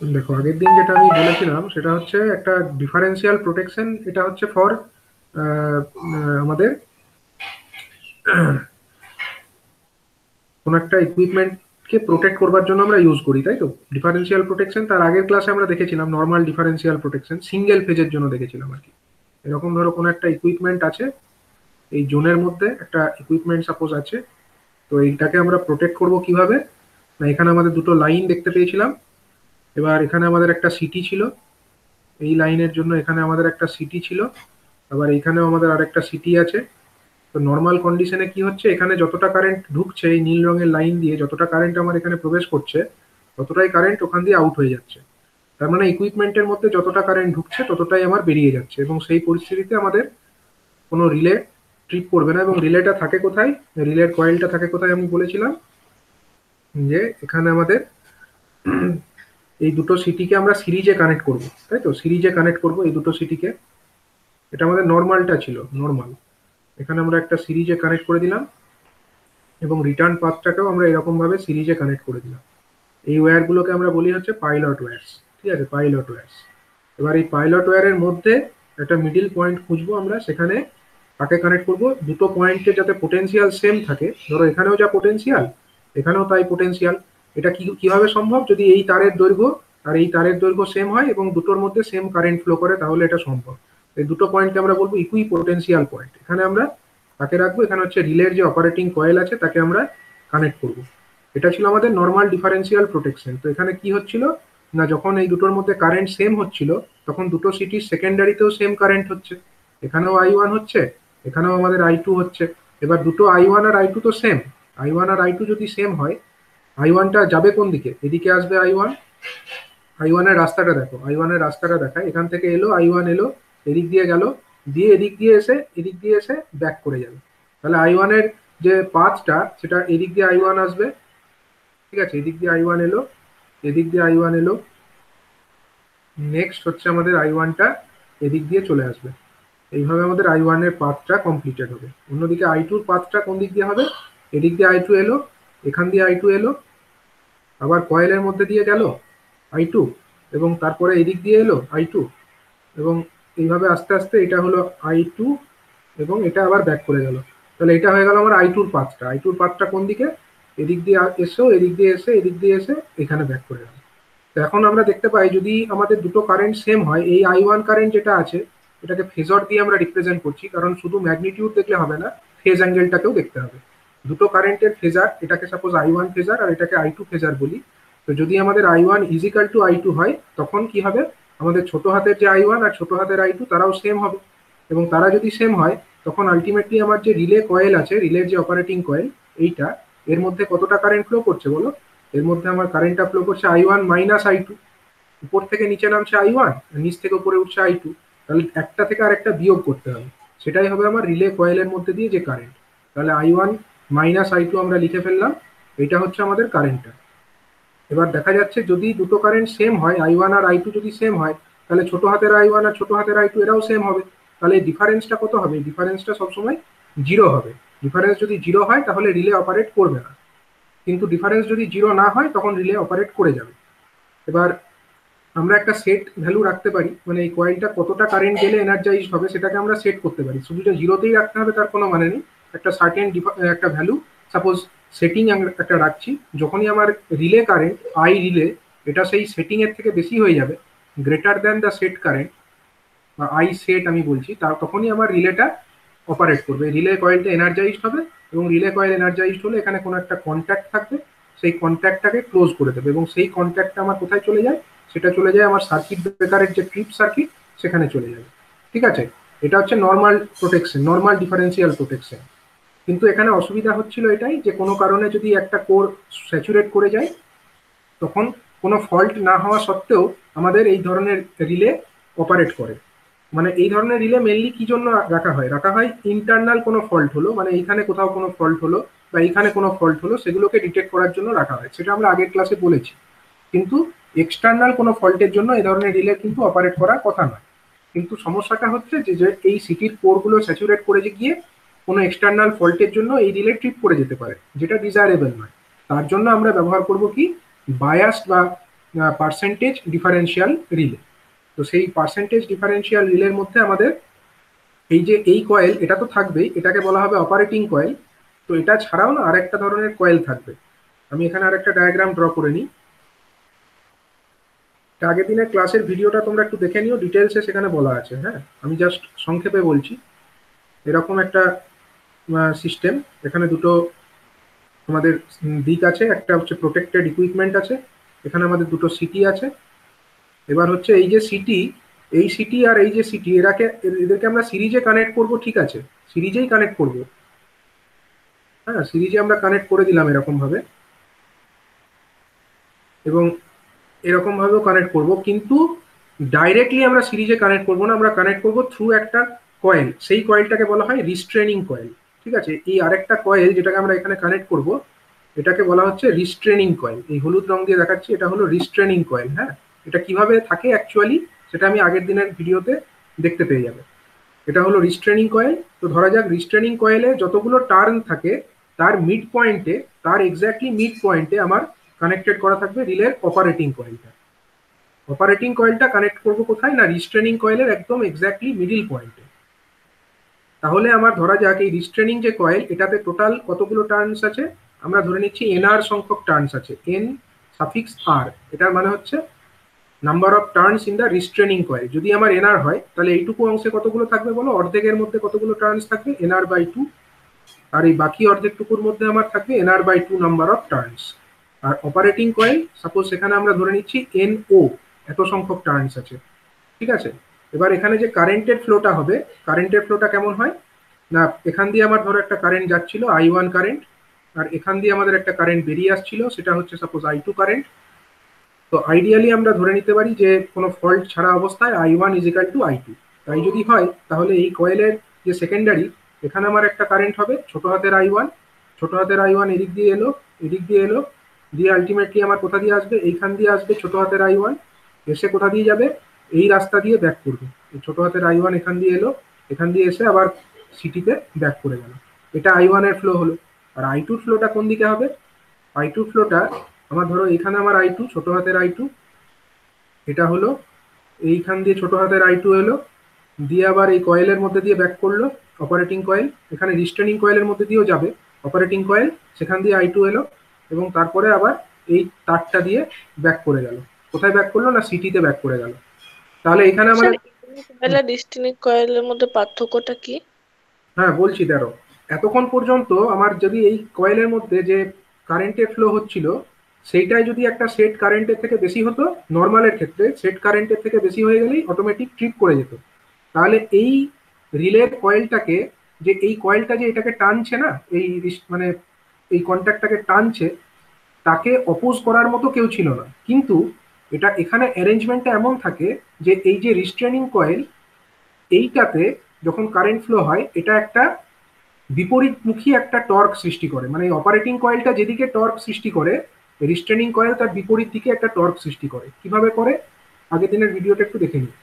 দেখো, আগের দিন যেটা আমি বলেছিলাম সেটা হচ্ছে একটা ডিফারেন্সিয়াল প্রোটেকশন। এটা হচ্ছে ফর আমাদের কোন একটা ইকুইপমেন্ট কে প্রোটেক্ট করবার জন্য আমরা ইউজ করি, তাই তো? ডিফারেন্সিয়াল প্রোটেকশন তার আগের ক্লাসে আমরা দেখেছিলাম নর্মাল ডিফারেন্সিয়াল প্রোটেকশন, সিঙ্গেল ফেজের জন্য দেখেছিলাম আর কি। এরকম ধরো কোনো একটা ইকুইপমেন্ট আছে, এই জোনের মধ্যে একটা ইকুইপমেন্ট সাপোজ আছে, তো এইটাকে আমরা প্রোটেক্ট করব কিভাবে? না, এখানে আমাদের দুটো লাইন দেখতে পেয়েছিলাম। এবার এখানে আমাদের একটা সিটি ছিল, এই লাইনের জন্য এখানে আমাদের একটা সিটি ছিল, আবার এখানেও আমাদের আরেকটা সিটি আছে। তো নর্মাল কন্ডিশনে কি হচ্ছে, এখানে যতটা কারেন্ট ঢুকছে এই নীল রঙের লাইন দিয়ে, যতটা কারেন্ট আমার এখানে প্রবেশ করছে ততটাই কারেন্ট ওখান দিয়ে আউট হয়ে যাচ্ছে। তার মানে ইকুইপমেন্টের মধ্যে যতটা কারেন্ট ঢুকছে ততটাই আমার বেরিয়ে যাচ্ছে, এবং সেই পরিস্থিতিতে আমাদের কোনো রিলে ট্রিপ করবে না। এবং রিলেটা থাকে কোথায়, রিলের কয়েলটা থাকে কোথায় আমি বলেছিলাম যে এখানে আমাদের এই দুটো সিটিকে আমরা সিরিজে কানেক্ট করব, তাই তো? সিরিজে কানেক্ট করব এই দুটো সিটিকে। এটা আমাদের নর্মালটা ছিল, নর্মাল। এখানে আমরা একটা সিরিজে কানেক্ট করে দিলাম, এবং রিটার্ন পাথটাকেও আমরা এরকম ভাবে সিরিজে কানেক্ট করে দিলাম। এই ওয়্যারগুলোকে আমরা বলি হচ্ছে পাইলট ওয়্যারস। ঠিক আছে, পাইলট ওয়্যারস। এবার এই পাইলট ওয়্যারের মধ্যে একটা মিডিল পয়েন্ট খুঁজবো আমরা, সেখানে কাকে কানেক্ট করব? দুটো পয়েন্টে যাতে পোটেনশিয়াল সেম থাকে। ধরো এখানেও যা পোটেনশিয়াল, এখানেও তাই পোটেনশিয়াল। এটা কিভাবে সম্ভব? যদি এই তারের দৈর্ঘ্য আর এই তারের দৈর্ঘ্য সেম হয় এবং দুটোর মধ্যে সেম কারেন্ট ফ্লো করে, তাহলে এটা সম্ভব। এই দুটো পয়েন্টকে আমরা বলবো ইকুই পোটেনশিয়াল পয়েন্ট। এখানে আমরা তাকে রাখবো, এখানে হচ্ছে রিলের যে অপারেটিং কয়েল আছে তাকে আমরা কানেক্ট করব। এটা ছিল আমাদের নর্মাল ডিফারেন্সিয়াল প্রোটেকশন। তো এখানে কি হচ্ছিল না, যখন এই দুটোর মধ্যে কারেন্ট সেম হচ্ছিল তখন দুটো সিটির সেকেন্ডারিতেও সেম কারেন্ট হচ্ছে। এখানেও I1 হচ্ছে, এখানেও আমাদের I2 হচ্ছে। এবার দুটো I1 আর I2 তো সেম। I1 আর I2 যদি সেম হয়, I1টা যাবে কোন দিকে? এদিকে আসবে I1। I1 এর রাস্তাটা দেখো, I1 এর রাস্তাটা দেখায়, এখান থেকে এলো I1, এলো এদিক দিয়ে গেল, দিয়ে এদিক দিয়ে এসে এদিক দিয়ে এসে ব্যাক করে যাবে। তাহলে I1 এর যে পাথটা সেটা এদিক দিয়ে I1 আসবে। ঠিক আছে, এদিক দিয়ে I1 এলো, এদিক দিয়ে I1 এলো, নেক্সট হচ্ছে আমাদের I1টা এদিক দিয়ে চলে আসবে। এইভাবে আমাদের I1 এর পাথটা কমপ্লিটেড হবে। অন্যদিকে I2 এর পাথটা কোন দিক দিয়ে হবে? এদিক দিয়ে I2 এলো, এখান দিয়ে I2 এলো, আবার কয়েলের মধ্যে দিয়ে গেল I2, এবং তারপরে এদিক দিয়ে এলো I2, এবং এইভাবে আস্তে আস্তে এটা হলো I2, এবং এটা আবার ব্যাক করে গেল। তাহলে এটা হয়ে গেল আমার I2 এর পাথটা। I2 এর পাথটা কোন দিকে? এদিক দিয়ে এসো, এদিক দিয়ে এসে এদিক দিয়ে এসে এখানে ব্যাক করে গেল। তো এখন আমরা দেখতে পাই যদি আমাদের দুটো কারেন্ট সেম হয়, এই I1 কারেন্ট যেটা আছে এটাকে ফেজর দিয়ে আমরা রিপ্রেজেন্ট করছি, কারণ শুধু ম্যাগনিটিউড দেখলে হবে না, ফেজ অ্যাঙ্গেলটাকেও দেখতে হবে। দুটো কারেন্টের ফেজার, এটাকে সাপোজ I1 ফেজার আর এটাকে I2 ফেজার বলি। তো যদি আমাদের I1 ইজিক্যাল টু I2 হয়, তখন কি হবে? আমাদের ছোট হাতের যে I1 আর ছোট হাতের I2 তারাও সেম হবে। এবং তারা যদি সেম হয়, তখন আলটিমেটলি আমার যে রিলে কয়েল আছে, রিলের যে অপারেটিং কয়েল, এইটা, এর মধ্যে কতটা কারেন্ট ফ্লো করছে বলো? এর মধ্যে আমার কারেন্টটা ফ্লো করছে I1 মাইনাস I2। উপর থেকে নিচে নামছে I1, নিচ থেকে উপরে উঠছে I2। তাহলে একটা থেকে আরেকটা বিয়োগ করতে হবে, সেটাই হবে আমার রিলে কয়েলের মধ্যে দিয়ে যে কারেন্ট। তাহলে I1 মাইনাস I2 আমরা লিখে ফেললাম, এটা হচ্ছে আমাদের কারেন্টটা। এবার দেখা যাচ্ছে যদি দুটো কারেন্ট সেম হয়, I1 আর I2 যদি সেম হয়, তাহলে ছোট হাতের I1 আর ছোট হাতের I2 এরাও সেম হবে। তাহলে এই ডিফারেন্সটা কত হবে? ডিফারেন্সটা সবসময় জিরো হবে। ডিফারেন্স যদি জিরো হয় তাহলে রিলে অপারেট করবে না, কিন্তু ডিফারেন্স যদি জিরো না হয় তখন রিলে অপারেট করে যাবে। এবার আমরা একটা সেট ভ্যালু রাখতে পারি, মানে এই কয়েলটা কতটা কারেন্ট গেলে এনার্জাইজ হবে সেটাকে আমরা সেট করতে পারি। শুধু যে জিরোতেই রাখতে হবে তার কোনো মানে নেই। একটা সার্টেন একটা ভ্যালু সাপোজ সেটিং একটা রাখছি। যখনই আমার রিলে কারেন্ট আই রিলে এটা সেই সেটিং এর থেকে বেশি হয়ে যাবে, greater than the set current বা আই সেট আমি বলছি, তার তখনই আমার রিলেটা অপারেট করবে, রিলে কয়েলটা এনার্জাইজড হবে। এবং রিলে কয়েল এনার্জাইজড হলে এখানে কোনো একটা কন্ট্যাক্ট থাকবে, সেই কন্ট্যাক্টটাকে ক্লোজ করে দেবে, এবং সেই কন্ট্যাক্টটা আমার কোথায় চলে যায়? সেটা চলে যায় আমার সার্কিট ব্রেকারের যে ট্রিপ সার্কিট, সেখানে চলে যাবে। ঠিক আছে, এটা হচ্ছে normal protection, normal differential protection. কিন্তু এখানে অসুবিধা হচ্ছিল এটাই যে কোনো কারণে যদি একটা কোর স্যাচুরেট করে যায়, তখন কোনো ফল্ট না হওয়া সত্ত্বেও আমাদের এই ধরনের রিলে অপারেট করে। মানে এই ধরনের রিলে মেনলি কি জন্য রাখা হয়? রাখা হয় ইন্টারনাল কোনো ফল্ট হলো, মানে এইখানে কোথাও কোনো ফল্ট হলো বা এইখানে কোনো ফল্ট হলো, সেগুলোকে ডিটেক্ট করার জন্য রাখা হয়। সেটা আমরা আগের ক্লাসে বলেছি। কিন্তু এক্সটার্নাল কোনো ফল্টের জন্য এই ধরনের রিলে কিন্তু অপারেট করার কথা নয়। কিন্তু সমস্যাটা হচ্ছে যে এই সিটির কোরগুলো স্যাচুরেট করে গিয়ে কোনো এক্সটার্নাল ফল্টের জন্য এই রিলে ট্রিপ করে যেতে পারে, যেটা ডিজায়ারেবল নয়। তার জন্য আমরা ব্যবহার করব কি, বায়াসড বা পার্সেন্টেজ ডিফারেন্সিয়াল রিলে। তো সেই পার্সেন্টেজ ডিফারেন্সিয়াল রিলের মধ্যে আমাদের এই যে এই কয়েল, এটা তো থাকবেই, এটাকে বলা হবে অপারেটিং কয়েল। তো এটা ছাড়াও না আরেকটা ধরনের কয়েল থাকবে। আমি এখানে আরেকটা ডায়াগ্রাম ড্র করে নিই। আগের দিনের ক্লাসের ভিডিওটা তোমরা একটু দেখে নিও, ডিটেলসে সেখানে বলা আছে। হ্যাঁ, আমি জাস্ট সংক্ষেপে বলছি। এরকম একটা সিস্টেম, এখানে দুটো আমাদের দিক আছে, একটা হচ্ছে প্রোটেক্টেড ইকুইপমেন্ট আছে, এখানে আমাদের দুটো সিটি আছে। এবার হচ্ছে এই যে সিটি, এই সিটি আর এই যে সিটি, এদেরকে আমরা সিরিজে কানেক্ট করব, ঠিক আছে, সিরিজেই কানেক্ট করব। হ্যাঁ, সিরিজে আমরা কানেক্ট করে দিলাম এরকম ভাবে, এবং এরকম ভাবেও কানেক্ট করব, কিন্তু ডাইরেক্টলি আমরা সিরিজে কানেক্ট করব না, আমরা কানেক্ট করব থ্রু একটা কয়েল। সেই কয়েলটাকে বলা হয় রিস্ট্রেনিং কয়েল। ঠিক আছে, এই আরেকটা কয়েল যেটাকে আমরা এখানে কানেক্ট করব, এটাকে বলা হচ্ছে রিস্ট্রেনিং কয়েল। এই হলুদ রং দিয়ে দেখাচ্ছি, এটা হলো রিস্ট্রেনিং কয়েল। হ্যাঁ, এটা কিভাবে থাকে অ্যাকচুয়ালি সেটা আমি আগের দিনের ভিডিওতে দেখতে পেয়ে যাবে। এটা হলো রিস্ট্রেনিং কয়েল। তো ধরা যাক রিস্ট্রেনিং কয়েলে যতগুলো টার্ন থাকে তার মিড পয়েন্টে, তার এক্স্যাক্টলি মিড পয়েন্টে আমার কানেক্টেড করা থাকবে রিলের অপারেটিং কয়েলটা। অপারেটিং কয়েলটা কানেক্ট করবো কোথায় না রিস্ট্রেনিং কয়েলের একদম এক্স্যাক্টলি মিডিল পয়েন্টে। তাহলে আমার ধরা যাক এই রিস্ট্রেনিং যে কয়েল, এটাতে টোটাল কতগুলো টার্নস আছে, আমরা ধরে নিচ্ছি এনআর সংখ্যক টার্নস আছে, এন সাফিক্স আর, এটার মানে হচ্ছে number of turns in the restraining coil. যদি আমার এনআর হয় তাহলে এইটুকু অংশে কতগুলো থাকবে বলো, অর্ধেকের মধ্যে কতগুলো টার্নস থাকবে, এনআর বাই 2। আর এই বাকি অর্ধেকটুকুর মধ্যে আমার থাকবে NR by 2 number of turns. আর অপারেটিং কয়েল সাপোজ সেখানে আমরা ধরে নিচ্ছি এনও, এত সংখ্যক টার্নস আছে। ঠিক আছে, এবার এখানে যে কারেন্টের ফ্লোটা হবে, কারেন্টের ফ্লোটা কেমন হয় না, এখান দিয়ে আমার ধরো একটা কারেন্ট যাচ্ছিল I1 কারেন্ট, আর এখান দিয়ে আমাদের একটা কারেন্ট বেরিয়ে আসছিল, সেটা হচ্ছে সাপোজ I2 কারেন্ট। তো আইডিয়ালি আমরা ধরে নিতে পারি যে কোনো ফল্ট ছাড়া অবস্থায় I1 is equal to I2। তাই যদি হয় তাহলে এই কয়েলের যে সেকেন্ডারি, এখানে আমার একটা কারেন্ট হবে ছোট হাতের I1, ছোট হাতের I1 এদিক দিয়ে এলো, এদিক দিয়ে এলো, দিয়ে আলটিমেটলি আমার কোথা দিয়ে আসবে, এইখান দিয়ে আসবে ছোট হাতের I1, এসে কোথা দিয়ে যাবে, এই রাস্তা দিয়ে ব্যাক করবে। এই ছোট হাতের I1 এখান দিয়ে এলো, এখান দিয়ে এসে আবার সিটিতে ব্যাক করে গেল। এটা I1 এর ফ্লো হলো। আর I2 ফ্লোটা কোন দিকে হবে, I2 ফ্লোটা আমার ধরো এখানে আমার I2, ছোট হাতের I2, এটা হলো এইখান দিয়ে ছোট হাতের I2 এলো, দিয়ে আবার এই কয়েলের মধ্যে দিয়ে ব্যাক করলো অপারেটিং কয়েল, এখানে রিস্ট্রেনিং কয়েলের মধ্যে দিয়েও যাবে অপারেটিং কয়েল, সেখান দিয়ে I2 এলো, এবং তারপরে আবার এই তারটা দিয়ে ব্যাক করে গেল। কোথায় ব্যাক করলো না, সিটিতে ব্যাক করে গেল। তাহলে এখানে আমাদের কয়েল আর ডিস্টিনিক কয়েলের মধ্যে পার্থক্যটা কি? হ্যাঁ বলছি, দেখো এতক্ষণ পর্যন্ত আমার যদি এই কয়েলের মধ্যে যে কারেন্টের ফ্লো হচ্ছিল সেইটাই যদি একটা সেট কারেন্টের থেকে বেশি হতো, নর্মালের ক্ষেত্রে সেট কারেন্টের থেকে বেশি হয়ে গেলেই অটোমেটিক ট্রিপ করে যেত। তাহলে এই রিলের কয়েলটাকে, যে এই কয়েলটা যে এটাকে টানছে না, এই মানে এই কন্ট্যাক্টটাকে টানছে, তাকে অপোজ করার মতো কেউ ছিল না। কিন্তু এটা এখানে অ্যারেঞ্জমেন্টটা এমন থাকে যে এই যে রিস্ট্রেনিং কয়েল, এইটাতে যখন কারেন্ট ফ্লো হয় এটা একটা বিপরীতমুখী একটা টর্ক সৃষ্টি করে। মানে অপারেটিং কয়েলটা যেদিকে টর্ক সৃষ্টি করে, রিস্ট্রেনিং কয়েল তার বিপরীত দিকে একটা টর্ক সৃষ্টি করে। কিভাবে করে, আগের দিনের ভিডিওটা একটু দেখে নিই।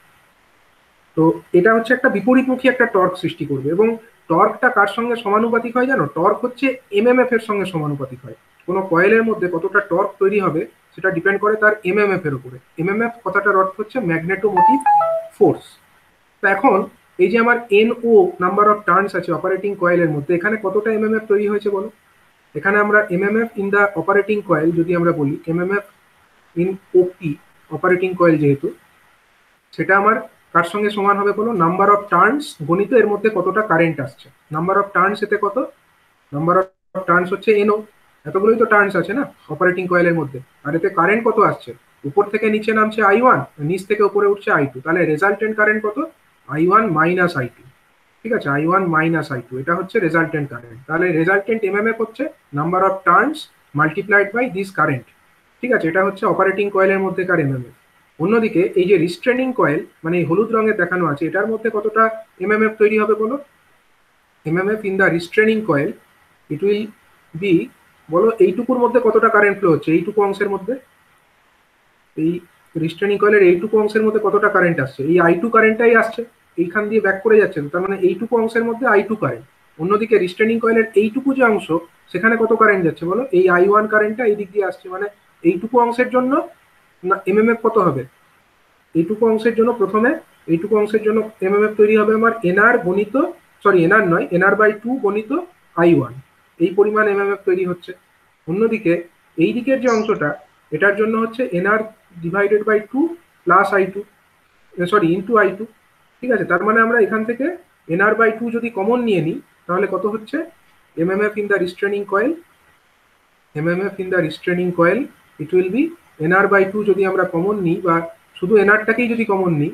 তো এটা হচ্ছে একটা বিপরীতমুখী একটা টর্ক সৃষ্টি করবে, এবং টর্কটা কার সঙ্গে সমানুপাতিক হয় জানো, টর্ক হচ্ছে এমএমএফ এর সঙ্গে সমানুপাতিক হয়। কোনো কয়েলের মধ্যে কতটা টর্ক তৈরি হবে সেটা ডিপেন্ড করে তার এমএমএফ এর উপরে। এমএমএফ কথাটার অর্থ হচ্ছে ম্যাগনেটোমোটিভ ফোর্স। তো এখন এই যে আমার এনও নাম্বার অফ টার্নস আছে অপারেটিং কয়েলের মধ্যে, এখানে কতটা এমএমএফ তৈরি হয়েছে বলো। এখানে আমরা MMF in the operating coil যদি আমরা বলি, MMF in OP operating coil যেহেতু, সেটা আমার কার সঙ্গে সমান হবে বলো, নাম্বার অফ টার্নস গণিত এর মধ্যে কতটা কারেন্ট আসছে। নাম্বার অফ টার্নস এতে কত, নাম্বার অফ টার্নস হচ্ছে এনও, এতগুলোই তো টার্নস আছে না অপারেটিং কয়েলের মধ্যে, আর এতে কারেন্ট কত আসছে, উপর থেকে নিচে নামছে I1, নিচ থেকে উপরে উঠছে I2, তাহলে রেজাল্টেন্ট কারেন্ট কত, I1 মাইনাস I2। ঠিক আছে, I1 মাইনাস I2, এটা হচ্ছে রেজাল্টেন্ট কারেন্ট। তাহলে রেজাল্টেন্ট এমএমএফ হচ্ছে number of turns multiplied by this current. ঠিক আছে, এটা হচ্ছে অপারেটিং কয়েলের মধ্যেকার এমএমএফ। অন্যদিকে এই যে রিস্ট্রেনিং কয়েল, মানে এই হলুদ রঙের দেখানো আছে, এটার মধ্যে কতটা এমএমএফ তৈরি হবে বলো, MMF in the restraining coil it will be, বলো এইটুকুর মধ্যে কতটা কারেন্ট ফ্লো হচ্ছে, এইটুকু অংশের মধ্যে, এই রিস্ট্রেনিং কয়েলের এইটুকু অংশের মধ্যে কতটা কারেন্ট আসছে, এই I2 কারেন্টটাই আসছে, এইখান দিয়ে ব্যাক করে যাচ্ছে, তার মানে এইটুকু অংশের মধ্যে I2 কারেন্ট। অন্যদিকে রিস্ট্রেনিং কয়েলের এইটুকু যে অংশ, সেখানে কত কারেন্ট যাচ্ছে বলো, এই I1 কারেন্টটা এই দিক দিয়ে আসছে, মানে এইটুকু অংশের জন্য না, এমএমএফ কত হবে? এইটুকু অংশের জন্য প্রথমে এইটুকু অংশের জন্য এমএমএফ তৈরি হবে আমার এনআর গণিত, সরি এনআর নয়, এনআর/2 গণিত I1, এই পরিমাণ এমএমএফ তৈরি হচ্ছে। অন্যদিকে এই দিকের যে অংশটা, এটার জন্য হচ্ছে nr/2 plus I2, sorry into I2। ঠিক আছে, তার মানে আমরা এখান থেকে nr/2 যদি কমন নিয়ে নিই তাহলে কত হচ্ছে? MMF in the restraining coil, MMF in the restraining coil it will be nr/2 যদি আমরা কমন নিই বা শুধু এনআরটাকেই যদি কমন নিই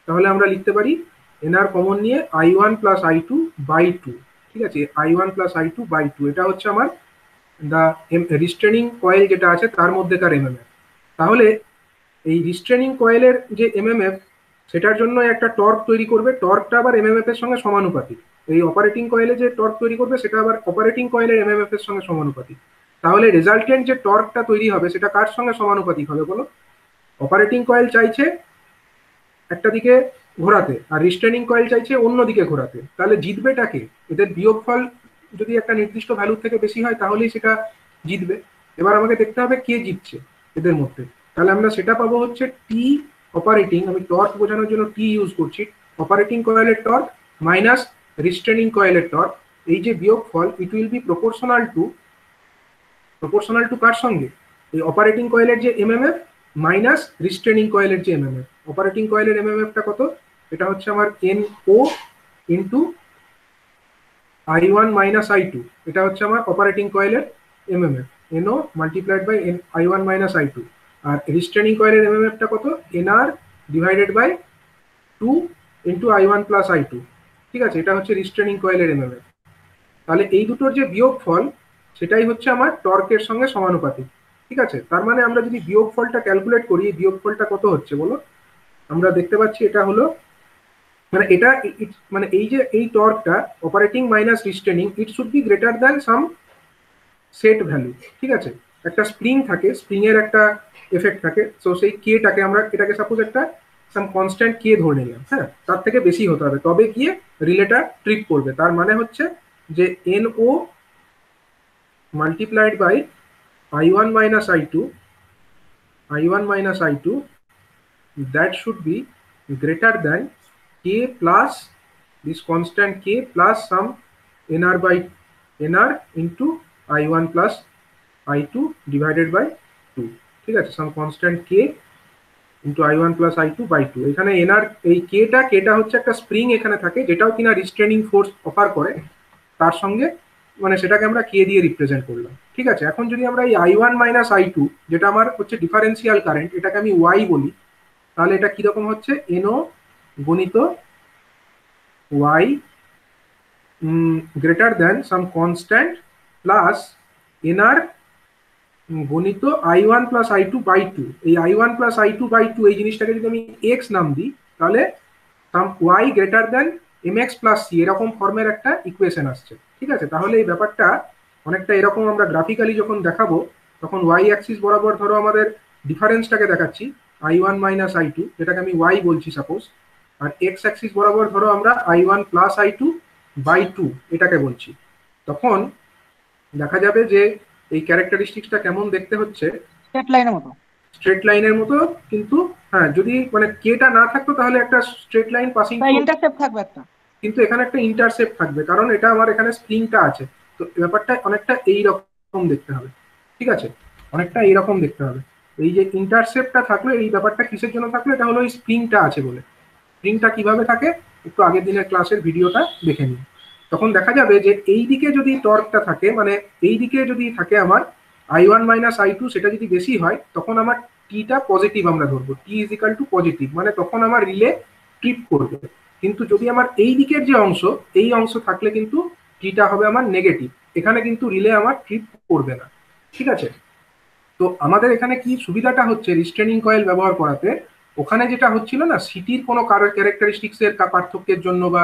তাহলে আমরা লিখতে পারি এনআর কমন নিয়ে I1 প্লাস I2/2। ঠিক আছে, I1 প্লাস I2/2 এটা হচ্ছে আমার দা রিস্ট্রেনিং কয়েল যেটা আছে তার মধ্যেকার এমএমএফ। তাহলে এই রিস্ট্রেনিং কয়েলের যে এমএমএফ সেটার জন্য একটা টর্ক তৈরি করবে, টর্কটা আবার এমএমএফ এর সঙ্গে সমানুপাতিক। এই অপারেটিং কয়েলে যে টর্ক তৈরি করবে সেটা আবার অপারেটিং কয়েলের এমএমএফ এর সঙ্গে সমানুপাতিক। তাহলে রেজাল্টেন্ট যে টর্কটা তৈরি হবে সেটা কার সঙ্গে সমানুপাতিক হবে বলো? অপারেটিং কয়েল চাইছে একটা দিকে ঘোরাতে আর রিস্ট্রেনিং কয়েল চাইছে অন্য দিকে ঘোরাতে, তাহলে জিতবেটাকে? এদের বিয়োগফল যদি একটা নির্দিষ্ট ভ্যালু থেকে বেশি হয় তাহলেই সেটা জিতবে। এবার আমাকে দেখতে হবে কে জিতছে এদের মধ্যে। তাহলে আমরা সেটা পাবো হচ্ছে টি অপারেটিং, আমি টর্ক বোঝানোর জন্য টি ইউজ করছি, অপারেটিং কয়েলের টর্ক মাইনাস রিস্ট্রেনিং কয়েলের টর্ক। এই যে বিয়োগফল it will be proportional to কার সঙ্গে? এই অপারেটিং কয়েলের যে এমএমএফ মাইনাস রিস্ট্রেনিং কয়েলের যে এমএমএফ। অপারেটিং কয়েলের এমএমএফটা কত? এটা হচ্ছে আমার NO into I1 minus I2, এটা হচ্ছে আমার অপারেটিং কয়েলের MMF, NO multiplied by I1 minus I2। আর রিস্ট্রেনিং কয়েলের এমএমএফটা কত? NR divided by 2 into I1 plus I2। ঠিক আছে, এটা হচ্ছে রিস্ট্রেনিং কয়েলের এমএমএফ। তাহলে এই দুটোর যে বিয়োগফল সেটাই হচ্ছে আমার টর্কের সঙ্গে সমানুপাতিক। ঠিক আছে, তার মানে আমরা যদি বিয়োগফলটা ক্যালকুলেট করি, বিয়োগফলটা কত হচ্ছে বলো? আমরা দেখতে পাচ্ছি এটা হলো মানে এটা মানে এই যে এই টর্কটা operating minus restraining it should be greater than some set value. ঠিক আছে, একটা স্প্রিং থাকে, স্প্রিং এর একটা এফেক্ট থাকে, তো সেই কেটাকে আমরা এটাকে সাপোজ একটা সাম কনস্ট্যান্ট কে ধরে নিলাম, হ্যাঁ, তার থেকে বেশি হতে হবে তবে গিয়ে রিলেটা ট্রিপ করবে। তার মানে হচ্ছে যে NO multiplied by I1 minus I2 that should be greater than K plus this constant K plus some NR into I1 plus I2 divided by 2। ঠিক আছে, some constant K into I1 plus I2 by 2। এখানে NR এই কেটা হচ্ছে একটা spring এখানে থাকে যেটাও কিনা রিস্ট্রেনিং ফোর্স অফার করে, তার সঙ্গে মানে সেটাকে আমরা কে দিয়ে রিপ্রেজেন্ট করলাম। ঠিক আছে, এখন যদি আমরা এই I1 মাইনাস I2 যেটা আমার হচ্ছে ডিফারেন্সিয়াল কারেন্ট, এটাকে আমি Y বলি, তাহলে এটা কিরকম হচ্ছে? NO গণিত Y গ্রেটার দ্যান সাম কনস্ট্যান্ট প্লাস NR গণিত I1 প্লাস I2 বাই 2। এই I1 প্লাস I2 বাই 2 এই জিনিসটাকে যদি আমি X নাম দিই তাহলে সাম Y greater than MX plus C এরকম ফর্মের একটা ইকুয়েশন আসছে। ঠিক আছে, তাহলে এই ব্যাপারটা অনেকটা এরকম আমরা গ্রাফিক্যালি যখন দেখাবো তখন Y অ্যাক্সিস বরাবর ধরো আমাদের ডিফারেন্সটাকে দেখাচ্ছি I1 মাইনাস I2, যেটাকে আমি Y বলছি সাপোজ, আর X অ্যাক্সিস বরাবর ধরো আমরা I1 প্লাস I2 বাই 2 এটাকে বলছি। তখন দেখা যাবে যে এই ক্যারেক্টারিস্টিক্সটা কেমন দেখতে হচ্ছে? স্ট্রেট লাইনের মতো, কিন্তু হ্যাঁ যদি মানে কেটা না থাকতো তাহলে একটা স্ট্রেট লাইন পাসিং ইন্টারসেপ্ট থাকবে একটা, কিন্তু এখানে একটা ইন্টারসেপ্ট থাকবে কারণ এটা আমার এখানে স্প্রিংটা আছে। তো ব্যাপারটা অনেকটা এইরকম দেখতে হবে। ঠিক আছে, অনেকটা এইরকম দেখতে হবে। এই যে ইন্টারসেপ্টটা থাকলো, এই ব্যাপারটা কিসের জন্য থাকলো? এটা হলো এই স্প্রিংটা আছে বলে। স্প্রিংটা কিভাবে থাকে একটু আগের দিনের ক্লাসের ভিডিওটা দেখে নিন, তখন দেখা যাবে যে এই দিকে যদি টর্কটা থাকে, মানে এই দিকে যদি থাকে আমার I1 মাইনাস I2 সেটা যদি বেশি হয় তখন আমার টিটা পজিটিভ আমরা ধরবো, টি ইজ ইকাল টু পজিটিভ, মানে তখন আমার রিলে ট্রিপ করবে। কিন্তু যদি আমার এই দিকের যে অংশ, এই অংশ থাকলে কিন্তু টিটা হবে আমার নেগেটিভ, এখানে কিন্তু রিলে আমার ট্রিপ করবে না। ঠিক আছে, তো আমাদের এখানে কি সুবিধাটা হচ্ছে রিস্ট্রেনিং কয়েল ব্যবহার করাতে? ওখানে যেটা হচ্ছিল না, সিটির কোনো ক্যারেক্টারিস্টিক্স এর পার্থক্যের জন্য বা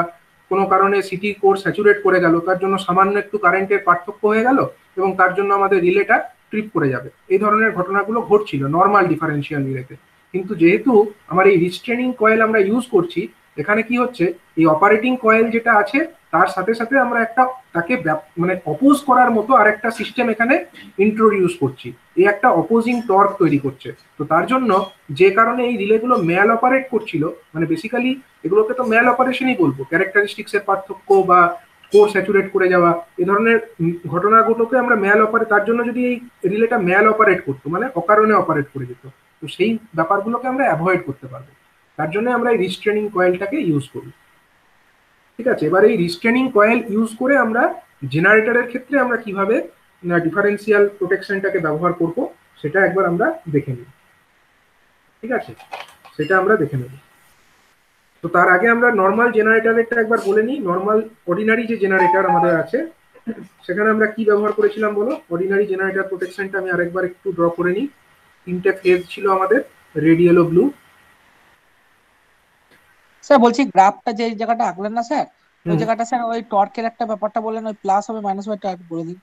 কোনো কারণে সিটির কোর স্যাচুরেট করে গেল, তার জন্য সামান্য একটু কারেন্টের পার্থক্য হয়ে গেল এবং তার জন্য আমাদের রিলেটা ট্রিপ করে যাবে। এই ধরনের ঘটনাগুলো ঘটছিল নর্মাল ডিফারেন্সিয়াল রিলেতে। কিন্তু যেহেতু আমার এই রিস্ট্রেনিং কয়েল আমরা ইউজ করছি, এখানে কি হচ্ছে, এই অপারেটিং কয়েল যেটা আছে তার সাথে সাথে আমরা একটা তাকে মানে অপোজ করার মতো আরেকটা সিস্টেম এখানে ইন্ট্রোডিউস করছি, এই একটা অপোজিং টর্ক তৈরি করছে। তো তার জন্য যে কারণে এই রিলেগুলো ম্যাল অপারেট করছিল, মানে বেসিক্যালি এগুলোকে তো ম্যাল অপারেশনই বলবো, ক্যারেক্টারিস্টিক্স এর পার্থক্য বা কোর স্যাচুরেট করে যাওয়া এই ধরনের ঘটনাগুলোকে আমরা ম্যাল অপারেট, তার জন্য যদি এই রিলেটা ম্যাল অপারেট করতো মানে অকারণে অপারেট করে যেত, তো সেই ব্যাপারগুলোকে আমরা অ্যাভয়েড করতে পারবো। তার জন্য আমরা এই রিস্ট্রেনিং কয়েলটাকে ইউজ করি। ঠিক আছে, এবার এই রিস্ট্রেনিং কয়েল ইউজ করে আমরা জেনারেটরের ক্ষেত্রে আমরা কিভাবে ডিফারেন্সিয়াল প্রোটেকশনটাকে ব্যবহার করব সেটা একবার আমরা দেখে নিই। ঠিক আছে, সেটা আমরা দেখে নেব। তো তার আগে আমরা নর্মাল জেনারেটরটা একবার বলে নিই। নর্মাল অর্ডিনারি যে জেনারেটর আমাদের আছে সেখানে আমরা কি ব্যবহার করেছিলাম বলো। অর্ডিনারি জেনারেটর প্রোটেকশনটা আমি আরেকবার একটু ড্র করে নিই। তিনটে ফেজ ছিল আমাদের, রেড, ইয়েলো, ব্লু। স্যার বলছি গ্রাফটা যে জায়গাটা আঁকলেন না স্যার, ওই হুম, জায়গাটা স্যার ওই টর্কের একটা ব্যাপারটা বললেন, ওই প্লাস হবে মাইনাস হবে, একটু বলে দিন।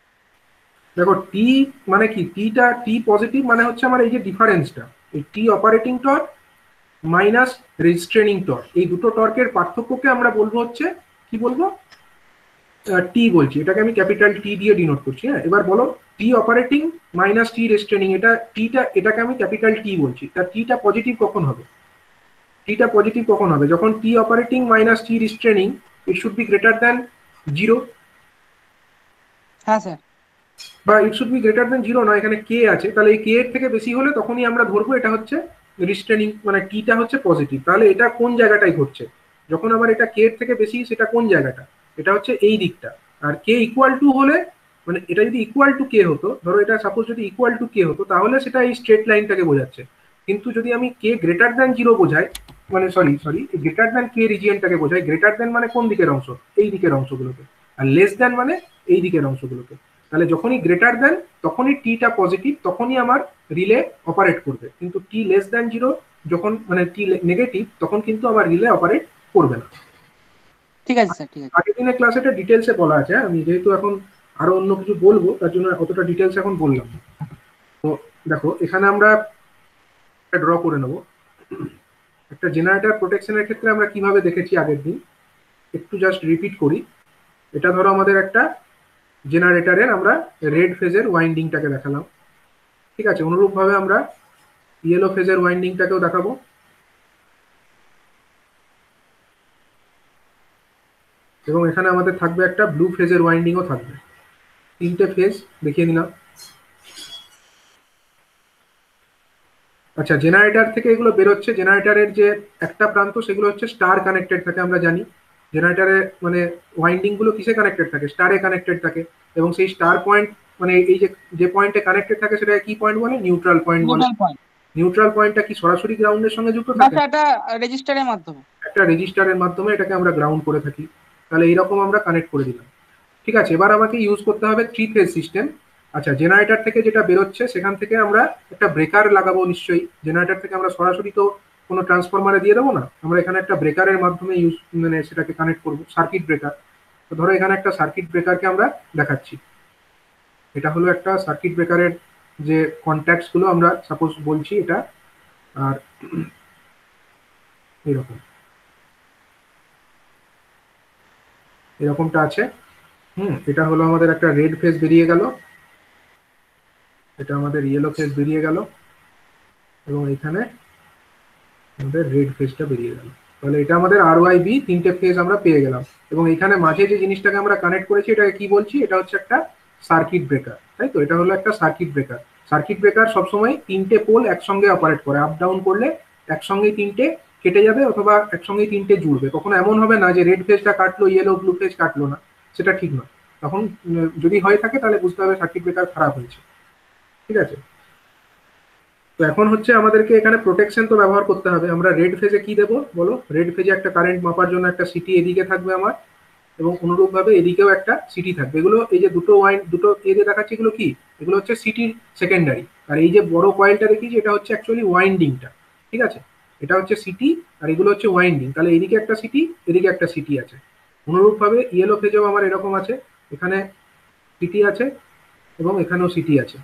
দেখো টি মানে কি, টিটা টি পজিটিভ মানে হচ্ছে আমার এই যে ডিফারেন্সটা, এই টি অপারেটিং টর্ক মাইনাস রেজিস্ট্রেনিং টর্ক, এই দুটো টর্কের পার্থক্যকে আমরা বলবো হচ্ছে কি বলবো, টি বলছি, এটাকে আমি ক্যাপিটাল টি দিয়ে ডিনোট করছি। হ্যাঁ, এবার বলো টি অপারেটিং মাইনাস টি রেস্ট্রেনিং, এটা টিটা, এটাকে আমি ক্যাপিটাল টি বলছি, তার টিটা পজিটিভ কখন হবে? টিটা পজিটিভ কখন হবে? যখন T operating minus T restraining it should be greater than 0, হ্যাঁ স্যার। বা it should be greater than 0 না, এখানে কে আছে, তাহলে এই কে এর থেকে বেশি হলে তখনই আমরা ধরবো এটা হচ্ছে রিস্ট্রেনিং, মানে টিটা হচ্ছে পজিটিভ। তাহলে এটা কোন জায়গাটাই ঘটছে? যখন আবার এটা কে এর থেকে বেশি, সেটা কোন জায়গাটা? এটা হচ্ছে এই দিকটা। আর কে ইকুয়াল টু হলে, মানে এটা যদি ইকুয়াল টু কে হতো, ধরো এটা সাপোজ যদি ইকুয়াল টু কে হতো তাহলে সেটা এই স্ট্রেট লাইনটাকে বোঝাচ্ছে। কিন্তু যদি আমি কে গ্রেটার দ্যান 0 বোঝাই, মানে সরি সরি গ্রেটার দ্যান কে রিজিয়নটাকে বোঝাই, গ্রেটার দ্যান মানে কোন দিকের অংশ? এই দিকের অংশগুলোকে, আর লেস দ্যান মানে এই দিকের অংশগুলোকে। তাহলে যখনই গ্রেটার দ্যান তখনই টিটা পজিটিভ, তখনই আমার রিলে অপারেট করবে। কিন্তু টি লেস দ্যান 0 যখন, মানে টি নেগেটিভ, তখন কিন্তু আমার রিলে অপারেট করবে না। ঠিক আছে স্যার, ঠিক আছে। আগের দিনের ক্লাসে এটা ডিটেলসে বলা আছে, আমি যেহেতু এখন আরো অন্য কিছু বলবো তার জন্য অতটা ডিটেলস এখন বললাম না। তো দেখো এখানে আমরা ড্র করে নেব একটা জেনারেটর প্রোটেকশনের ক্ষেত্রে আমরা কিভাবে দেখেছি আগের দিন, একটু জাস্ট রিপিট করি। এটা ধরো আমাদের একটা জেনারেটরের আমরা রেড ফেজের ওয়াইন্ডিংটাকে দেখালাম। ঠিক আছে, অনুরূপভাবে আমরা ইয়েলো ফেজের ওয়াইন্ডিংটাকেও দেখাবো। এবং এখানে আমাদের থাকবে একটা ব্লু ফেজের ওয়াইন্ডিংও থাকবে। তিনটে ফেজ দেখিয়ে নিলাম। আচ্ছা, জেনারেটর থেকে এগুলো বেরোচ্ছে, জেনারেটরের যে একটা প্রান্ত সেগুলো হচ্ছে স্টার কানেক্টেড থাকে, আমরা জানি জেনারেটরে মানে ওয়াইন্ডিং গুলো কিসে কানেক্টেড থাকে? স্টারে কানেক্টেড থাকে। এবং সেই স্টার পয়েন্ট, মানে এই যে যে পয়েন্টে কানেক্টেড থাকে সেটা কি পয়েন্ট বলে? নিউট্রাল পয়েন্ট বলে। Neutral point. নিউট্রাল পয়েন্টটা কি সরাসরি গ্রাউন্ডের সঙ্গে যুক্ত না থাকে? স্যার, এটা রেজিস্টারের মাধ্যমে। একটা রেজিস্টারের মাধ্যমে এটাকে আমরা গ্রাউন্ড করে থাকি। তাহলে এইরকম আমরা কানেক্ট করে দিলাম। ঠিক আছে, এবার আমাকে ইউজ করতে হবে থ্রি ফেজ সিস্টেম। আচ্ছা, জেনারেটর থেকে যেটা বেরোচ্ছে সেখান থেকে আমরা একটা ব্রেকার লাগাবো নিশ্চয়ই। জেনারেটর থেকে আমরা সরাসরি তো কোনো ট্রান্সফরমারে দিয়ে দেবো না, আমরা এখানে একটা ব্রেকারের মাধ্যমে ইউজ, মানে সেটাকে কানেক্ট করবো, সার্কিট ব্রেকার। তো ধরো এখানে একটা সার্কিট ব্রেকারকে আমরা দেখাচ্ছি। এটা হলো একটা সার্কিট ব্রেকারের যে কন্ট্যাক্টস গুলো আমরা সাপোজ বলছি এটা, আর এরকম এরকমটা আছে। এটা হলো আমাদের একটা রেড ফেজ বেরিয়ে গেল, এটা আমাদের ইয়েলো ফেজ বেরিয়ে গেল, এবং এখানে আমাদের রেড ফেজটা বেরিয়ে গেল। তাহলে এটা আমাদের আর ওয়াই বি তিনটে ফেজ আমরা পেয়ে গেলাম। এবং এখানে মাঝে যে জিনিসটাকে আমরা কানেক্ট করেছি এটাকে কি বলছি? এটা হচ্ছে একটা সার্কিট ব্রেকার, তাই তো? এটা হলো একটা সার্কিট ব্রেকার। সার্কিট ব্রেকার সবসময় তিনটে পোল একসঙ্গে অপারেট করে, আপ ডাউন করলে একসঙ্গে তিনটে কেটে যাবে অথবা একসঙ্গে তিনটে জুড়বে। কখনো এমন হবে না যে রেড ফেজটা কাটলো ইয়েলো ব্লু ফেজ কাটলো না, সেটা ঠিক নয়। তখন যদি হয়ে থাকে তাহলে বুঝতে হবে সার্কিট ব্রেকার খারাপ হয়েছে। ঠিক আছে, তো এখন হচ্ছে আমাদেরকে এখানে প্রোটেকশন তো ব্যবহার করতে হবে। আমরা রেড ফেজে কি দেবো বলো? রেড ফেজে একটা কারেন্ট মাপার জন্য একটা সিটি এদিকে থাকবে আমার, এবং অনুরূপভাবে এদিকেও একটা সিটি থাকবে। এগুলো এই যে দুটো ওয়াইন, দুটো এদিকে দেখাচ্ছে, এগুলো কি? এগুলো হচ্ছে সিটির সেকেন্ডারি। আর এই যে বড় কয়েলটা দেখিয়েছি এটা হচ্ছে অ্যাকচুয়ালি ওয়াইন্ডিংটা। ঠিক আছে, এটা হচ্ছে সিটি আর এগুলো হচ্ছে ওয়াইন্ডিং। তাহলে এদিকে একটা সিটি, এদিকে একটা সিটি আছে। অনুরূপভাবে ইয়েলো ফেজেও আমার এরকম আছে, এখানে সিটি আছে এবং এখানেও সিটি আছে।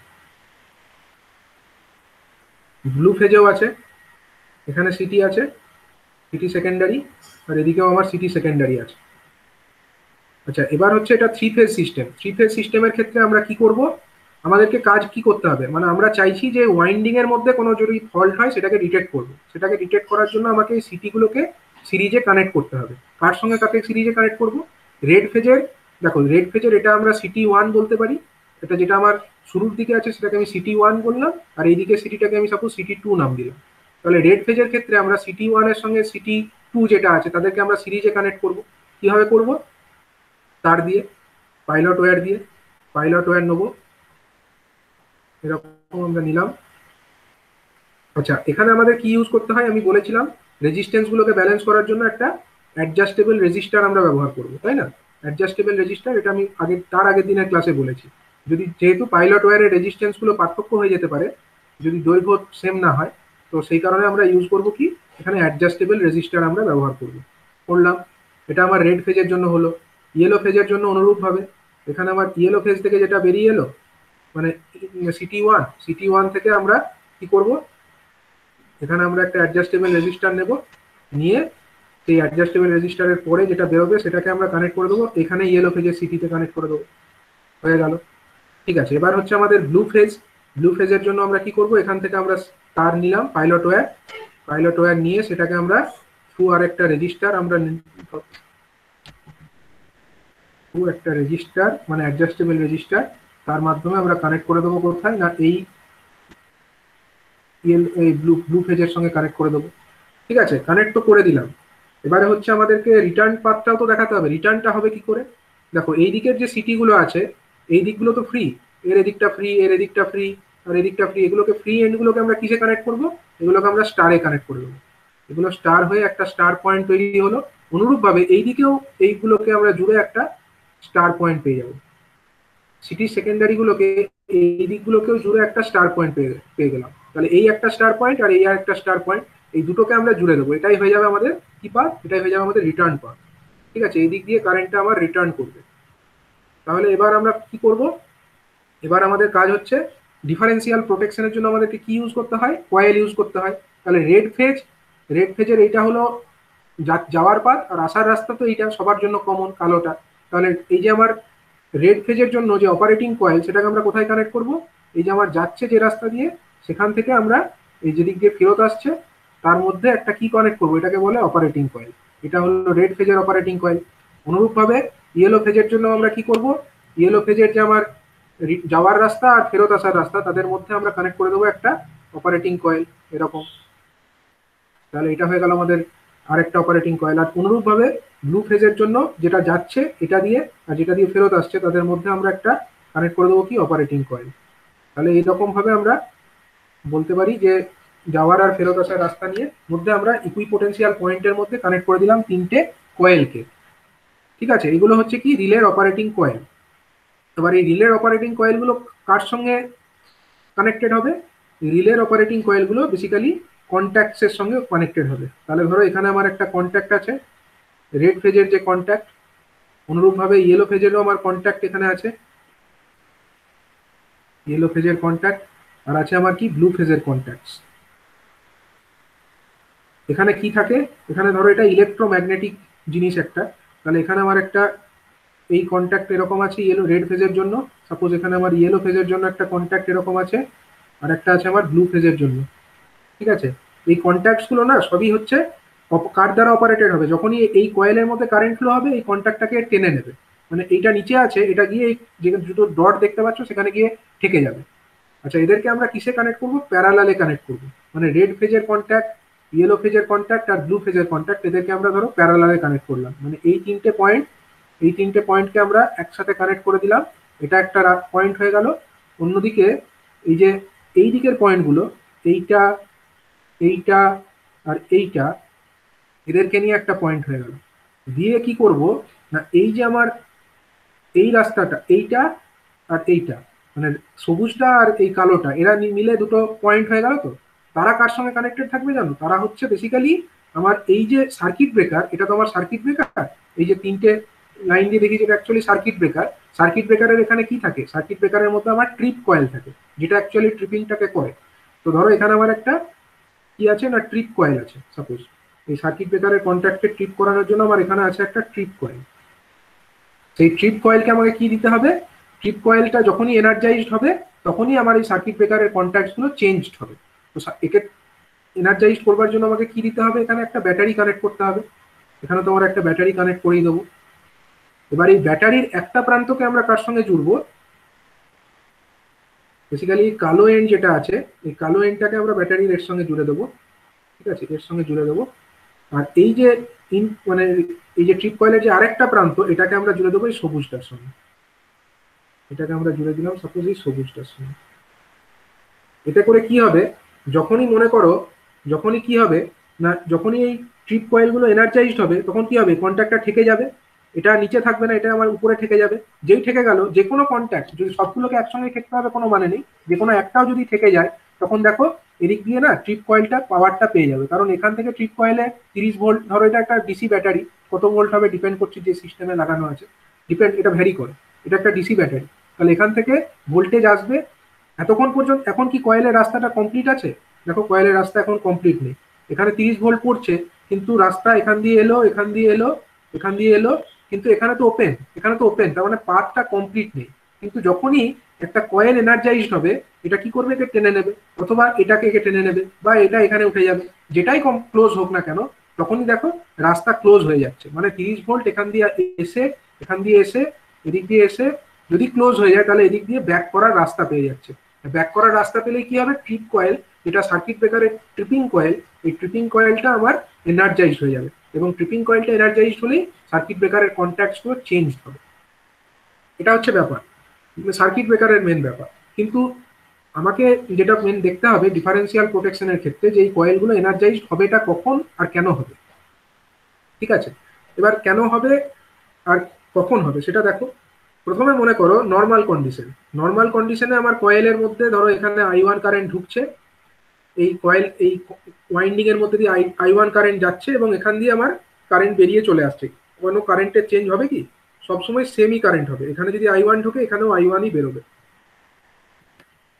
ব্লু ফেজেও আছে, এখানে সিটি আছে, সিটি সেকেন্ডারি, আর এদিকেও আমার সিটি সেকেন্ডারি আছে। আচ্ছা, এবার হচ্ছে এটা three phase system. Three phase সিস্টেমের ক্ষেত্রে আমরা কি করব, আমাদেরকে কাজ কি করতে হবে, মানে আমরা চাইছি যে ওয়াইন্ডিং এর মধ্যে কোনো যদি ফল্ট হয় সেটাকে ডিটেক্ট করব। সেটাকে ডিটেক্ট করার জন্য আমাকে এই সিটিগুলোকে সিরিজে কানেক্ট করতে হবে। কার সঙ্গে কাকে সিরিজে কানেক্ট করব? রেড ফেজের, দেখো রেড ফেজের এটা আমরা সিটি ওয়ান বলতে পারি, এটা যেটা আমার শুরুর দিকে আছে সেটাকে আমি সিটি ওয়ান বললাম, আর এইদিকে সিটিটাকে আমি সাপোজ সিটি টু নাম দিলাম। তাহলে রেড ফেজের ক্ষেত্রে আমরা সিটি ওয়ানের সঙ্গে সিটি টু যেটা আছে তাদেরকে আমরা সিরিজে কানেক্ট করব। কিভাবে করব? তার দিয়ে, পাইলট ওয়্যার দিয়ে, পাইলট ওয়্যার নেবো, এরকম আমরা নিলাম। আচ্ছা, এখানে আমাদের কি ইউজ করতে হয় আমি বলেছিলাম, রেজিস্ট্যান্স গুলোকে ব্যালেন্স করার জন্য একটা অ্যাডজাস্টেবল রেজিস্টার আমরা ব্যবহার করব, তাই না? অ্যাডজাস্টেবল রেজিস্টার, এটা আমি তার আগের দিনের ক্লাসে বলেছি। যদি যেহেতু পাইলট ওয়্যারের রেজিস্ট্যান্স গুলো পার্থক্য হয়ে যেতে পারে যদি দৈর্ঘ্য সেম না হয়, তো সেই কারণে আমরা ইউজ করব কি, এখানে অ্যাডজাস্টেবল রেজিস্টার আমরা ব্যবহার করলাম। এটা আমার রেড ফেজের জন্য হলো। ইয়েলো ফেজের জন্য অনুরূপভাবে এখানে আমার ইয়েলো ফেজ থেকে যেটা বেরিয়ে এলো, মানে সিটি ওয়ান থেকে আমরা কি করব, এখানে আমরা একটা অ্যাডজাস্টেবল রেজিস্টার নেব, নিয়ে সেই অ্যাডজাস্টেবল রেজিস্টারের পরে যেটা বেরোবে সেটাকে আমরা কানেক্ট করে দেবো এখানে ইয়েলো ফেজের সিটিতে কানেক্ট করে দেবো। হয়ে গেল। ঠিক আছে, এবার হচ্ছে আমাদের ব্লু ফেজ। ব্লু ফেজের জন্য আমরা কি করব, এখান থেকে আমরা তার নিলাম পাইলট ওয়্যার নিয়ে সেটাকে আমরা থ্রু আর একটা রেজিস্টার মানে অ্যাডজাস্টেবল রেজিস্টার, তার মাধ্যমে আমরা কানেক্ট করে দেবো কোথায় না, এই ব্লু ফেজের সঙ্গে কানেক্ট করে দেবো। ঠিক আছে, কানেক্ট তো করে দিলাম। এবারে হচ্ছে আমাদেরকে রিটার্ন পাথটাও তো দেখাতে হবে। রিটার্নটা হবে কি করে, দেখো এই দিকের যে সিটিগুলো আছে এই দিকগুলো তো ফ্রি, এর এদিকটা ফ্রি, এর এদিকটা ফ্রি, আর এদিকটা ফ্রি, এগুলোকে ফ্রি এন্ডগুলোকে আমরা কিসে কানেক্ট করবো, এগুলোকে আমরা স্টারে কানেক্ট করে দেবো। এগুলো স্টার হয়ে একটা স্টার পয়েন্ট তৈরি হলো। অনুরূপভাবে এই দিকেও এইগুলোকে আমরা জুড়ে একটা স্টার পয়েন্ট পেয়ে যাবো। সিটি সেকেন্ডারি গুলোকে এই দিকগুলোকেও জুড়ে একটা স্টার পয়েন্ট পেয়ে গেলাম। তাহলে এই একটা স্টার পয়েন্ট আর এই আর একটা স্টার পয়েন্ট, এই দুটোকে আমরা জুড়ে দেবো। এটাই হয়ে যাবে আমাদের কি পাথ, এটাই হয়ে যাবে আমাদের রিটার্ন পাথ। ঠিক আছে, এই দিক দিয়ে কারেন্টটা আমার রিটার্ন করবে। তাহলে এবার আমরা কি করব, এবার আমাদের কাজ হচ্ছে ডিফারেন্সিয়াল প্রোটেকশনের জন্য আমাদেরকে কি ইউজ করতে হয়, কয়েল ইউজ করতে হয়। তাহলে রেড ফেজের এইটা হলো যাওয়ার পাথ, আর আসার রাস্তা তো এইটা সবার জন্য কমন, কালোটা। তাহলে এই যে আমার রেড ফেজের জন্য যে অপারেটিং কয়েল সেটাকে আমরা কোথায় কানেক্ট করব, এই যে আমার যাচ্ছে যে রাস্তা দিয়ে সেখান থেকে আমরা এই যেদিক দিয়ে ফেরত আসছে তার মধ্যে একটা কি কানেক্ট করবো, এটাকে বলে অপারেটিং কয়েল। এটা হলো রেড ফেজের অপারেটিং কয়েল। অনুরূপভাবে ইয়েলো ফেজের জন্য আমরা কি করব, ইয়েলো ফেজের যে আমার যাওয়ার রাস্তা আর ফেরত আসার রাস্তা তাদের মধ্যে আমরা কানেক্ট করে দেবো একটা অপারেটিং কয়েল, এরকম। তাহলে এটা হয়ে গেল আমাদের আরেকটা অপারেটিং কয়েল। আর অনুরূপভাবে ব্লু ফেজের জন্য যেটা যাচ্ছে এটা দিয়ে আর যেটা দিয়ে ফেরত আসছে তাদের মধ্যে আমরা একটা কানেক্ট করে দেবো কি, অপারেটিং কয়েল। তাহলে এইরকম ভাবে আমরা বলতে পারি যে যাওয়ার আর ফেরত আসার রাস্তা নিয়ে মধ্যে আমরা ইকুইপোটেনশিয়াল পয়েন্টের মধ্যে কানেক্ট করে দিলাম তিনটে কয়েলকে। ঠিক আছে, এগুলো হচ্ছে কি রিলের অপারেটিং কয়েল। এবার এই রিলের অপারেটিং কয়েলগুলো কার সঙ্গে কানেক্টেড হবে, রিলের অপারেটিং কয়েলগুলো বেসিক্যালি কন্ট্যাক্টসের সঙ্গে কানেক্টেড হবে। তাহলে ধরো এখানে আমার একটা কন্ট্যাক্ট আছে, রেড ফেজের যে কন্ট্যাক্ট, অনুরূপভাবে ইয়েলো ফেজেরও আমার কন্ট্যাক্ট এখানে আছে, ইয়েলো ফেজের কন্ট্যাক্ট, আর আছে আমার কি ব্লু ফেজের কন্ট্যাক্টস। এখানে কি থাকে, এখানে ধরো এটা ইলেকট্রোম্যাগনেটিক জিনিস একটা, তাহলে এখানে আমার একটা এই কন্ট্যাক্ট এরকম আছে রেড ফেজের জন্য, সাপোজ এখানে আমার ইয়েলো ফেজের জন্য একটা কন্ট্যাক্ট এরকম আছে, আর একটা আছে আমার ব্লু ফেজের জন্য। ঠিক আছে, এই কন্ট্যাক্টস গুলো না সবই হচ্ছে কার দ্বারা অপারেটেড হবে, যখনই এই কয়েলের মধ্যে কারেন্ট ফ্লো হবে এই কন্ট্যাক্টটাকে টেনে নেবে, মানে এইটা নিচে আছে এটা গিয়ে যেখানে দুটো ডট দেখতে পাচ্ছ সেখানে গিয়ে ঠেকে যাবে। আচ্ছা, এদেরকে আমরা কিসে কানেক্ট করবো, প্যারালালে কানেক্ট করবো, মানে রেড ফেজের কন্ট্যাক্ট, ইয়েলো ফেজের কন্ট্যাক্ট আর ব্লু ফেজের কন্ট্যাক্ট, এদেরকে আমরা ধরো প্যারালালে কানেক্ট করলাম, মানে এই তিনটে পয়েন্টকে আমরা একসাথে কানেক্ট করে দিলাম। এটা একটা পয়েন্ট হয়ে গেল। অন্যদিকে এই যে এই দিকের পয়েন্টগুলো, এইটা এইটা আর এইটা, এদেরকে নিয়ে একটা পয়েন্ট হয়ে গেল। দিয়ে কি করব না, এই যে আমার এই রাস্তাটা, এইটা আর এইটা, মানে সবুজটা আর এই কালোটা, এরা মিলে দুটো পয়েন্ট হয়ে গেল। তো তারা কার সঙ্গে কানেক্টেড থাকবে জানো, তারা হচ্ছে বেসিক্যালি আমার এই যে সার্কিট ব্রেকার, এটা তো আমার সার্কিট ব্রেকার, এই যে তিনটে লাইন দিয়ে দেখি যেটা অ্যাকচুয়ালি সার্কিট ব্রেকারের এখানে কি থাকে, সার্কিট ব্রেকারের মধ্যে আমার ট্রিপ কয়েল থাকে যেটা অ্যাকচুয়ালি ট্রিপিংটাকে করে। তো ধরো এখানে আমার একটা কি আছে না, ট্রিপ কয়েল আছে সাপোজ, এই সার্কিট ব্রেকারের কন্ট্যাক্টে ট্রিপ করানোর জন্য আমার এখানে আছে একটা ট্রিপ কয়েল। সেই ট্রিপ কয়েলকে আমাকে কি দিতে হবে, ট্রিপ কয়েলটা যখনই এনার্জাইজড হবে তখনই আমার এই সার্কিট ব্রেকারের কন্ট্যাক্টগুলো চেঞ্জড হবে। তো একে এনার্জাইজড করবার জন্য আমাকে কি দিতে হবে, এখানে একটা ব্যাটারি কানেক্ট করতে হবে। এখানে তোমার একটা ব্যাটারি কানেক্ট করিয়ে দেবো। এবার এই ব্যাটারির একটা প্রান্তকে আমরা কার সঙ্গে জুড়বো, বেসিক্যালি কালো এন্ড যেটা আছে এই কালো এন্ডটাকে আমরা ব্যাটারির এর সঙ্গে জুড়ে দেবো। ঠিক আছে, এর সঙ্গে জুড়ে দেবো। আর এই যে মানে এই যে ট্রিপ কয়েলের যে আরেকটা প্রান্ত, এটাকে আমরা জুড়ে দেবো এই সবুজটার সঙ্গে। এটাকে আমরা জুড়ে দিলাম সাপোজ এই সবুজটার সঙ্গে। এতে করে কি হবে, যখনই মনে করো যখনই কি হবে না, যখনই এই ট্রিপ কয়েলগুলো এনার্জাইজড হবে তখন কি হবে, কন্ট্যাক্টটা ঠেকে যাবে। এটা নিচে থাকবে না, এটা আমার উপরে ঠেকে যাবে। যেই ঠেকে গেল, যে কোনো কন্ট্যাক্ট যদি সবগুলোকে একসঙ্গে ঠেকতে হবে কোনো মানে নেই, যে কোনো একটাও যদি ঠেকে যায় তখন দেখো এদিক দিয়ে না ট্রিপ কয়েলটা পাওয়ারটা পেয়ে যাবে। কারণ এখান থেকে ট্রিপ কয়েলে 30 ভোল্ট, ধরো এটা একটা ডিসি ব্যাটারি, কত ভোল্ট হবে ডিপেন্ড করছে যে সিস্টেমে লাগানো আছে, এটা ভ্যারি করে। এটা একটা ডিসি ব্যাটারি, তাহলে এখান থেকে ভোল্টেজ আসবে। এতক্ষণ পর্যন্ত এখন কি কয়েলের রাস্তাটা কমপ্লিট আছে? দেখো কয়েলের রাস্তা এখন কমপ্লিট নেই। এখানে 30 ভোল্ট পড়ছে, কিন্তু রাস্তা এখান দিয়ে এলো, এখান দিয়ে এলো, এখান দিয়ে এলো, কিন্তু এখানে তো ওপেন, এখানে তো ওপেন, তার মানে পাথটা কমপ্লিট নেই। কিন্তু যখনই একটা কয়েল এনার্জাইজড হবে, এটা কি করবে, একে টেনে নেবে, অথবা এটাকে একে টেনে নেবে, বা এটা এখানে উঠে যাবে। যেটাই ক্লোজ হোক না কেন, তখনই দেখো রাস্তা ক্লোজ হয়ে যাচ্ছে। মানে 30 ভোল্ট এখান দিয়ে এসে, এখান দিয়ে এসে, এদিক দিয়ে এসে যদি ক্লোজ হয়ে যায়, তাহলে এদিক দিয়ে ব্যাক করার রাস্তা পেয়ে যাচ্ছে। ব্যাক করার রাস্তা পেলে কি হবে, ট্রিপ কয়েল, যেটা সার্কিট ব্রেকারের ট্রিপিং কয়েল, এই ট্রিপিং কয়েলটা আমার এনার্জাইজড হয়ে যাবে। এবং ট্রিপিং কয়েলটা এনার্জাইজড হলেই সার্কিট ব্রেকারের কন্ট্যাক্টসগুলো চেঞ্জ হবে। এটা হচ্ছে ব্যাপার, সার্কিট ব্রেকারের মেন ব্যাপার। কিন্তু আমাকে যেটা মেন দেখতে হবে ডিফারেন্সিয়াল প্রোটেকশনের ক্ষেত্রে, যে এই কয়েলগুলো এনার্জাইজড হবে এটা কখন আর কেন হবে। ঠিক আছে, এবার কেন হবে আর কখন হবে সেটা দেখো। প্রথমে মনে করো নর্মাল কন্ডিশন, নর্মাল কন্ডিশনে আমার কয়েলের মধ্যে ধরো এখানে I1 কারেন্ট ঢুকছে, এই কয়েল এই ওয়াইন্ডিং এর মধ্যে দিয়ে I1 কারেন্ট যাচ্ছে, এবং এখান দিয়ে আমার কারেন্ট বেরিয়ে চলে আসছে। কোনো কারেন্টের চেঞ্জ হবে কি, সবসময় সেমই কারেন্ট হবে। এখানে যদি I1 ঢুকে, এখানেও I1ই বেরোবে।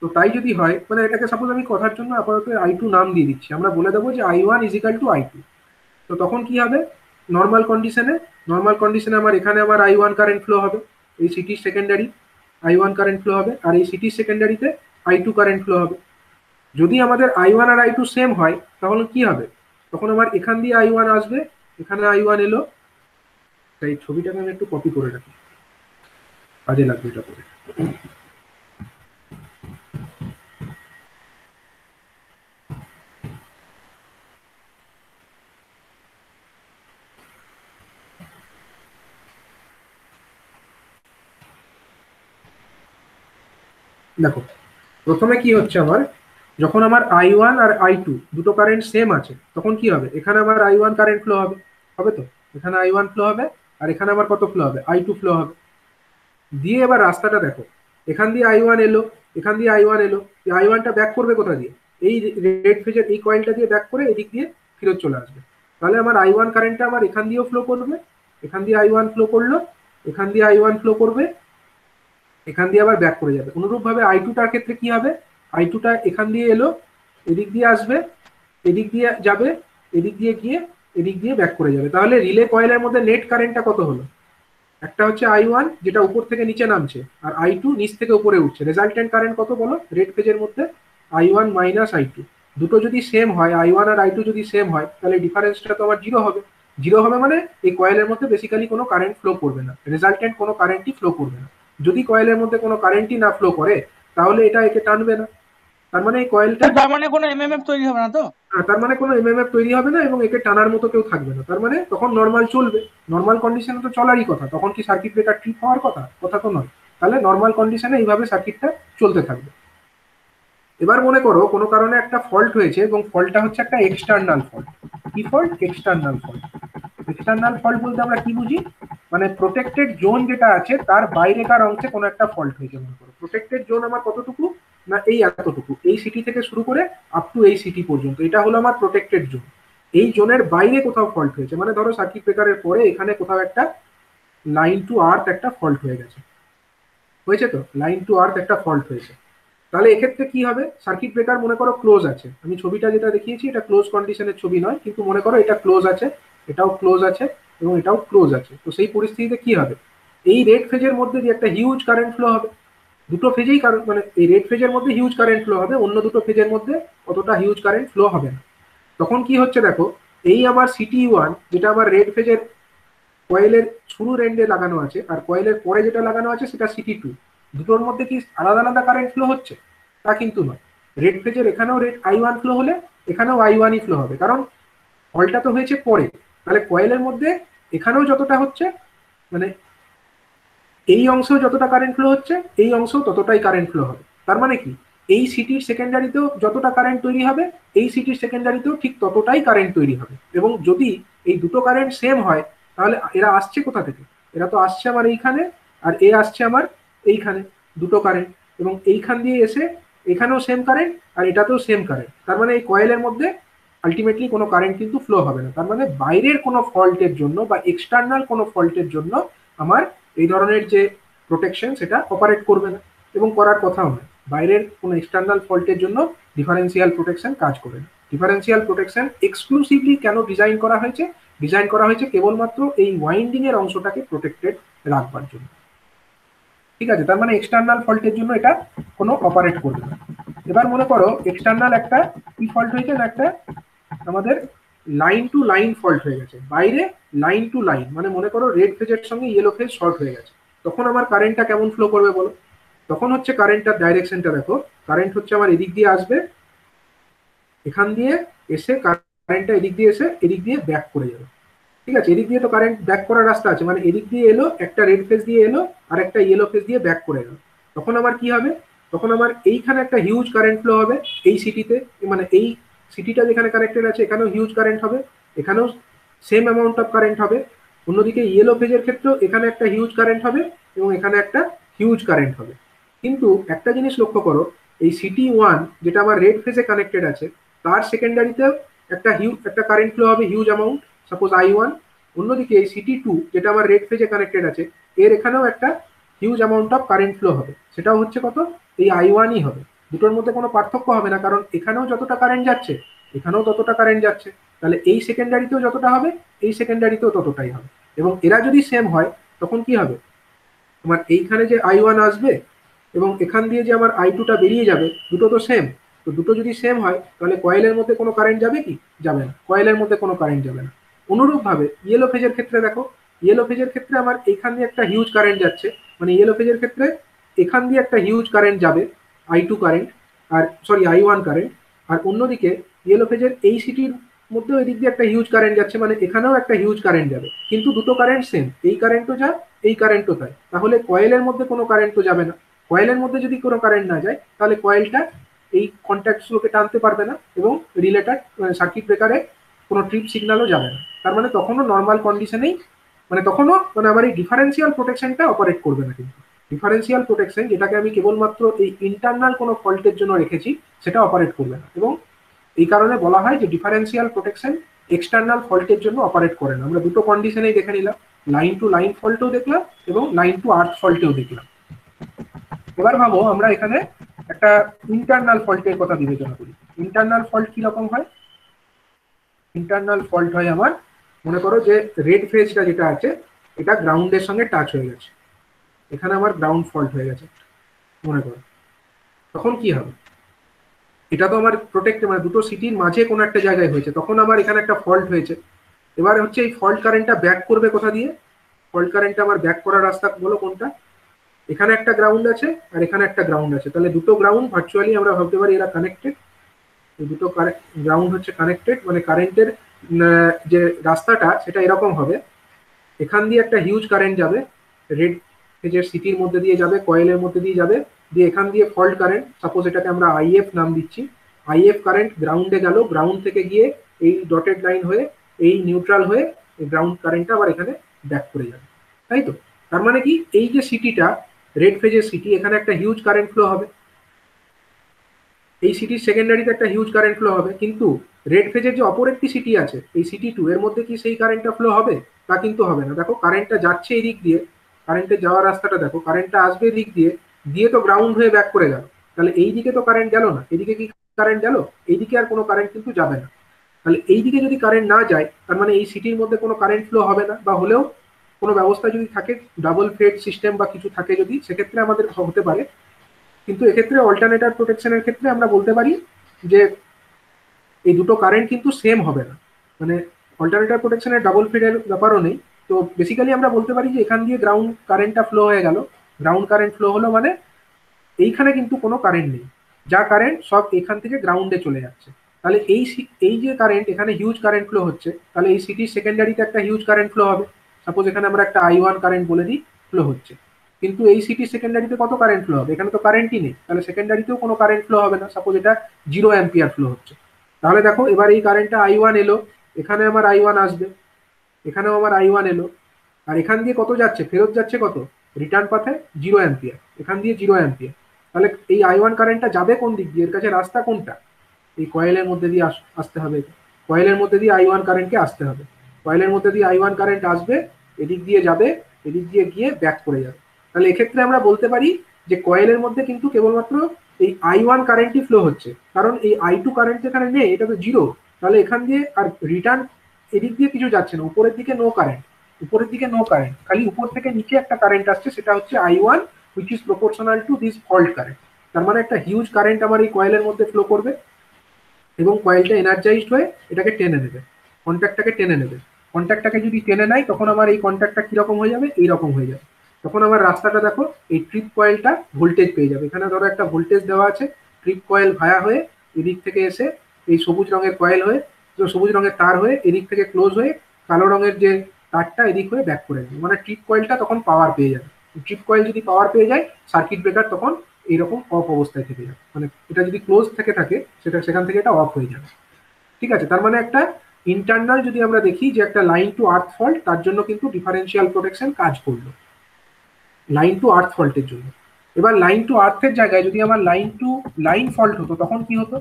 তো তাই যদি হয়, মানে এটাকে সাপোজ আমি কথার জন্য আপাতত I2 নাম দিয়ে দিচ্ছি, আমরা বলে দেবো যে I1 = I2। তো তখন কি হবে, নর্মাল কন্ডিশনে আমার এখানে আমার I1 কারেন্ট ফ্লো হবে, এই সিটির সেকেন্ডারি I1 কারেন্ট ফ্লো হবে, আর এই সিটির সেকেন্ডারিতে I2 কারেন্ট ফ্লো হবে। যদি আমাদের I1 আর I2 সেম হয়, তাহলে কি হবে, তখন আমার এখান দিয়ে I1 আসবে, এখানে I1 এলো। তাই ছবিটাকে আমি একটু কপি করে রাখি, কাজে লাগবে এটা করে। দেখো প্রথমে কি হচ্ছে, আমার যখন আমার I1 আর I2 দুটো কারেন্ট সেম আছে, তখন কি হবে, এখানে আমার I1 কারেন্ট ফ্লো হবে, হবে তো, এখানে I1 ফ্লো হবে, আর এখানে আমার কত ফ্লো হবে, I2 ফ্লো হবে। দিয়ে এবার রাস্তাটা দেখো, এখান দিয়ে I1 এলো, এখান দিয়ে I1 এলো, I1টা ব্যাক করবে কোথা দিয়ে, এই রেড ফেজের এই কয়েলটা দিয়ে ব্যাক করে এদিক দিয়ে ফেরত চলে আসবে। তাহলে আমার I1 কারেন্টটা আমার এখান দিয়েও ফ্লো করবে, এখান দিয়ে I1 ফ্লো করলো, এখান দিয়ে I1 ফ্লো করবে, এখান দিয়ে আবার ব্যাক করে যাবে। অনুরূপভাবে I2টার ক্ষেত্রে কি হবে, I2টা এখান দিয়ে এলো, এদিক দিয়ে আসবে, এদিক দিয়ে যাবে, এদিক দিয়ে গিয়ে এদিক দিয়ে ব্যাক করে যাবে। তাহলে রিলে কয়েলের মধ্যে নেট কারেন্টটা কত হলো, একটা হচ্ছে I1 যেটা উপর থেকে নিচে নামছে, আর I2 নিচ থেকে উপরে উঠছে। রেজাল্টেন্ট কারেন্ট কত বলো, রেড ফেজের মধ্যে I1 - I2। দুটো যদি সেম হয়, I1 আর I2 যদি সেম হয়, তাহলে ডিফারেন্সটা তো আমার জিরো হবে। জিরো হবে মানে এই কয়েলের মধ্যে বেসিক্যালি কোনো কারেন্ট ফ্লো করবে না, রেজাল্টেন্ট কোনো কারেন্টই ফ্লো করবে না। যদি কয়েলের মধ্যে কোনো কারেন্টই না ফ্লো করে, তাহলে এটা একে টানবে না। তার মানে এই কয়েলটা, তার মানে কোনো এমএমএফ তৈরি হবে না তো? তার মানে কোনো এমএমএফ তৈরি হবে না, এবং একে টানার মতো কেউ থাকবে না। তার মানে তখন নর্মাল চলবে। নর্মাল কন্ডিশনে তো চলারই কথা, তখন কি সার্কিট ব্রেকার ট্রিপ হওয়ার কথা, কথা তো নয়। তাহলে নর্মাল কন্ডিশনে এইভাবে সার্কিটটা চলতে থাকবে। এবার মনে করো কোনো কারণে একটা ফল্ট হয়েছে, এবং ফল্টটা হচ্ছে একটা এক্সটার্নাল ফল্ট। কি fault, external fault. External fault বলতে আমরা কি বুঝি, মানে প্রোটেক্টেড জোন যেটা আছে তার বাইরেকার অংশে কোনো একটা ফল্ট হয়েছে। মনে করো প্রোটেক্টেড জোন আমার কতটুকু, না এই এতটুকু, এই সিটি থেকে শুরু করে আপ টু এই সিটি পর্যন্ত, এটা হলো আমার প্রোটেক্টেড জোন। এই জোনের বাইরে কোথাও ফল্ট হয়েছে, মানে ধরো সার্কিট ব্রেকারের পরে এখানে কোথাও একটা লাইন টু আর্থ একটা ফল্ট হয়ে গেছে, হয়েছে তো, লাইন টু আর্থ একটা ফল্ট হয়েছে। তাহলে এক্ষেত্রে কি হবে, সার্কিট ব্রেকার মনে করো ক্লোজ আছে, আমি ছবিটা যেটা দেখিয়েছি এটা ক্লোজ কন্ডিশনের ছবি নয়, কিন্তু মনে করো এটা ক্লোজ আছে, এটাও ক্লোজ আছে এবং এটাও ক্লোজ আছে। তো সেই পরিস্থিতিতে কি হবে, এই রেড ফেজের মধ্যে যে একটা হিউজ কারেন্ট ফ্লো হবে, দুটো ফেজেই কারণ মানে এই রেড ফেজের মধ্যে হিউজ কারেন্ট ফ্লো হবে, অন্য দুটো ফেজের মধ্যে অতটা হিউজ কারেন্ট ফ্লো হবে না। তখন কি হচ্ছে দেখো, এই আমার সিটি 1 যেটা আমার রেড ফেজের কয়েলের শুরুর এন্ডে লাগানো আছে, আর কয়েলের পরে যেটা লাগানো আছে সেটা সিটি 2, দুটোর মধ্যে কি আলাদা আলাদা কারেন্ট ফ্লো হচ্ছে? তা কিন্তু নয়। রেড ফেজের এখানেও রেড I1 ফ্লো হলে এখানেও I1ই ফ্লো হবে, কারণ ফলটা তো হয়েছে পরে। তাহলে কয়েলের মধ্যে এখানেও যতটা হচ্ছে, মানে এই অংশেও যতটা কারেন্ট ফ্লো হচ্ছে এই অংশেও ততটাই কারেন্ট ফ্লো হবে। তার মানে কি, এই সিটির সেকেন্ডারিতেও যতটা কারেন্ট তৈরি হবে এই সিটির সেকেন্ডারিতেও ঠিক ততটাই কারেন্ট তৈরি হবে। এবং যদি এই দুটো কারেন্ট সেম হয় তাহলে এরা আসছে কোথা থেকে, এরা তো আসছে আমার এইখানে, আর এ আসছে আমার এইখানে, দুটো কারেন্ট, এবং এইখান দিয়ে এসে এখানেও সেম কারেন্ট আর এটাতেও সেম কারেন্ট। তার মানে এই কয়েলের মধ্যে আলটিমেটলি কোনো কারেন্ট কিন্তু ফ্লো হবে না। তার মানে বাইরের কোনো ফল্টের জন্য বা এক্সটার্নাল কোনো ফল্টের জন্য আমার এই ধরনের যে প্রোটেকশন সেটা অপারেট করবে না, এবং করার কথাও নয়। বাইরের কোনো এক্সটার্নাল ফল্টের জন্য ডিফারেন্সিয়াল প্রোটেকশন কাজ করে না। ডিফারেন্সিয়াল প্রোটেকশন এক্সক্লুসিভলি কেন ডিজাইন করা হয়েছে, ডিজাইন করা হয়েছে কেবলমাত্র এই ওয়াইন্ডিং এর অংশটাকে প্রোটেক্টেড রাখবার জন্য। ঠিক আছে, তার মানে এক্সটার্নাল ফল্টের জন্য এটা কোনো অপারেট করবে না। এবার মনে করো এক্সটার্নাল একটা কি ফল্ট হয়েছে না, একটা আমাদের লাইন টু লাইন ফল্ট হয়ে গেছে, বাইরে লাইন টু লাইন, মানে মনে করো রেড ফেজের সঙ্গে ইয়েলো ফেজ শর্ট হয়ে গেছে। তখন আমার কারেন্টটা কেমন ফ্লো করবে বলো? তখন হচ্ছে কারেন্টটার ডাইরেকশনটা দেখো, কারেন্ট হচ্ছে আমার এদিক দিয়ে আসবে, এখান দিয়ে এসে কারেন্টটা এদিক দিয়ে এসে এদিক দিয়ে ব্যাক করে যাবে। ঠিক আছে, এদিক দিয়ে তো কারেন্ট ব্যাক করার রাস্তা আছে, মানে এদিক দিয়ে এলো, একটা রেড ফেজ দিয়ে এলো আর একটা ইয়েলো ফেজ দিয়ে ব্যাক করে গেল। তখন আমার কি হবে, তখন আমার এইখানে একটা হিউজ কারেন্ট ফ্লো হবে এই সিটিতে, মানে এই সিটিটা যেখানে কানেক্টেড আছে এখানেও হিউজ কারেন্ট হবে, এখানেও সেম অ্যামাউন্ট অফ কারেন্ট হবে। অন্যদিকে ইয়েলো ফেজের ক্ষেত্রেও এখানে একটা হিউজ কারেন্ট হবে এবং এখানে একটা হিউজ কারেন্ট হবে। কিন্তু একটা জিনিস লক্ষ্য করো, এই সিটি 1 যেটা আমার রেড ফেজে কানেক্টেড আছে তার সেকেন্ডারিতে একটা কারেন্ট ফ্লো হবে হিউজ অ্যামাউন্ট, সাপোজ I1। অন্যদিকে এই সিটি 2 যেটা আমার রেড ফেজে কানেক্টেড আছে এর এখানেও একটা huge amount of current flow হবে, সেটাও হচ্ছে কত, এই I1ই হবে। দুটোর মধ্যে কোনো পার্থক্য হবে না, কারণ এখানেও যতটা কারেন্ট যাচ্ছে এখানেও ততটা কারেন্ট যাচ্ছে। তাহলে এই সেকেন্ডারিতেও যতটা হবে এই সেকেন্ডারিতেও ততটাই হবে। এবং এরা যদি সেম হয় তখন কি হবে, আমার এইখানে যে I1 আসবে এবং এখান দিয়ে যে আমার I2টা বেরিয়ে যাবে, দুটো তো সেম। তো দুটো যদি সেম হয় তাহলে কয়েলের মধ্যে কোনো কারেন্ট যাবে কি, যাবে না, কয়েলের মধ্যে কোনো কারেন্ট যাবে না। অনুরূপভাবে ইয়েলো ফেজের ক্ষেত্রে দেখো, ইয়েলো ফেজের ক্ষেত্রে আমার এইখান দিয়ে একটা হিউজ কারেন্ট যাচ্ছে, মানে ইয়েলো ফেজের ক্ষেত্রে এখান দিয়ে একটা হিউজ কারেন্ট যাবে, I2 কারেন্ট, আর সরি I1 কারেন্ট। আর অন্যদিকে ইয়েলো ফেজের এই সিটির মধ্যেও এদিক দিয়ে একটা হিউজ কারেন্ট যাচ্ছে, মানে এখানেও একটা হিউজ কারেন্ট যাবে, কিন্তু দুটো কারেন্ট সেম, এই কারেন্টও যা এই কারেন্টও তাই। তাহলে কয়েলের মধ্যে কোনো কারেন্ট তো যাবে না। কয়েলের মধ্যে যদি কোনো কারেন্ট না যায় তাহলে কয়েলটা এই কন্ট্যাক্টসগুলোকে টানতে পারবে না এবং রিলেটেড সার্কিট ব্রেকারে কোনো ট্রিপ সিগন্যালও যাবে না। তার মানে তখনও নর্মাল কন্ডিশনেই, মানে তখনও মানে আমার এই ডিফারেন্সিয়াল প্রোটেকশনটা অপারেট করবে না। কিন্তু ডিফারেন্সিয়াল প্রোটেকশন যেটাকে আমি কেবলমাত্র এই ইন্টারনাল কোনো ফল্টের জন্য রেখেছি সেটা অপারেট করবে না। এবং এই কারণে বলা হয় যে ডিফারেন্সিয়াল প্রোটেকশন এক্সটার্নাল ফল্টের জন্য অপারেট করে না। আমরা দুটো কন্ডিশনেই দেখে নিলাম, লাইন টু লাইন ফল্টেও দেখলাম এবং লাইন টু আর্থ ফল্টেও দেখলাম। এবার ভাবো আমরা এখানে একটা ইন্টারনাল ফল্টের কথা বিবেচনা করি। ইন্টারনাল ফল্ট কিরকম হয়, ইন্টারনাল ফল্ট হয় আমার, মনে করো যে রেড ফেজটা যেটা আছে এটা গ্রাউন্ডের সঙ্গে টাচ হয়ে গেছে, এখানে আমার গ্রাউন্ড ফল্ট হয়ে গেছে মনে করো। তখন কি হবে, এটা তো আমার প্রোটেক্ট, মানে দুটো সিটির মাঝে কোনো একটা জায়গায় হয়েছে, তখন আমার এখানে একটা ফল্ট হয়েছে। এবার হচ্ছে এই ফল্ট কারেন্টটা ব্যাক করবে কোথা দিয়ে, ফল্ট কারেন্টটা আমার ব্যাক করার রাস্তা বলো কোনটা, এখানে একটা গ্রাউন্ড আছে আর এখানে একটা গ্রাউন্ড আছে, তাহলে দুটো গ্রাউন্ড ভার্চুয়ালি আমরা ভাবতে পারি এরা কানেক্টেড। এই দুটো গ্রাউন্ড হচ্ছে কানেক্টেড, মানে কারেন্টের যে রাস্তাটা সেটা এরকম হবে, এখান দিয়ে একটা হিউজ কারেন্ট যাবে, রেড ফেজের সিটির মধ্যে দিয়ে যাবে, কয়েলের মধ্যে দিয়ে যাবে, দিয়ে এখান দিয়ে ফল্ট কারেন্ট, সাপোজ এটাকে আমরা IF নাম দিচ্ছি, IF কারেন্ট গ্রাউন্ডে গেল, গ্রাউন্ড থেকে গিয়ে এই ডটেড লাইন হয়ে এই নিউট্রাল হয়ে এই গ্রাউন্ড কারেন্টটা আবার এখানে ব্যাক করে যাবে, তাই তো? তার মানে কি, এই যে সিটিটা রেড ফেজের সিটি, এখানে একটা হিউজ কারেন্ট ফ্লো হবে, এই সিটির সেকেন্ডারিতে একটা হিউজ কারেন্ট ফ্লো হবে, কিন্তু রেড ফেজের যে অপর একটি সিটি আছে এই সিটি 2 এর মধ্যে কি সেই কারেন্টটা ফ্লো হবে? তা কিন্তু হবে না। দেখো কারেন্টটা যাচ্ছে এই দিক দিয়ে, কারেন্টের যাওয়ার রাস্তাটা দেখো, কারেন্টটা আসবে দিক দিয়ে, দিয়ে তো গ্রাউন্ড হয়ে ব্যাক করে গেল, তাহলে এই দিকে তো কারেন্ট গেল না, এদিকে কি কারেন্ট গেল? এইদিকে আর কোনো কারেন্ট কিন্তু যাবে না। তাহলে এইদিকে যদি কারেন্ট না যায়, তার মানে এই সিটির মধ্যে কোনো কারেন্ট ফ্লো হবে না, বা হলেও কোনো ব্যবস্থা যদি থাকে, ডাবল ফেড সিস্টেম বা কিছু থাকে যদি, সেক্ষেত্রে আমাদের হতে পারে। কিন্তু এক্ষেত্রে অল্টারনেটর প্রোটেকশনের ক্ষেত্রে আমরা বলতে পারি যে এই দুটো কারেন্ট কিন্তু সেম হবে না। মানে অল্টারনেটর প্রোটেকশনের ডাবল ফিডের ব্যাপারও নেই। তো বেসিক্যালি আমরা বলতে পারি যে এখান দিয়ে গ্রাউন্ড কারেন্টটা ফ্লো হয়ে গেল, গ্রাউন্ড কারেন্ট ফ্লো হলো, মানে এইখানে কিন্তু কোনো কারেন্ট নেই, যা কারেন্ট সব এখান থেকে গ্রাউন্ডে চলে যাচ্ছে। তাহলে এই যে কারেন্ট, এখানে হিউজ কারেন্ট ফ্লো হচ্ছে, তাহলে এই সিটির সেকেন্ডারিতে একটা হিউজ কারেন্ট ফ্লো হবে। সাপোজ এখানে আমরা একটা I1 কারেন্ট বলে দিই ফ্লো হচ্ছে, কিন্তু এই সিটির সেকেন্ডারিতে কত কারেন্ট ফ্লো হবে? এখানে তো কারেন্টই নেই, তাহলে সেকেন্ডারিতেও কোনো কারেন্ট ফ্লো হবে না। সাপোজ এটা 0 অ্যাম্পিয়ার ফ্লো হচ্ছে, তাহলে দেখো এবার এই কারেন্টটা I1 এলো, এখানে আমার I1 আসবে, এখানেও আমার I1 এলো, আর এখান দিয়ে কত যাচ্ছে? ফেরত যাচ্ছে কত? রিটার্ন পাথে 0 অ্যাম্পিয়ার, এখান দিয়ে 0 অ্যাম্পিয়ার। তাহলে এই I1 কারেন্টটা যাবে কোন দিক দিয়ে? এর কাছে রাস্তা কোনটা? এই কয়েলের মধ্যে দিয়ে আসতে হবে, কয়েলের মধ্যে দিয়ে I1 কারেন্টকে আসতে হবে, কয়েলের মধ্যে দিয়ে I1 কারেন্ট আসবে, এদিক দিয়ে যাবে, এদিক দিয়ে গিয়ে ব্যাক করে যাবে। তাহলে এক্ষেত্রে আমরা বলতে পারি যে কয়েলের মধ্যে কিন্তু কেবলমাত্র এই I1 কারেন্টই ফ্লো হচ্ছে, কারণ এই I2 কারেন্ট এখানে নেই, এটা তো 0। তাহলে এখান দিয়ে আর রিটার্ন এদিক দিয়ে কিছু যাচ্ছে না, উপরের দিকে নো কারেন্ট, উপরের দিকে নো কারেন্ট, খালি উপর থেকে নিচে একটা কারেন্ট আসছে, সেটা হচ্ছে I1 which is proportional to this fault current। তার মানে একটা হিউজ কারেন্ট আমার এই কয়েলের মধ্যে ফ্লো করবে, এবং কয়েলটা এনার্জাইজড হয়ে এটাকে টেনে নেবে, কন্ট্যাক্টটাকে টেনে নেবে। কন্ট্যাক্টটাকে যদি টেনে নেয়, তখন আমার এই কন্ট্যাক্টটা কিরকম হয়ে যাবে? এইরকম হয়ে যাবে। তখন আমার রাস্তাটা দেখো, এই ট্রিপ কয়েলটা ভোল্টেজ পেয়ে যাবে। এখানে ধরো একটা ভোল্টেজ দেওয়া আছে, ট্রিপ কয়েল ভায়া হয়ে এদিক থেকে এসে এই সবুজ রঙের কয়েল হয়ে, সবুজ রঙের তার হয়ে এদিক থেকে ক্লোজ হয়ে কালো রঙের যে তারটা এদিক হয়ে ব্যাক করে দেবে, মানে ট্রিপ কয়েলটা তখন পাওয়ার পেয়ে যাবে। ট্রিপ কয়েল যদি পাওয়ার পেয়ে যায়, সার্কিট ব্রেকার তখন এইরকম অফ অবস্থায় থেকে যাবে, মানে এটা যদি ক্লোজ থেকে থাকে সেখান থেকে এটা অফ হয়ে যাবে। ঠিক আছে, তার মানে একটা ইন্টারনাল যদি আমরা দেখি যে একটা লাইন টু আর্থ ফল্ট, তার জন্য কিন্তু ডিফারেন্সিয়াল প্রোটেকশন কাজ করলো লাইন টু আর্থ ফল্টের জন্য। এবার লাইন টু আর্থের জায়গায় যদি আমার লাইন টু লাইন ফল্ট হতো, তখন কি হতো?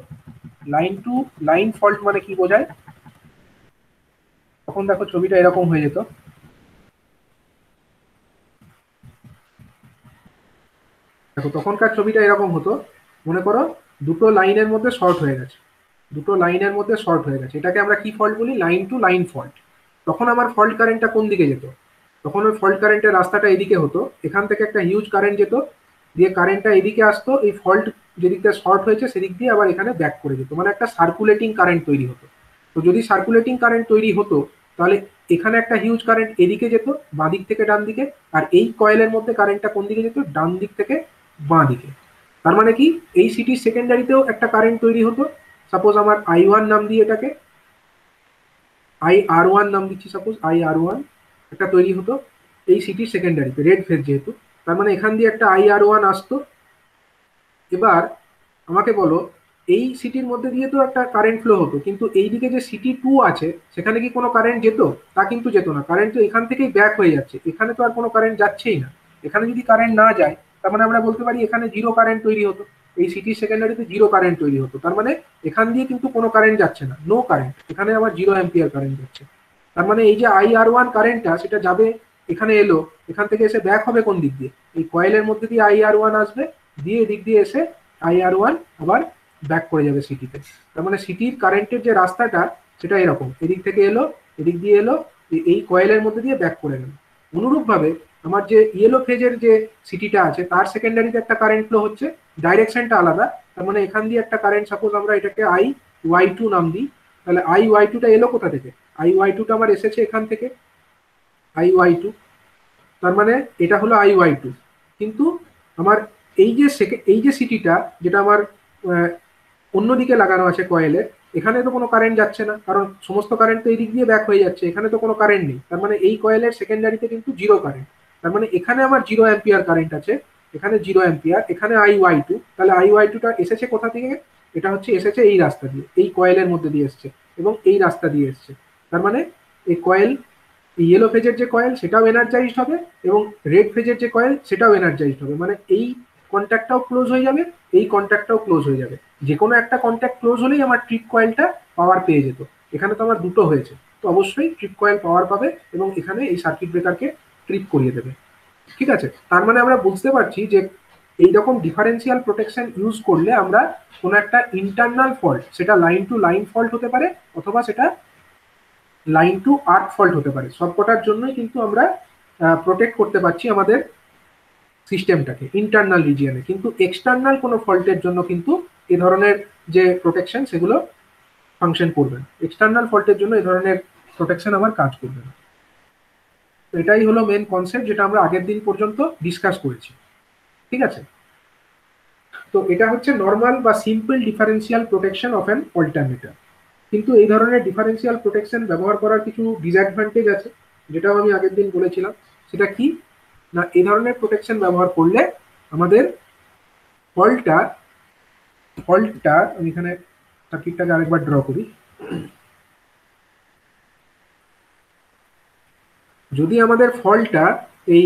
লাইন টু লাইন ফল্ট মানে কি বোঝায়? তখন দেখো ছবিটা এরকম হয়ে যেত। দেখো তখনকার ছবিটা এরকম হতো, মনে করো দুটো লাইনের মধ্যে শর্ট হয়ে গেছে, দুটো লাইনের মধ্যে শর্ট হয়ে গেছে, এটাকে আমরা কি ফল্ট বলি? Line to line fault. তখন আমার ফল্ট কারেন্টটা কোন দিকে যেত? তখন ওই ফল্ট কারেন্টের রাস্তাটা এদিকে হতো, এখান থেকে একটা হিউজ কারেন্ট যেত, দিয়ে কারেন্টটা এদিকে আসতো, এই ফল্ট যেদিকটা শর্ট হয়েছে সেদিক দিয়ে আবার এখানে ব্যাক করে যেত, মানে একটা সার্কুলেটিং কারেন্ট তৈরি হতো। তো যদি সার্কুলেটিং কারেন্ট তৈরি হতো, তাহলে এখানে একটা হিউজ কারেন্ট এদিকে যেত, বাঁ দিক থেকে ডান দিকে, আর এই কয়েলের মধ্যে কারেন্টটা কোন দিকে যেত? ডান দিক থেকে বাঁ দিকে। তার মানে কি, এই সিটির সেকেন্ডারিতেও একটা কারেন্ট তৈরি হতো। সাপোজ আমার I1 নাম দিয়ে এটাকে IR1 নাম দিচ্ছি, সাপোজ IR1 একটা তৈরি হতো এই সিটির সেকেন্ডারিতে, রেড ফেজ যেহেতু, তার মানে এখান দিয়ে একটা IR1 আসতো। এবার আমাকে বলো, এই সিটির মধ্যে দিয়ে তো একটা কারেন্ট ফ্লো হতো, কিন্তু এইদিকে যে সিটি 2 আছে সেখানে কি কোনো কারেন্ট যেত? তা কিন্তু যেত না, কারেন্ট তো এখান থেকেই ব্যাক হয়ে যাচ্ছে, এখানে তো আর কোনো কারেন্ট যাচ্ছেই না। এখানে যদি কারেন্ট না যায়, তার মানে আমরা বলতে পারি এখানে 0 কারেন্ট তৈরি হতো, এই সিটির সেকেন্ডারিতে 0 কারেন্ট তৈরি হতো। তার মানে এখান দিয়ে কিন্তু কোনো কারেন্ট যাচ্ছে না, নো কারেন্ট, এখানে আবার 0 অ্যাম্পিয়ার কারেন্ট যাচ্ছে। তার মানে এই যে IR1 কারেন্টটা, সেটা যাবে এখানে, এলো, এখান থেকে এসে ব্যাক হবে কোন দিক দিয়ে? এই কয়েলের মধ্যে দিয়ে IR1 আসবে, দিয়ে এদিক দিয়ে এসে IR1 আবার ব্যাক করে যাবে সিটিতে। তার মানে সিটির কারেন্টের যে রাস্তাটা সেটা এরকম, এদিক থেকে এলো, এদিক দিয়ে এলো, এই কয়েলের মধ্যে দিয়ে ব্যাক করে গেল। অনুরূপভাবে আমার যে ইয়েলো ফেজের যে সিটিটা আছে, তার সেকেন্ডারিতে একটা কারেন্ট ফ্লো হচ্ছে, ডাইরেকশনটা আলাদা। তার মানে এখান দিয়ে একটা কারেন্ট, সাপোজ আমরা এটাকে IY2 নাম দিই, তাহলে IY2টা এলো কোথা থেকে? IY2টা আমার এসেছে এখান থেকে, IY2। তার মানে এটা হলো IY2। কিন্তু আমার এই যে সিটিটা, যেটা আমার অন্যদিকে লাগানো আছে কয়েলে, এখানে তো কোনো কারেন্ট যাচ্ছে না, কারণ সমস্ত কারেন্ট তো এই দিক দিয়ে ব্যাক হয়ে যাচ্ছে, এখানে তো কোনো কারেন্ট নেই। তার মানে এই কয়েলের সেকেন্ডারিতে কিন্তু 0 কারেন্ট। তার মানে এখানে আমার 0 অ্যাম্পিয়ার কারেন্ট আছে, এখানে 0 অ্যাম্পিয়ার, এখানে IY2। তাহলে IY2টা এসেছে কোথা থেকে? এটা হচ্ছে এসেছে এই রাস্তা দিয়ে, এই কয়েলের মধ্যে দিয়ে এসছে, এবং এই রাস্তা দিয়ে এসছে। তার মানে এই কয়েল, ইয়েলো ফেজের যে কয়েল সেটাও এনার্জাইজড হবে, এবং রেড ফেজের যে কয়েল সেটাও এনার্জাইজড হবে, মানে এই কন্ট্যাক্টটাও ক্লোজ হয়ে যাবে, এই কন্ট্যাক্টটাও ক্লোজ হয়ে যাবে। যে কোনো একটা কন্ট্যাক্ট ক্লোজ হলেই আমার ট্রিপ কয়েলটা পাওয়ার পেয়ে যেত। এখানে তো আমার দুটো হয়েছে, তো অবশ্যই ট্রিপ কয়েল পাওয়ার পাবে, এবং এখানে এই সার্কিট ব্রেকারকে ট্রিপ করিয়ে দেবে। ঠিক আছে, তার মানে আমরা বুঝতে পারছি যে এইরকম ডিফারেন্সিয়াল প্রোটেকশন ইউজ করলে আমরা কোনো একটা ইন্টারনাল ফল্ট, সেটা লাইন টু লাইন ফল্ট হতে পারে অথবা সেটা লাইন টু আর্ক ফল্ট হতে পারে, সবকটার জন্যই কিন্তু আমরা প্রোটেক্ট করতে পারছি আমাদের সিস্টেমটাকে ইন্টারনাল রিজিয়নে। কিন্তু এক্সটার্নাল কোনো ফল্টের জন্য কিন্তু এ ধরনের যে প্রোটেকশন সেগুলো ফাংশন করবে না। এক্সটার্নাল ফল্টের জন্য এই ধরনের প্রোটেকশন আমার কাজ করবে না। তো এটাই হলো মেন কনসেপ্ট যেটা আমরা আগের দিন পর্যন্ত ডিসকাস করেছি, ঠিক আছে? তো এটা হচ্ছে নর্মাল বা simple differential protection of an alternator. কিন্তু এই ধরনের ডিফারেন্সিয়াল প্রোটেকশন ব্যবহার করার কিছু ডিসঅ্যাডভান্টেজ আছে, যেটাও আমি আগের দিন বলেছিলাম। সেটা কি না, এই ধরনের প্রোটেকশন ব্যবহার করলে আমাদের ফল্টটা আমি এখানে সার্কিটটাকে আরেকবার ড্র করি। যদি আমাদের ফল্টটা এই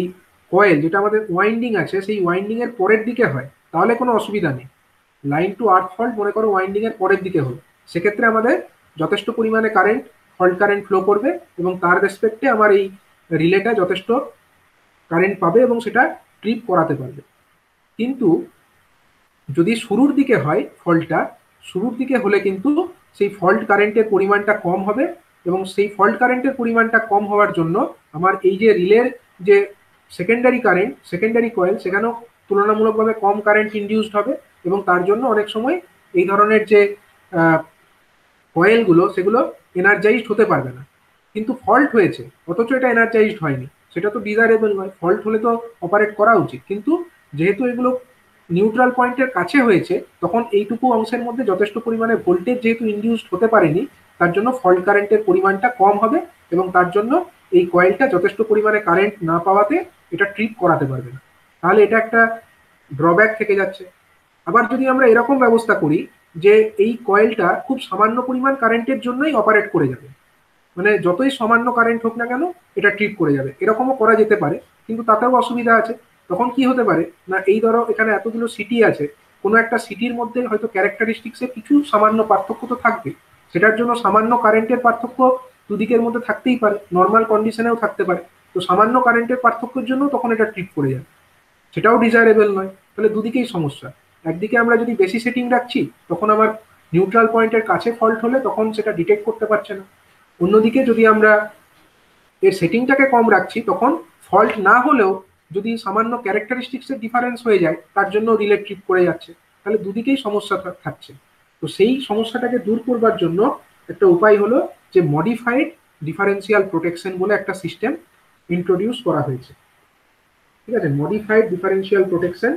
কয়েল যেটা আমাদের ওয়াইন্ডিং আছে সেই ওয়াইন্ডিং এর পরের দিকে হয় তাহলে কোনো অসুবিধা নেই। লাইন টু আর্থ ফল্ট মনে করো ওয়াইন্ডিং এর পরের দিকে হলো, সেক্ষেত্রে আমাদের যথেষ্ট পরিমাণে ফল্ট কারেন্ট ফ্লো করবে এবং তার রেসপেক্টে আমার এই রিলেটা যথেষ্ট কারেন্ট পাবে এবং সেটা ট্রিপ করাতে পারবে। কিন্তু যদি শুরুর দিকে হয় ফল্টটা, শুরুর দিকে হলে কিন্তু সেই ফল্ট কারেন্টের পরিমাণটা কম হবে এবং সেই ফল্ট কারেন্টের পরিমাণটা কম হওয়ার জন্য আমার এই যে রিলের যে সেকেন্ডারি কয়েল সেখানেও তুলনামূলকভাবে কম কারেন্ট ইনডিউসড হবে এবং তার জন্য অনেক সময় এই ধরনের যে কয়েলগুলো সেগুলো এনার্জাইজড হতে পারবে না। কিন্তু ফল্ট হয়েছে অথচ এটা এনার্জাইজড হয়নি, সেটা তো ডিজায়ারেবল নয়। ফল্ট হলে তো অপারেট করা উচিত, কিন্তু যেহেতু এগুলো নিউট্রাল পয়েন্টের কাছে হয়েছে তখন এইটুকু অংশের মধ্যে যথেষ্ট পরিমাণে ভোল্টেজ যেহেতু ইনডিউসড হতে পারেনি, তার জন্য ফল্ট কারেন্টের পরিমাণটা কম হবে এবং তার জন্য এই কয়েলটা যথেষ্ট পরিমাণে কারেন্ট না পাওয়াতে এটা ট্রিপ করাতে পারবে না। তাহলে এটা একটা ড্রব্যাক থেকে যাচ্ছে। আবার যদি আমরা এরকম ব্যবস্থা করি যে এই কয়েলটা খুব সামান্য পরিমাণ কারেন্টের জন্যই অপারেট করে যাবে, মানে যতই সামান্য কারেন্ট হোক না কেন এটা ট্রিপ করে যাবে, এরকমও করা যেতে পারে। কিন্তু তাতেও অসুবিধা আছে। তখন কি হতে পারে না, এই ধরো এখানে এতগুলো সিটি আছে, কোনো একটা সিটির মধ্যে হয়তো ক্যারেক্টারিস্টিক্সে কিছু সামান্য পার্থক্য তো থাকবে, সেটার জন্য সামান্য কারেন্টের পার্থক্য দুদিকের মধ্যে থাকতেই পারে, নর্মাল কন্ডিশনেও থাকতে পারে। তো সামান্য কারেন্টের পার্থক্যের জন্য তখন এটা ট্রিপ করে যাবে, সেটাও ডিজায়ারেবল নয়। তাহলে দুদিকেই সমস্যা। একদিকে আমরা যদি বেশি সেটিং রাখছি তখন আমার নিউট্রাল পয়েন্টের কাছে ফল্ট হলে তখন সেটা ডিটেক্ট করতে পারছে না। অন্যদিকে যদি আমরা এর সেটিংটাকে কম রাখছি তখন ফল্ট না হলেও যদি সামান্য ক্যারেক্টারিস্টিক্সের ডিফারেন্স হয়ে যায় তার জন্য রিলে ট্রিপ করে যাচ্ছে, তাহলে দুদিকেই সমস্যা থাকছে। তো সেই সমস্যাটাকে দূর করবার জন্য একটা উপায় হলো যে মডিফাইড ডিফারেন্সিয়াল প্রোটেকশন বলে একটা সিস্টেম ইন্ট্রোডিউস করা হয়েছে, ঠিক আছে? মডিফাইড ডিফারেন্সিয়াল প্রোটেকশন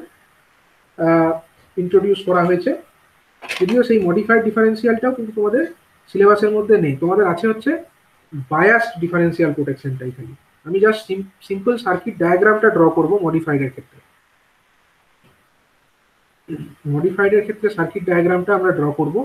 ইন্ট্রোডিউস করা হয়েছে। যদিও সেই মডিফাইড ডিফারেন্সিয়ালটাও কিন্তু তোমাদের সিলেবাসের মধ্যে নেই, তোমাদের আছে হচ্ছে বায়াসড ডিফারেন্সিয়াল প্রোটেকশনটাই খালি। আমি জাস্ট সিম্পল সার্কিট ডায়াগ্রামটা ড্র করব মডিফাইডের ক্ষেত্রে। মডিফাইডের ক্ষেত্রে সার্কিট ডায়াগ্রামটা আমরা ড্র করব।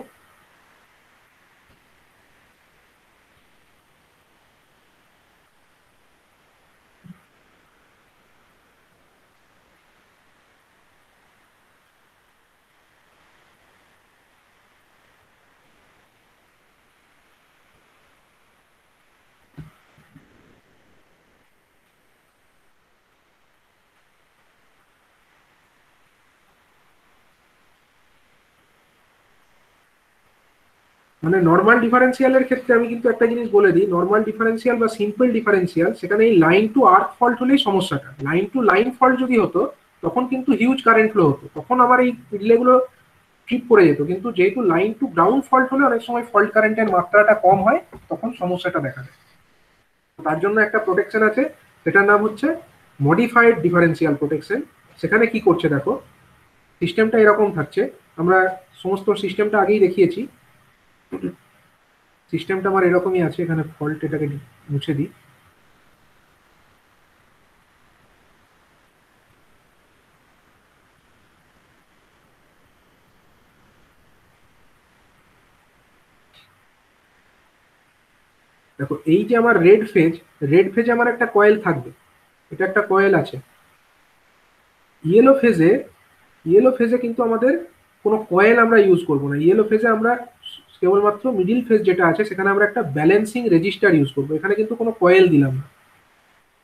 মানে নর্মাল ডিফারেন্সিয়ালের ক্ষেত্রে আমি কিন্তু একটা জিনিস বলে দিই, নর্মাল ডিফারেন্সিয়াল বা সিম্পল ডিফারেন্সিয়াল সেখানে এই লাইন টু আর্ক ফল্ট হলেই সমস্যাটা। লাইন টু লাইন ফল্ট যদি হতো তখন কিন্তু হিউজ কারেন্ট ফ্লো হতো, তখন আমার এই রিলেগুলো ট্রিপ করে যেত। কিন্তু যেহেতু লাইন টু গ্রাউন্ড ফল্ট হলে অনেক সময় ফল্ট কারেন্টের মাত্রাটা কম হয়, তখন সমস্যাটা দেখা দেয়। তার জন্য একটা প্রোটেকশন আছে, সেটার নাম হচ্ছে মডিফাইড ডিফারেন্সিয়াল প্রোটেকশন। সেখানে কি করছে দেখো, সিস্টেমটা এরকম থাকছে। আমরা সমস্ত সিস্টেমটা আগেই দেখিয়েছি। সিস্টেমটা আমার এরকমই আছে, এখানে ফল্ট এটাকে মুছে দিই। দেখো এই যে আমার রেড ফেজে আমার একটা কয়েল থাকবে, এটা একটা কয়েল আছে। ইয়েলো ফেজে কিন্তু আমাদের কোনো কয়েল আমরা ইউজ করব না। ইয়েলো ফেজে আমরা কেবলমাত্র মিডিল ফেজ যেটা আছে সেখানে আমরা একটা ব্যালেন্সিং রেজিস্টার ইউজ করবো। এখানে কিন্তু কোনো কয়েল দিলাম না,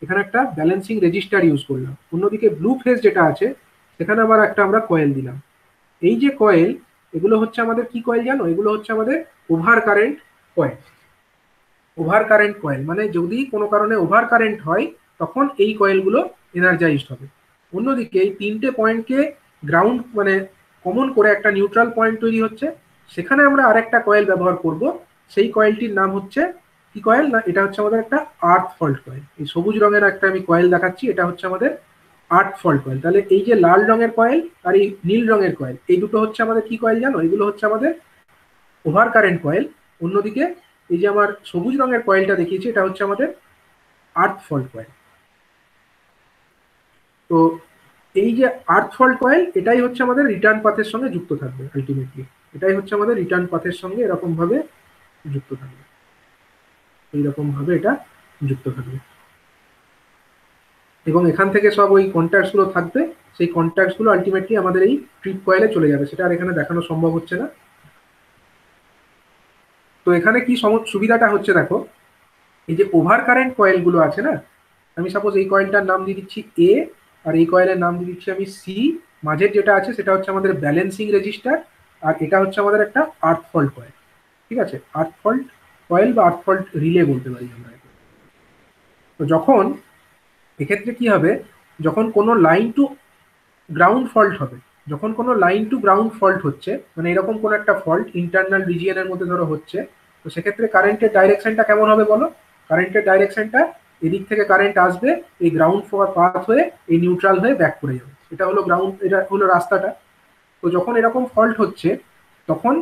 এখানে একটা ব্যালেন্সিং রেজিস্টার ইউজ করলাম। অন্যদিকে ব্লু ফেজ যেটা আছে সেখানে আবার একটা আমরা কয়েল দিলাম। এই যে কয়েল, এগুলো হচ্ছে আমাদের কি কয়েল জানো? এগুলো হচ্ছে আমাদের over current coil. Over current coil মানে যদি কোনো কারণে ওভার কারেন্ট হয় তখন এই কয়েলগুলো এনার্জাইজড হবে। অন্যদিকে এই তিনটে পয়েন্টকে গ্রাউন্ড মানে কমন করে একটা নিউট্রাল পয়েন্ট তৈরি হচ্ছে, সেখানে আমরা আরেকটা কয়েল ব্যবহার করব। সেই কয়েলটির নাম হচ্ছে কি কয়েল না, এটা হচ্ছে আমাদের একটা আর্থ ফল্ট কয়েল। এই সবুজ রঙের একটা আমি কয়েল দেখাচ্ছি, এটা হচ্ছে আমাদের আর্থ ফল্ট কয়েল। তাহলে এই যে লাল রঙের কয়েল আর এই নীল রঙের কয়েল, এই দুটো হচ্ছে আমাদের কি কয়েল জানো? এগুলো হচ্ছে আমাদের ওভার কারেন্ট কয়েল। অন্যদিকে এই যে আমার সবুজ রঙের কয়েলটা দেখিয়েছি, এটা হচ্ছে আমাদের আর্থ ফল্ট কয়েল। তো এই যে আর্থ ফল্ট কয়েল, এটাই হচ্ছে আমাদের রিটার্ন পাথের সঙ্গে যুক্ত থাকবে আলটিমেটলি। এটাই হচ্ছে আমাদের রিটার্ন পাথের সঙ্গে এরকম ভাবে যুক্ত থাকবে, এইরকম ভাবে এটা যুক্ত থাকবে। এবং এখান থেকে সব ওই কন্ট্যাক্টস গুলো থাকবে, সেই কন্ট্যাক্টস গুলো আলটিমেটলি আমাদের এই ট্রিপ কয়েলে চলে যাবে। সেটা আর এখানে দেখানো সম্ভব হচ্ছে না। তো এখানে কি সুবিধাটা হচ্ছে দেখো, এই যে ওভার কারেন্ট কয়েলগুলো আছে না, আমি সাপোজ এই কয়েলটার নাম দিয়ে দিচ্ছি এ, আর এই কয়েলের নাম দিয়ে দিচ্ছি আমি সি। মাঝের যেটা আছে সেটা হচ্ছে আমাদের ব্যালেন্সিং রেজিস্টার, আর এটা হচ্ছে আমাদের একটা আর্থ ফল্ট কয়েল। ঠিক আছে, আর্থ ফল্ট কয়েল বা আর্থ ফল্ট রিলে বলতে পারি আমরা। তো যখন এক্ষেত্রে কি হবে, যখন কোনো লাইন টু গ্রাউন্ড ফল্ট হবে, যখন কোনো লাইন টু গ্রাউন্ড ফল্ট হচ্ছে, মানে এরকম কোনো একটা ফল্ট ইন্টারনাল রিজিয়নের মধ্যে ধরো হচ্ছে, তো সেক্ষেত্রে কারেন্টের ডাইরেকশনটা কেমন হবে বলো? কারেন্টের ডাইরেকশনটা এদিক থেকে কারেন্ট আসবে, এই গ্রাউন্ড পাথ হয়ে এই নিউট্রাল হয়ে ব্যাক করে যাবে। এটা হলো গ্রাউন্ড, এটা হলো রাস্তাটা। তো যখন এরকম ফল্ট হচ্ছে তখন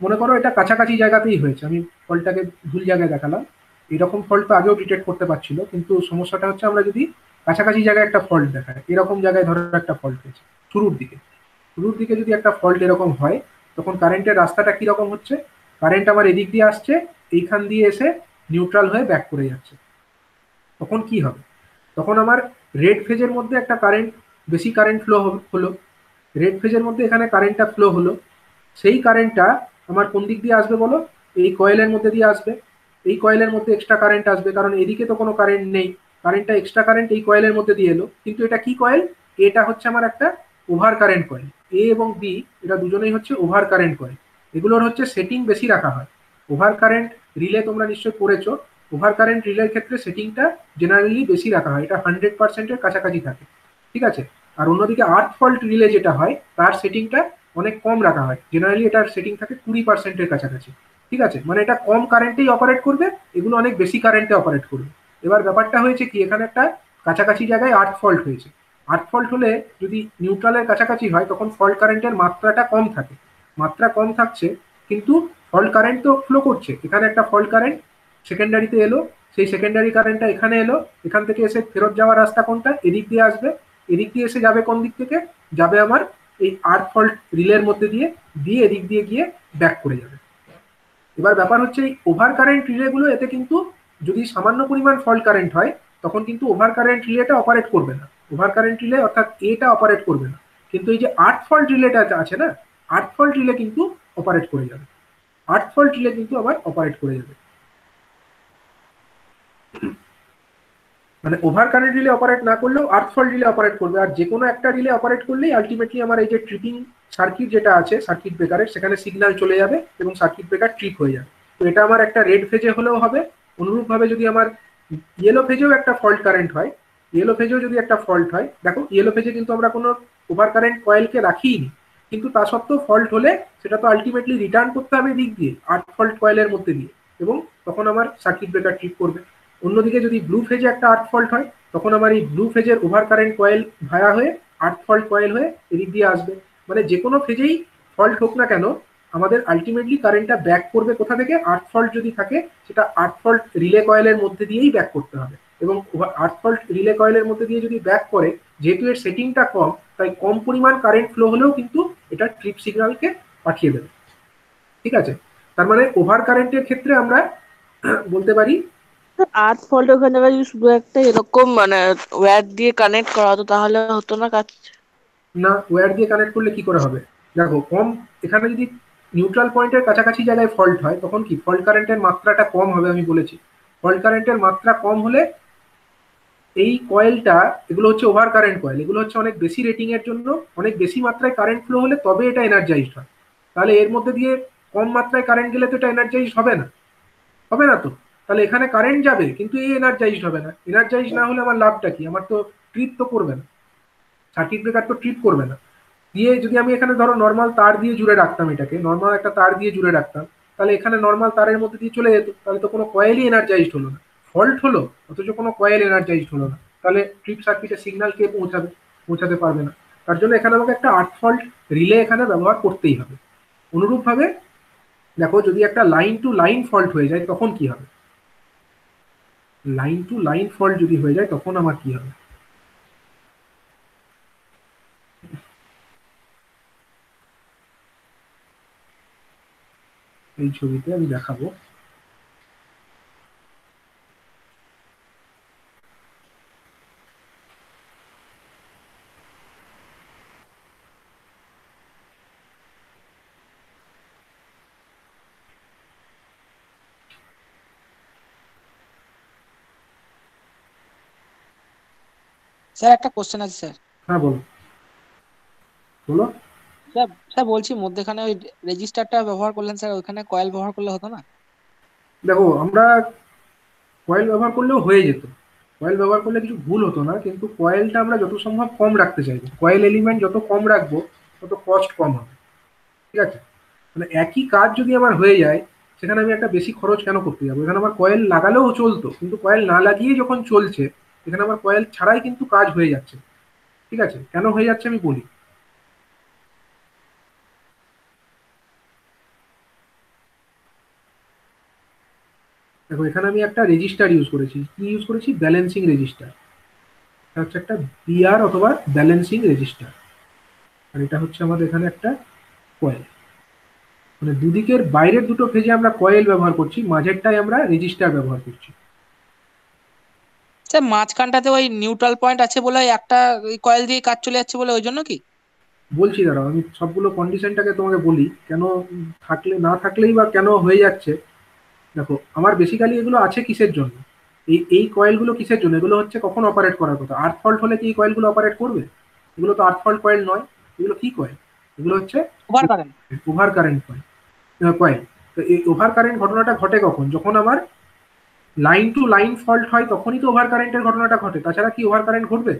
মনে করো এটা কাছাকাছি জায়গাতেই হয়েছে, আমি ফল্টটাকে ভুল জায়গায় দেখালাম। এরকম ফল্ট তো আগেও ডিটেক্ট করতে পারছিল, কিন্তু সমস্যাটা হচ্ছে আমরা যদি কাছাকাছি জায়গায় একটা ফল্ট দেখায়, এরকম জায়গায় ধরো একটা ফল্ট হয়েছে শুরুর দিকে, শুরুর দিকে যদি একটা ফল্ট এরকম হয়, তখন কারেন্টের রাস্তাটা কিরকম হচ্ছে? কারেন্ট আমার এদিক দিয়ে আসছে, এইখান দিয়ে এসে নিউট্রাল হয়ে ব্যাক করে যাচ্ছে। তখন কি হবে? তখন আমার রেড ফেজের মধ্যে একটা কারেন্ট, বেশি কারেন্ট ফ্লো হলো। রেড ফেজের মধ্যে এখানে কারেন্টটা ফ্লো হলো, সেই কারেন্টটা আমার কোন দিক দিয়ে আসবে বলো? এই কয়েলের মধ্যে দিয়ে আসবে। এই কয়েলের মধ্যে এক্সট্রা কারেন্ট আসবে, কারণ এদিকে তো কোনো কারেন্ট নেই। কারেন্টটা এক্সট্রা কারেন্ট এই কয়েলের মধ্যে দিয়ে এলো, কিন্তু এটা কি কয়েল? এটা হচ্ছে আমার একটা ওভার কারেন্ট কয়েল। এ এবং বি এটা দুজনেই হচ্ছে ওভার কারেন্ট কয়েল। এগুলোর হচ্ছে সেটিং বেশি রাখা হয়। ওভার কারেন্ট রিলে তোমরা নিশ্চয়ই পড়েছো। ওভার কারেন্ট রিলের ক্ষেত্রে সেটিংটা জেনারেলি বেশি রাখা হয়, এটা 100%-এর কাছাকাছি থাকে। ঠিক আছে। আর অন্যদিকে আর্থ ফল্ট রিলে যেটা হয়, তার সেটিংটা অনেক কম রাখা হয়, জেনারেলি এটার সেটিং থাকে 20%-এর কাছাকাছি। ঠিক আছে, মানে এটা কম কারেন্টেই অপারেট করবে, এগুলো অনেক বেশি কারেন্টে অপারেট করবে। এবার ব্যাপারটা হয়েছে কি, এখানে একটা কাছাকাছি জায়গায় আর্থ ফল্ট হয়েছে। আর্থ ফল্ট হলে যদি নিউট্রালের কাছাকাছি হয়, তখন ফল্ট কারেন্টের মাত্রাটা কম থাকে। মাত্রা কম থাকছে, কিন্তু ফল্ট কারেন্ট তো ফ্লো করছে। এখানে একটা ফল্ট কারেন্ট সেকেন্ডারিতে এলো, সেই সেকেন্ডারি কারেন্টটা এখানে এলো, এখান থেকে এসে ফেরত যাওয়ার রাস্তা কোনটা? এদিক দিয়ে আসবে। এদিক দিয়ে এসে যাবে কোন দিক থেকে? যাবে আমার এই আর্থ ফল্ট রিলের মধ্যে দিয়ে, দিয়ে এদিক দিয়ে গিয়ে ব্যাক করে যাবে। এবার ব্যাপার হচ্ছে এই ওভার কারেন্ট রিলেগুলো, এতে কিন্তু যদি সামান্য পরিমাণ ফল্ট কারেন্ট হয়, তখন কিন্তু ওভার কারেন্ট রিলেটা অপারেট করবে না। ওভার কারেন্ট রিলে অর্থাৎ এটা অপারেট করবে না। কিন্তু এই যে আর্থ ফল্ট রিলেটা আছে না, আর্থ ফল্ট রিলে কিন্তু অপারেট করে যাবে। আর্থ ফল্ট রিলে কিন্তু আবার অপারেট করে যাবে। মানে ওভার কারেন্ট রিলে অপারেট না করলেও আর্থ ফল্ট রিলে অপারেট করবে। আর যে কোনো একটা রিলে অপারেট করলেই আলটিমেটলি আমার এই যে ট্রিপিং সার্কিট যেটা আছে সার্কিট ব্রেকারের, সেখানে সিগন্যাল চলে যাবে এবং সার্কিট ব্রেকার ট্রিপ হয়ে যাবে। তো এটা আমার একটা রেড ফেজে হলেও হবে। অনুরূপভাবে যদি আমার ইয়েলো ফেজেও একটা ফল্ট কারেন্ট হয়, ইয়েলো ফেজেও যদি একটা ফল্ট হয়, দেখো ইয়েলো ফেজে কিন্তু আমরা কোনো ওভার কারেন্ট কয়েলকে রাখিনি, কিন্তু তা সত্ত্বেও ফল্ট হলে সেটা তো আলটিমেটলি রিটার্ন করতে হবে দিক দিয়ে, আর্থ ফল্ট কয়েলের মধ্যে দিয়ে, এবং তখন আমার সার্কিট ব্রেকার ট্রিপ করবে। অন্যদিকে যদি ব্লু ফেজে একটা আর্থ ফল্ট হয়, তখন আমার এই ব্লু ফেজের ওভার কারেন্ট কয়েল ভায়া হয়ে আর্থ ফল্ট কয়েল হয়ে এদিক দিয়ে আসবে। মানে যে কোনো ফেজেই ফল্ট হোক না কেন, আমাদের আলটিমেটলি কারেন্টটা ব্যাক করবে কোথা থেকে? আর্থ ফল্ট যদি থাকে, সেটা আর্থ ফল্ট রিলে কয়েলের মধ্যে দিয়েই ব্যাক করতে হবে। এবং আর্থ ফল্ট রিলে কয়েলের মধ্যে দিয়ে যদি ব্যাক করে, যেহেতু এর সেটিংটা কম, তাই কম পরিমাণ কারেন্ট ফ্লো হলেও কিন্তু এটা ট্রিপ সিগন্যালকে পাঠিয়ে দেবে। ঠিক আছে, তার মানে ওভার কারেন্টের ক্ষেত্রে আমরা বলতে পারি আর্থ ফল্ট ওখানে যদি শুধু একটা এরকম মানে ওয়্যার দিয়ে কানেক্ট করা হতো তাহলে হতো না কাজ? না, ওয়্যার দিয়ে কানেক্ট করলে কি করে হবে? দেখো কম, এখানে যদি নিউট্রাল পয়েন্টের কাছাকাছি জায়গায় ফল্ট হয়, তখন কি ফল্ট কারেন্টের মাত্রাটা কম হবে, আমি বলেছি। ফল্ট কারেন্টের মাত্রা কম হলে এই কয়েলটা, এগুলো হচ্ছে ওভার কারেন্ট কয়েল, এগুলো হচ্ছে অনেক বেশি রেটিং এর জন্য, অনেক বেশি মাত্রায় কারেন্ট ফ্লো হলে তবে এটা এনার্জাইজড হয়। তাহলে এর মধ্যে দিয়ে কম মাত্রায় কারেন্ট গেলে তো এটা এনার্জাইজড হবে না, হবে না তো। তাহলে এখানে কারেন্ট যাবে কিন্তু এই এনার্জাইজড হবে না। এনার্জাইজ না হলে আমার লাভটা কি? আমার তো ট্রিপ তো করবে না, সার্কিট ব্রেকার তো ট্রিপ করবে না। দিয়ে যদি আমি এখানে ধরো নর্মাল তার দিয়ে জুড়ে রাখতাম, এটাকে নর্মাল একটা তার দিয়ে জুড়ে রাখতাম, তাহলে এখানে নর্মাল তারের মধ্যে দিয়ে চলে যেত, তাহলে তো কোনো কয়েলই এনার্জাইজড হলো না। ফল্ট হলো অথচ কোনো কয়েল এনার্জাইজড হলো না, তাহলে ট্রিপ সার্কিটে সিগন্যাল কে পৌঁছাবে? পৌঁছাতে পারবে না। তার জন্য এখানে আমাকে একটা আর্ক ফল্ট রিলে এখানে ব্যবহার করতেই হবে। অনুরূপভাবে দেখো, যদি একটা লাইন টু লাইন ফল্ট হয়ে যায় তখন কি হবে? লাইন টু লাইন ফল্ট যদি হয়ে যায় তখন আমার কি হবে? এই ছবিতে আমি দেখাবো। স্যার একটা কোশ্চেন আছে স্যার। হ্যাঁ বলো, বলো। স্যার স্যার বলছি মধ্যেখানে ওই রেজিস্টারটা ব্যবহার করলেন স্যার, ওইখানে কয়েল ব্যবহার করলে হতো না? দেখো, আমরা কয়েল ব্যবহার করলেও হয়ে যেত, কয়েল ব্যবহার করলে কিছু ভুল হতো না, কিন্তু কয়েলটা আমরা যত সম্ভব কম রাখতে চাইবো। কয়েল এলিমেন্ট যত কম রাখবো তত কস্ট কম হবে, ঠিক আছে? মানে একই কাজ যদি আমার হয়ে যায়, সেখানে আমি একটা বেশি খরচ কেন করতে যাবো? এখানে আমার কয়েল লাগালেও চলতো, কিন্তু কয়েল না লাগিয়ে যখন চলছে, এখানে আমার কয়েল ছাড়াই কিন্তু কাজ হয়ে যাচ্ছে। ঠিক আছে, কেন হয়ে যাচ্ছে আমি বলি। দেখো, এখানে আমি একটা রেজিস্টার ইউজ করেছি। কি ইউজ করেছি? Balancing register. এটা হচ্ছে একটা বিআর অথবা ব্যালেন্সিং রেজিস্টার। আর এটা হচ্ছে আমাদের এখানে একটা কয়েল। মানে দুদিকের বাইরের দুটো ফেজে আমরা কয়েল ব্যবহার করছি, মাঝেরটায় আমরা রেজিস্টার ব্যবহার করছি। স্যার মাঝখানটাতে ওই নিউট্রাল পয়েন্ট আছে বলে ওই একটা কয়েল দিয়ে কাজ চলে যাচ্ছে বলে ওই জন্য কি? বলছি, দাঁড়াও, আমি সবগুলো কন্ডিশনটাকে তোমাকে বলি, কেন থাকলে না থাকলেই বা কেন হয়ে যাচ্ছে। দেখো, আমার বেসিক্যালি এগুলো আছে কিসের জন্য? এই কয়েলগুলো কিসের জন্য? এগুলো হচ্ছে কখন অপারেট করার কথা? আর্থ ফল্ট হলে কি এই কয়েলগুলো অপারেট করবে? এগুলো তো আর্থ ফল্ট কয়েল নয়। এগুলো কি কয়েল? এগুলো হচ্ছে over current. Over current coil. তো এই ওভার কারেন্ট ঘটনাটা ঘটে কখন? যখন আমার লাইন টু লাইন ফল্ট হয় তখনই তো ওভার কারেন্টের ঘটনাটা ঘটে। তাছাড়া কি ওভার কারেন্ট ঘটবে?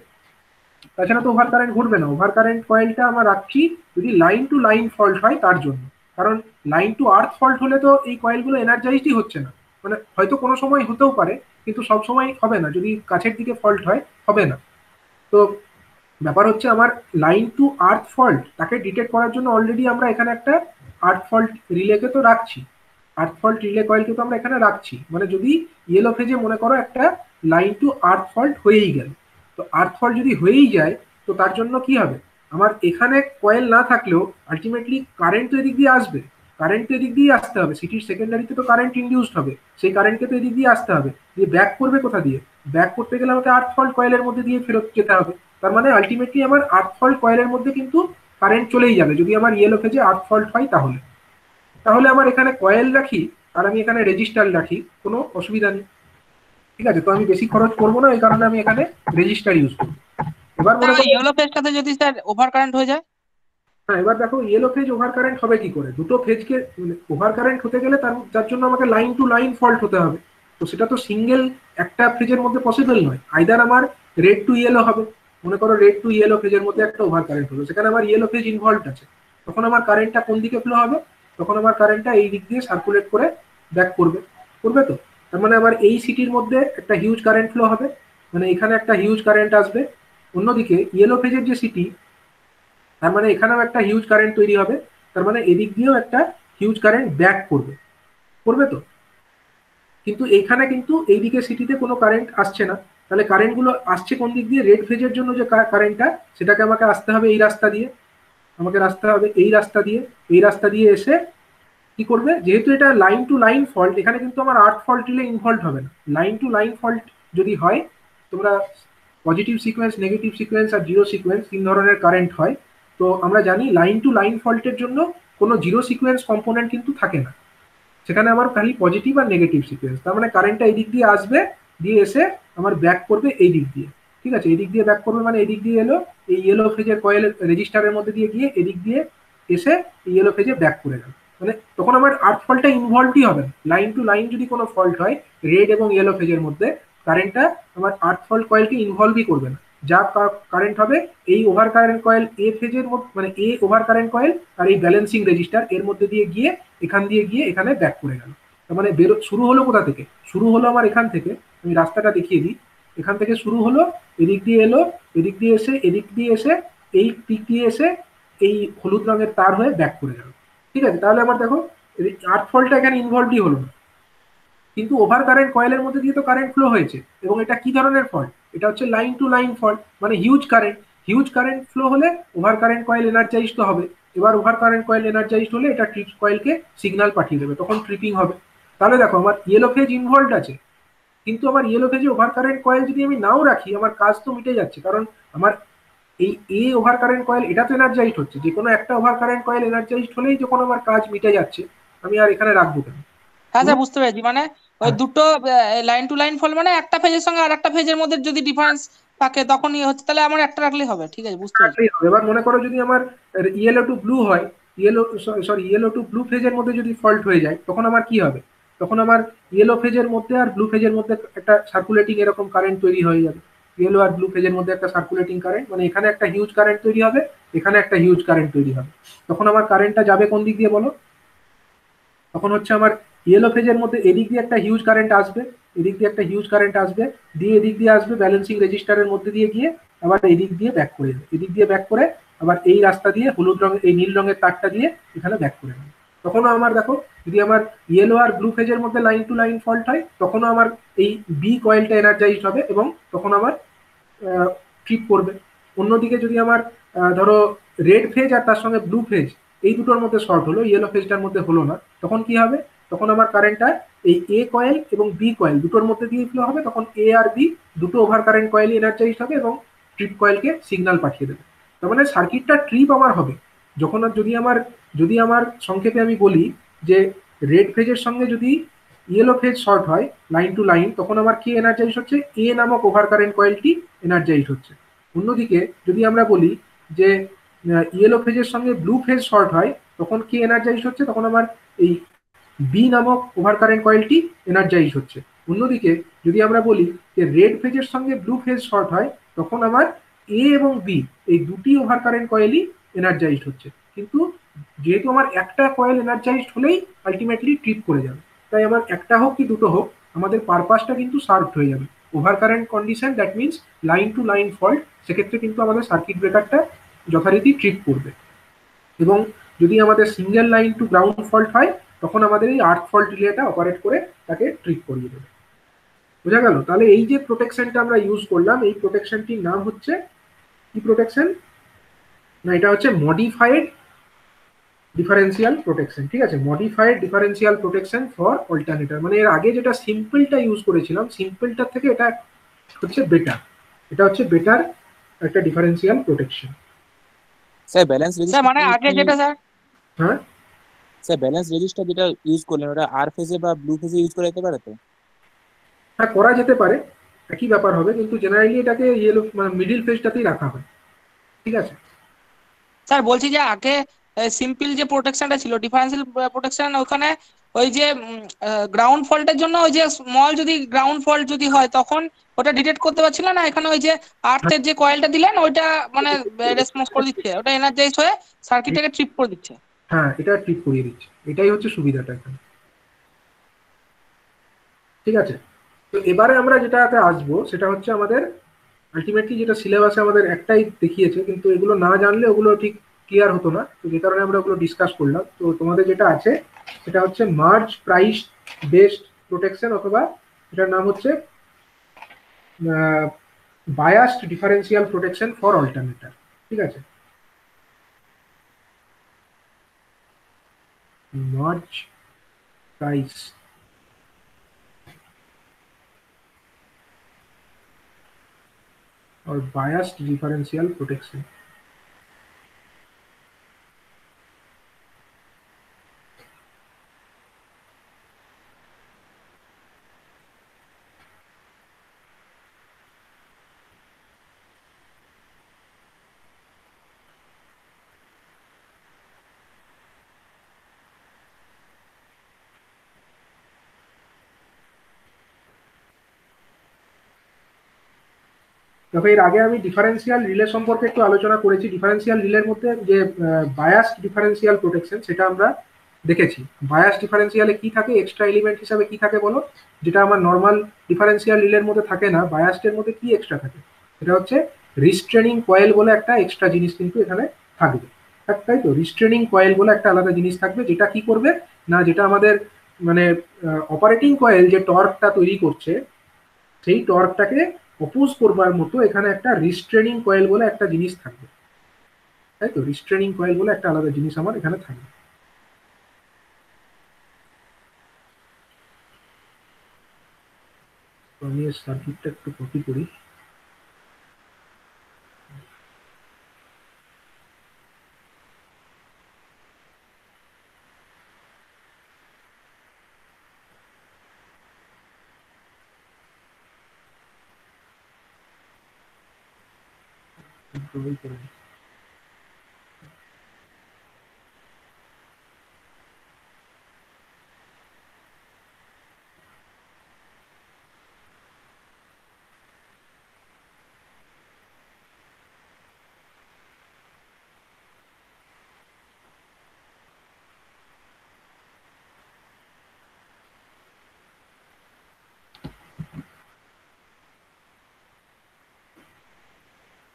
তাছাড়া তো ওভার কারেন্ট ঘটবে না। ওভার কারেন্ট কয়েলটা আমরা রাখছি যদি লাইন টু লাইন ফল্ট হয় তার জন্য। কারণ লাইন টু আর্থ ফল্ট হলে তো এই কয়েলগুলো এনার্জাইজডই হচ্ছে না। মানে হয়তো কোনো সময় হতেও পারে, কিন্তু সব সময় হবে না। যদি কাছের দিকে ফল্ট হয়, হবে না। তো ব্যাপার হচ্ছে, আমার লাইন টু আর্থ ফল্ট তাকে ডিটেক্ট করার জন্য অলরেডি আমরা এখানে একটা আর্থ ফল্ট রিলেকে তো রাখছি। আর্থ ফল্ট রিলে কয়েলকে তো আমরা এখানে রাখছি। মানে যদি ইয়েলো ফেজে মনে করো একটা লাইন টু আর্থ ফল্ট হয়েই গেল, তো আর্থ ফল্ট যদি হয়েই যায়, তো তার জন্য কি হবে? আমার এখানে কয়েল না থাকলেও আলটিমেটলি কারেন্ট তো এদিক দিয়ে আসবে। কারেন্ট তো এদিক দিয়ে আসতে হবে, সিটির সেকেন্ডারিতে তো কারেন্ট ইনডিউসড হবে, সেই কারেন্টকে তো এদিক দিয়ে আসতে হবে। দিয়ে ব্যাক করবে কোথা দিয়ে? ব্যাক করতে গেলে আমাকে আর্থ ফল্ট কয়েলের মধ্যে দিয়ে ফেরত যেতে হবে। তার মানে আলটিমেটলি আমার আর্থ ফল্ট কয়েলের মধ্যে কিন্তু কারেন্ট চলেই যাবে যদি আমার ইয়েলো ফেজে আর্থ ফল্ট হয়। তাহলে তাহলে আমার এখানে কয়েল রাখি আর আমি এখানে রেজিস্টার রাখি, কোনো অসুবিধা নেই। ঠিক আছে, তো আমি বেশি খরচ করবো না, এই কারণে আমি এখানে রেজিস্টার ইউজ করবো। এবার মনে করো, ইয়েলো ফেজটাতে যদি স্যার ওভার কারেন্ট হয়ে যায়? হ্যাঁ, এবার দেখো ইয়েলো ফেজ ওভার কারেন্ট হবে কি করে? দুটো ফেজকে ওভার কারেন্ট হতে গেলে তার জন্য আমাকে লাইন টু লাইন ফল্ট হতে হবে। তো সেটা তো সিঙ্গেল একটা ফেজের মধ্যে পসিবল নয়। আইদার আমার রেড টু ইয়েলো হবে। মনে করো রেড টু ইয়েলো ফেজের মধ্যে একটা ওভার কারেন্ট হলো, সেখানে আমার ইয়েলো ফেজ ইনভলভ আছে। তখন আমার কারেন্টটা কোন দিকে ফ্লো হবে? তখন আমার কারেন্টটা এই দিক দিয়ে সার্কুলেট করে ব্যাক করবে। করবে তো? তার মানে আমার এই সিটির মধ্যে একটা হিউজ কারেন্ট ফ্লো হবে, মানে এখানে একটা হিউজ কারেন্ট আসবে। অন্যদিকে ইয়েলো ফেজের যে সিটি, তার মানে এখানেও একটা হিউজ কারেন্ট তৈরি হবে। তার মানে এদিক দিয়েও একটা হিউজ কারেন্ট ব্যাক করবে। করবে তো? কিন্তু এখানে কিন্তু এইদিকে সিটিতে কোনো কারেন্ট আসছে না। তাহলে কারেন্টগুলো আসছে কোন দিক দিয়ে? রেড ফেজের জন্য যে কারেন্টটা, সেটাকে আমাকে আসতে হবে এই রাস্তা দিয়ে। আমাকে রাস্তা হবে এই রাস্তা দিয়ে। এই রাস্তা দিয়ে এসে কি করবে? যেহেতু এটা লাইন টু লাইন ফল্ট, এখানে কিন্তু আমার আর্থ ফল্ট রিলে ইনভলভ হবে না। লাইন টু লাইন ফল্ট যদি হয়, তোমরা পজিটিভ সিকোয়েন্স, নেগেটিভ সিকোয়েন্স আর জিরো সিকোয়েন্স 3 ধরনের কারেন্ট হয়। তো আমরা জানি লাইন টু লাইন ফল্টের জন্য কোনো জিরো সিকোয়েন্স কম্পোনেন্ট কিন্তু থাকে না। সেখানে আমার খালি পজিটিভ আর নেগেটিভ সিকোয়েন্স। তার মানে কারেন্টটা এই দিক দিয়ে আসবে দিয়ে এসে আমার ব্যাক করবে এই দিক দিয়ে, ঠিক আছে? এই দিক দিয়ে ব্যাক করবে মানে এই দিক দিয়ে এলো, এই ইয়েলো ফেজের কয়েল রেজিস্টারের মধ্যে দিয়ে গিয়ে এদিক দিয়ে এসে ইয়েলো ফেজে ব্যাক করে গেল। মানে তখন আমার আর্থ ফলটা ইনভলভই হবে না। লাইন টু লাইন যদি কোনো ফল্ট হয় রেড এবং ইয়েলো ফেজের মধ্যে, কারেন্টটা আমার আর্থ ফল্ট কয়েলকে ইনভলভই করবে না। যা কারেন্ট হবে এই ওভার কারেন্ট কয়েল এ ফেজের মধ্যে, মানে এ ওভার কারেন্ট কয়েল আর এই ব্যালেন্সিং রেজিস্টার এর মধ্যে দিয়ে গিয়ে এখান দিয়ে গিয়ে এখানে ব্যাক করে গেল। তার মানে শুরু হলো কোথা থেকে? শুরু হলো আমার এখান থেকে, আমি রাস্তাটা দেখিয়ে দিই। এখান থেকে শুরু হলো, এদিক দিয়ে এলো, এদিক দিয়ে এসে এদিক দিয়ে এসে এই দিক দিয়ে এসে এই হলুদ রঙের তার হয়ে ব্যাক করে গেল, ঠিক আছে? তাহলে আমার দেখো আর্থ ফলটা এখানে ইনভলভই হলো না, কিন্তু ওভার কারেন্ট কয়েলের মধ্যে দিয়ে তো কারেন্ট ফ্লো হয়েছে। এবং এটা কি ধরনের ফল্ট? এটা হচ্ছে লাইন টু লাইন ফল্ট, মানে হিউজ কারেন্ট ফ্লো হলে ওভার কারেন্ট কয়েল এনার্জাইজড হবে। এবার ওভার কারেন্ট কয়েল এনার্জাইজড হলে এটা ট্রিপ কয়েলকে সিগন্যাল পাঠিয়ে দেবে, তখন ট্রিপিং হবে। তাহলে দেখো আমার ইয়েলো ফেজ ইনভলভড আছে, কিন্তু আমার ইয়েলো ফেজে ওভার কারেন্ট কয়েল যদি আমি নাও রাখি আমার কাজ তো মিটে যাচ্ছে, কারণ আমার এই এ ওভার কারেন্ট কয়েল এটা তো এনার্জাইজড হচ্ছে, যে কোনো একটা ওভার কারেন্ট কয়েল এনার্জাইজড হলেই যখন আমার কাজ মিটে যাচ্ছে, আমি আর এখানে রাখবো কেন? হ্যাঁ হুম? স্যার, বুঝতে পেরেছি। মানে ওই হ্যাঁ, দুটো লাইন টু লাইন ফল্ট, মানে একটা ফেজের সঙ্গে আর একটা ফেজের মধ্যে যদি ডিফারেন্স থাকে তখনই হচ্ছে, তাহলে আমার একটা রাখলেই হবে। ঠিক আছে, বুঝতে পেরেছি। রাখলেই হবে। এবার মনে করো যদি আমার ইয়েলো টু ব্লু হয়, ইয়েলো টু ব্লু ফেজের মধ্যে যদি ফল্ট হয়ে যায়, তখন আমার কি হবে? তখন আমার ইয়েলো ফেজের মধ্যে আর ব্লু ফেজের মধ্যে একটা সার্কুলেটিং এরকম কারেন্ট তৈরি হয়ে যাবে। ইয়েলো আর ব্লু ফেজের মধ্যে একটা সার্কুলেটিং কারেন্ট, মানে এখানে একটা হিউজ কারেন্ট তৈরি হবে, এখানে একটা হিউজ কারেন্ট তৈরি হবে। তখন আমার কারেন্টটা যাবে কোন দিক দিয়ে বলো? তখন হচ্ছে আমার ইয়েলো ফেজের মধ্যে এদিক দিয়ে একটা হিউজ কারেন্ট আসবে, এদিক দিয়ে একটা হিউজ কারেন্ট আসবে, দিয়ে এদিক দিয়ে আসবে ব্যালেন্সিং রেজিস্টারের মধ্যে দিয়ে গিয়ে আবার এদিক দিয়ে ব্যাক করে যাবে, এদিক দিয়ে ব্যাক করে আবার এই রাস্তা দিয়ে হলুদ রঙের এই নীল রঙের তারটা দিয়ে এখানে ব্যাক করে যাবে। তখনও আমার দেখো, যদি আমার ইয়েলো আর ব্লু ফেজের মধ্যে লাইন টু লাইন ফল্ট হয়, তখনও আমার এই বি কয়েলটা এনার্জাইজড হবে এবং তখন আমার ট্রিপ করবে। অন্যদিকে যদি আমার ধরো রেড ফেজ আর তার সঙ্গে ব্লু ফেজ এই দুটোর মধ্যে শর্ট হলো, ইয়েলো ফেজটার মধ্যে হলো না, তখন কি হবে? তখন আমার কারেন্টটা এই এ কয়েল এবং বি কয়েল দুটোর মধ্যে দিয়ে ফ্লো হবে, তখন এ আর বি দুটো ওভার কারেন্ট কয়েলই এনার্জাইজড হবে এবং ট্রিপ কয়েলকে সিগন্যাল পাঠিয়ে দেবে। তার মানে সার্কিটটা ট্রিপ আমার হবে যখন, যদি আমার সংক্ষেপে আমি বলি যে রেড ফেজের সঙ্গে যদি ইয়েলো ফেজ শর্ট হয় লাইন টু লাইন, তখন আমার কি এনার্জাইজ হচ্ছে? এ নামক ওভার কারেন্ট কয়েলটি এনার্জাইজ হচ্ছে। অন্যদিকে যদি আমরা বলি যে ইয়েলো ফেজের সঙ্গে ব্লু ফেজ শর্ট হয়, তখন কি এনার্জাইজ হচ্ছে? তখন আমার এই বি নামক ওভার কারেন্ট কয়েলটি এনার্জাইজ হচ্ছে। অন্যদিকে যদি আমরা বলি যে রেড ফেজের সঙ্গে ব্লু ফেজ শর্ট হয়, তখন আমার এ এবং বি এই দুটি ওভার কারেন্ট কয়েলই এনার্জাইজড হচ্ছে। কিন্তু যেহেতু আমার একটা কয়েল এনার্জাইজড হলেই আলটিমেটলি ট্রিপ করে যাবে, তাই আমার একটা হোক কি দুটো হোক আমাদের পারপাসটা কিন্তু সার্ভড হয়ে যাবে। Over current condition that means line to line fault, সেক্ষেত্রে কিন্তু আমাদের সার্কিট ব্রেকারটা যথারীতি ট্রিপ করবে। এবং যদি আমাদের single line to ground fault হয়, তখন আমাদের এই আর্থ ফল্ট রিলেটা অপারেট করে তাকে ট্রিপ করিয়ে দেবে। বোঝা গেল? তাহলে এই যে প্রোটেকশনটা আমরা ইউজ করলাম, এই প্রোটেকশনটির নাম হচ্ছে কি প্রোটেকশন? না, এটা হচ্ছে মডিফাইড ডিফারেন্সিয়াল প্রোটেকশন। ঠিক আছে, modified differential protection for alternator. মানে এর আগে যেটা সিম্পলটা ইউজ করেছিলাম, সিম্পলটার থেকে এটা হচ্ছে বেটার, এটা হচ্ছে বেটার একটা differential protection. Sir balance sir মানে রেজিস্টার আগে কি? যেটা স্যার, হ্যাঁ, স্যার ব্যালেন্স রেজিস্টার যেটা ইউজ করলেন ওটা আর ফেজে বা ব্লু ফেজে ইউজ করা যেতে পারে তো? হ্যাঁ করা যেতে পারে, একই ব্যাপার হবে, কিন্তু জেনারেলি এটাকে ইয়েলো মানে মিডিল ফেজটাতেই রাখা হয়। ঠিক আছে। স্যার বলছি যে আগে সিম্পল যে প্রোটেকশনটা ছিল, ডিফারেন্সিয়াল প্রোটেকশন, ওখানে ওই যে গ্রাউন্ড ফল্টের জন্য ওই যে স্মল যদি গ্রাউন্ড ফল্ট যদি হয় তখন ওটা ডিটেক্ট করতে পারছিল না, এখানে ওই যে আর্থের যে কয়েলটা দিলেন ওইটা মানে রেসপন্স করে দিচ্ছে, ওটা এনার্জাইজ হয়ে সার্কিটটাকে ট্রিপ করে দিচ্ছে। হ্যাঁ, এটা ঠিক করিয়ে দিচ্ছে, এটাই হচ্ছে সুবিধাটা এখানে। ঠিক আছে। তো এবারে আমরা যেটাতে আসবো সেটা হচ্ছে আমাদের আলটিমেটলি যেটা সিলেবাসে আমাদের একটাই দেখিয়েছে, কিন্তু এগুলো না জানলে ওগুলো ঠিক ক্লিয়ার হতো না, তো যে কারণে আমরা ওগুলো ডিসকাস করলাম। তো তোমাদের যেটা আছে সেটা হচ্ছে মার্জ প্রাইস বেসড প্রোটেকশন, অথবা এটার নাম হচ্ছে biased differential protection for alternator. ঠিক আছে, merge price or biased differential protection। তবে এর আগে আমি ডিফারেন্সিয়াল রিলে সম্পর্কে একটু আলোচনা করেছি। ডিফারেন্সিয়াল রিলের মধ্যে যে বায়াস ডিফারেন্সিয়াল প্রোটেকশন সেটা আমরা দেখেছি। বায়াস ডিফারেন্সিয়ালে কি থাকে, এক্সট্রা এলিমেন্ট হিসাবে কি থাকে বলো, যেটা আমার নর্মাল ডিফারেন্সিয়াল রিলের মধ্যে থাকে না, বায়াসটের মধ্যে কি এক্সট্রা থাকে? এটা হচ্ছে রিস্ট্রেনিং কয়েল বলে একটা এক্সট্রা জিনিস কিন্তু এখানে থাকবে, তাই তো? রিস্ট্রেনিং কয়েল বলে একটা আলাদা জিনিস থাকবে, যেটা কি করবে না, যেটা আমাদের মানে অপারেটিং কয়েল যে টর্কটা তৈরি করছে সেই টর্কটাকে অপোজ করবার মতো এখানে একটা রিস্ট্রেনিং কয়েল বলে একটা জিনিস থাকবে, তাই তো? রিস্ট্রেনিং কয়েল বলে একটা আলাদা জিনিস আমার এখানে থাকবে। তো আমি এই সার্কিটটা একটু কপি করি। ড্রই করে নিই।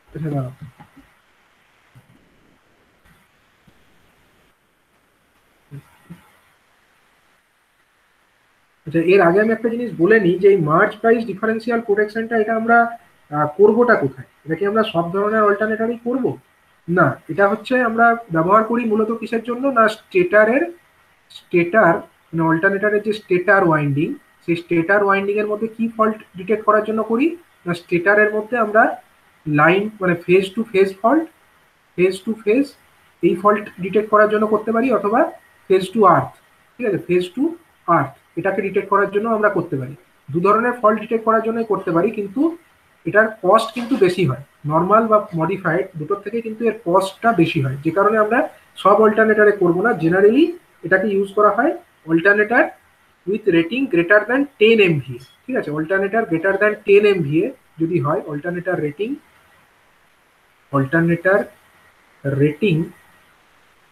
আচ্ছা, দাঁড়াও। আচ্ছা, এর আগে আমি একটা জিনিস বলে নিই যে এই মার্জ প্রাইস ডিফারেন্সিয়াল প্রোটেকশনটা এটা আমরা করবোটা কোথায়? এটা কি আমরা সব ধরনের অল্টারনেটরই করব? না, এটা হচ্ছে আমরা ব্যবহার করি মূলত কিসের জন্য না, স্টেটার মানে অল্টারনেটরের যে স্টেটার ওয়াইন্ডিং, সেই স্টেটার ওয়াইন্ডিং এর মধ্যে কি ফল্ট ডিটেক্ট করার জন্য করি না, স্টেটারের মধ্যে আমরা লাইন মানে ফেজ টু ফেজ এই ফল্ট ডিটেক্ট করার জন্য করতে পারি, অথবা ফেজ টু আর্থ, ঠিক আছে, ফেজ টু আর্থ এটাকে ডিটেক্ট করার জন্য আমরা করতে পারি। দু ধরনের ফল্ট ডিটেক্ট করার জন্যই করতে পারি, কিন্তু এটার কস্ট কিন্তু বেশি হয়। নর্মাল বা মডিফাইড দুটোর থেকে কিন্তু এর কস্টটা বেশি হয়, যে কারণে আমরা সব অল্টারনেটারে করবো না। জেনারেলি এটাকে ইউজ করা হয় alternator with rating greater than 10 MVA, ঠিক আছে? অল্টারনেটার গ্রেটার দ্যান 10 MVA যদি হয়, alternator rating,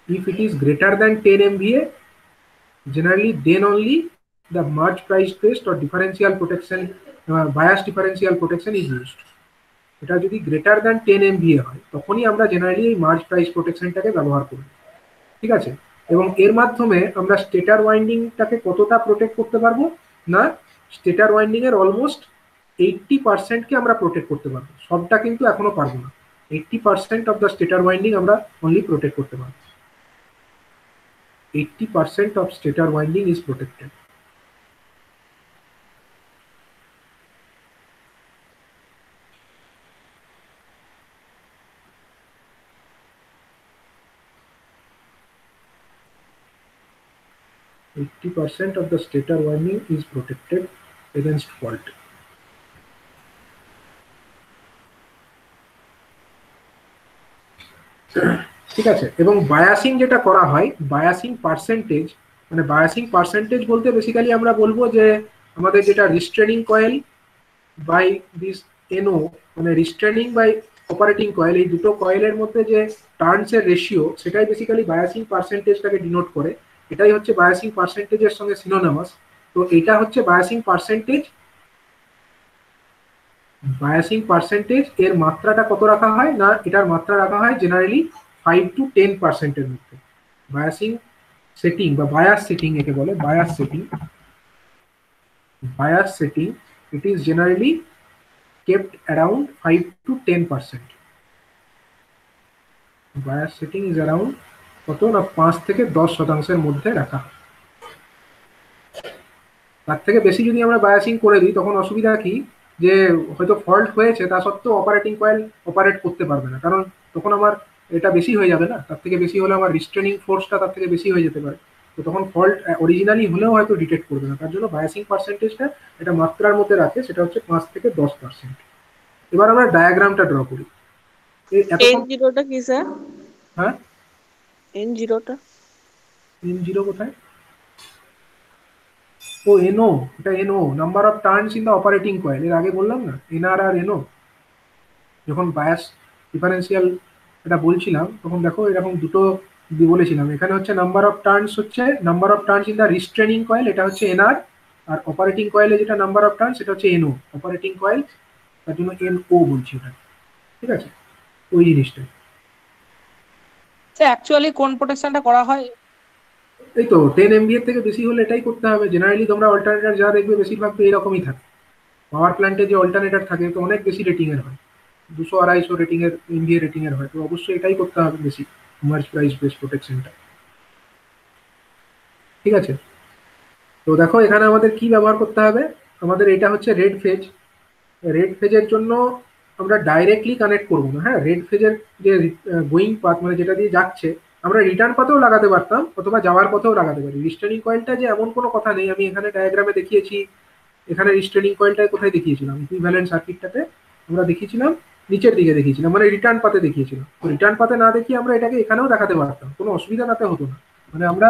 if it is greater than 10 MVA, generally then only the merge price based or differential protection, bias differential protection is used. এটা যদি greater than 10 MVA হয় তখনই আমরা generally এই merge price প্রোটেকশনটাকে ব্যবহার করি, ঠিক আছে? এবং এর মাধ্যমে আমরা স্টেটার ওয়াইন্ডিংটাকে কতটা প্রোটেক্ট করতে পারবো না, স্টেটার ওয়াইন্ডিং এর অলমোস্ট 80%কে আমরা প্রোটেক্ট করতে পারবো। সবটা কিন্তু এখনো পারবো না, 80% অফ দ্য স্টেটার ওয়াইন্ডিং আমরা অনলি প্রোটেক্ট করতে পারবো। 80% of stator winding is protected. %80 of the stator winding is protected against fault. ঠিক আছে? এবং বায়াসিং যেটা করা হয়, বায়াসিং পার্সেন্টেজ, মানে বায়াসিং পার্সেন্টেজ বলতে বেসিক্যালি আমরা বলবো যে আমাদের যেটা রিস্ট্রেনিং কয়েল বাই দিস এনও, মানে রিস্ট্রেনিং বাই অপারেটিং কয়েল, এই দুটো কয়েলের মধ্যে যে টার্নস এর রেশিও, সেটাই বেসিক্যালি বায়াসিং পার্সেন্টেজটাকে ডিনোট করে। এটাই হচ্ছে বায়াসিং পার্সেন্টেজের সঙ্গে সিনোনিমাস। তো এটা হচ্ছে বায়াসিং পার্সেন্টেজ। বায়াসিং পার্সেন্টেজ এর মাত্রাটা কত রাখা হয় না, এটার মাত্রা রাখা হয় জেনারেলি 5 to 10% এর মধ্যে। বায়াসিং সেটিং বা বায়াস সেটিং একে বলে, bias setting it is generally kept around 5 to 10%. Bias setting is around কত না 5 থেকে 10% মধ্যে রাখা হয়। তার থেকে বেশি যদি আমরা বায়াসিং করে দিই তখন অসুবিধা কি, যে হয়তো ফল্ট হয়েছে তা সত্ত্বেও অপারেটিং কয়েল অপারেট করতে পারবে না, কারণ তখন আমার এটা বেশি হয়ে যাবে না, তার থেকে বেশি হলে আমার রিস্ট্রেনিং ফোর্সটা তার থেকে বেশি হয়ে যেতে পারে। তো তখন ফল্ট অরিজিনালি হলেও হয়তো ডিটেক্ট করবে না। তার জন্য বায়াসিং পার্সেন্টেজটা এটা মাত্রার মধ্যে রাখে, সেটা হচ্ছে 5 থেকে 10%। এবার আমরা ডায়াগ্রামটা ড্র করি। N0টা কি স্যার? হ্যাঁ, N0টা N0 কোথায়? ও NO, এটা NO, number of turns in the operating coil. এর আগে বললাম না NR আর NO। যখন বায়াস ডিফারেন্সিয়াল এটা বলছিলাম তখন দেখো এরকম দুটো বলেছিলাম, এখানে হচ্ছে নাম্বার অফ টার্নস হচ্ছে number of turns in the restraining coil, এটা হচ্ছে এনআর, আর অপারেটিং কয়েলে যেটা নাম্বার অফ টার্নস সেটা হচ্ছে এনও, অপারেটিং কয়েল তার জন্য এনও বলছি ওটা, ঠিক আছে, ওই জিনিসটা। অ্যাকচুয়ালি কোন প্রোটেকশনটা করা হয়? এই তো 10 MB এর থেকে বেশি হলে এটাই করতে হবে। জেনারেলি তোমরা অল্টারনেটার যা দেখবে বেশিরভাগ তো এরকমই থাকে। পাওয়ার প্ল্যান্টে যে অল্টারনেটার থাকে তো অনেক বেশি রেটিং এর হয়, 200-250 রেটিং এর এমবিএ রেটিং এর হয়, তো অবশ্যই এটাই করতে হবে বেশি, মার্জ প্রাইস বেস প্রোটেকশনটা, ঠিক আছে। তো দেখো এখানে আমাদের কি ব্যবহার করতে হবে, আমাদের এটা হচ্ছে রেড ফেজ। রেড ফেজের জন্য আমরা ডাইরেক্টলি কানেক্ট করবো না, হ্যাঁ, রেড ফেজের যে গোয়িং পাথ মানে যেটা দিয়ে যাচ্ছে আমরা রিটার্ন পাথেও লাগাতে পারতাম অথবা যাওয়ার পথেও লাগাতে পারি। রিস্টেনিং কয়েলটা যে এমন কোনো কথা নেই, আমি এখানে ডায়াগ্রামে দেখিয়েছি, এখানে রিস্টেনিং কয়েলটায় কোথায় দেখিয়েছিলাম, ইকুইভ্যালেন্ট সার্কিটটাতে আমরা দেখিয়েছিলাম নিচের দিকে দেখিয়েছিলাম, মানে রিটার্ন পাথে দেখিয়েছিলাম। তো রিটার্ন পাথে না দেখিয়ে আমরা এটাকে এখানেও দেখাতে পারতাম, কোনো অসুবিধা তাতে হতো না। মানে আমরা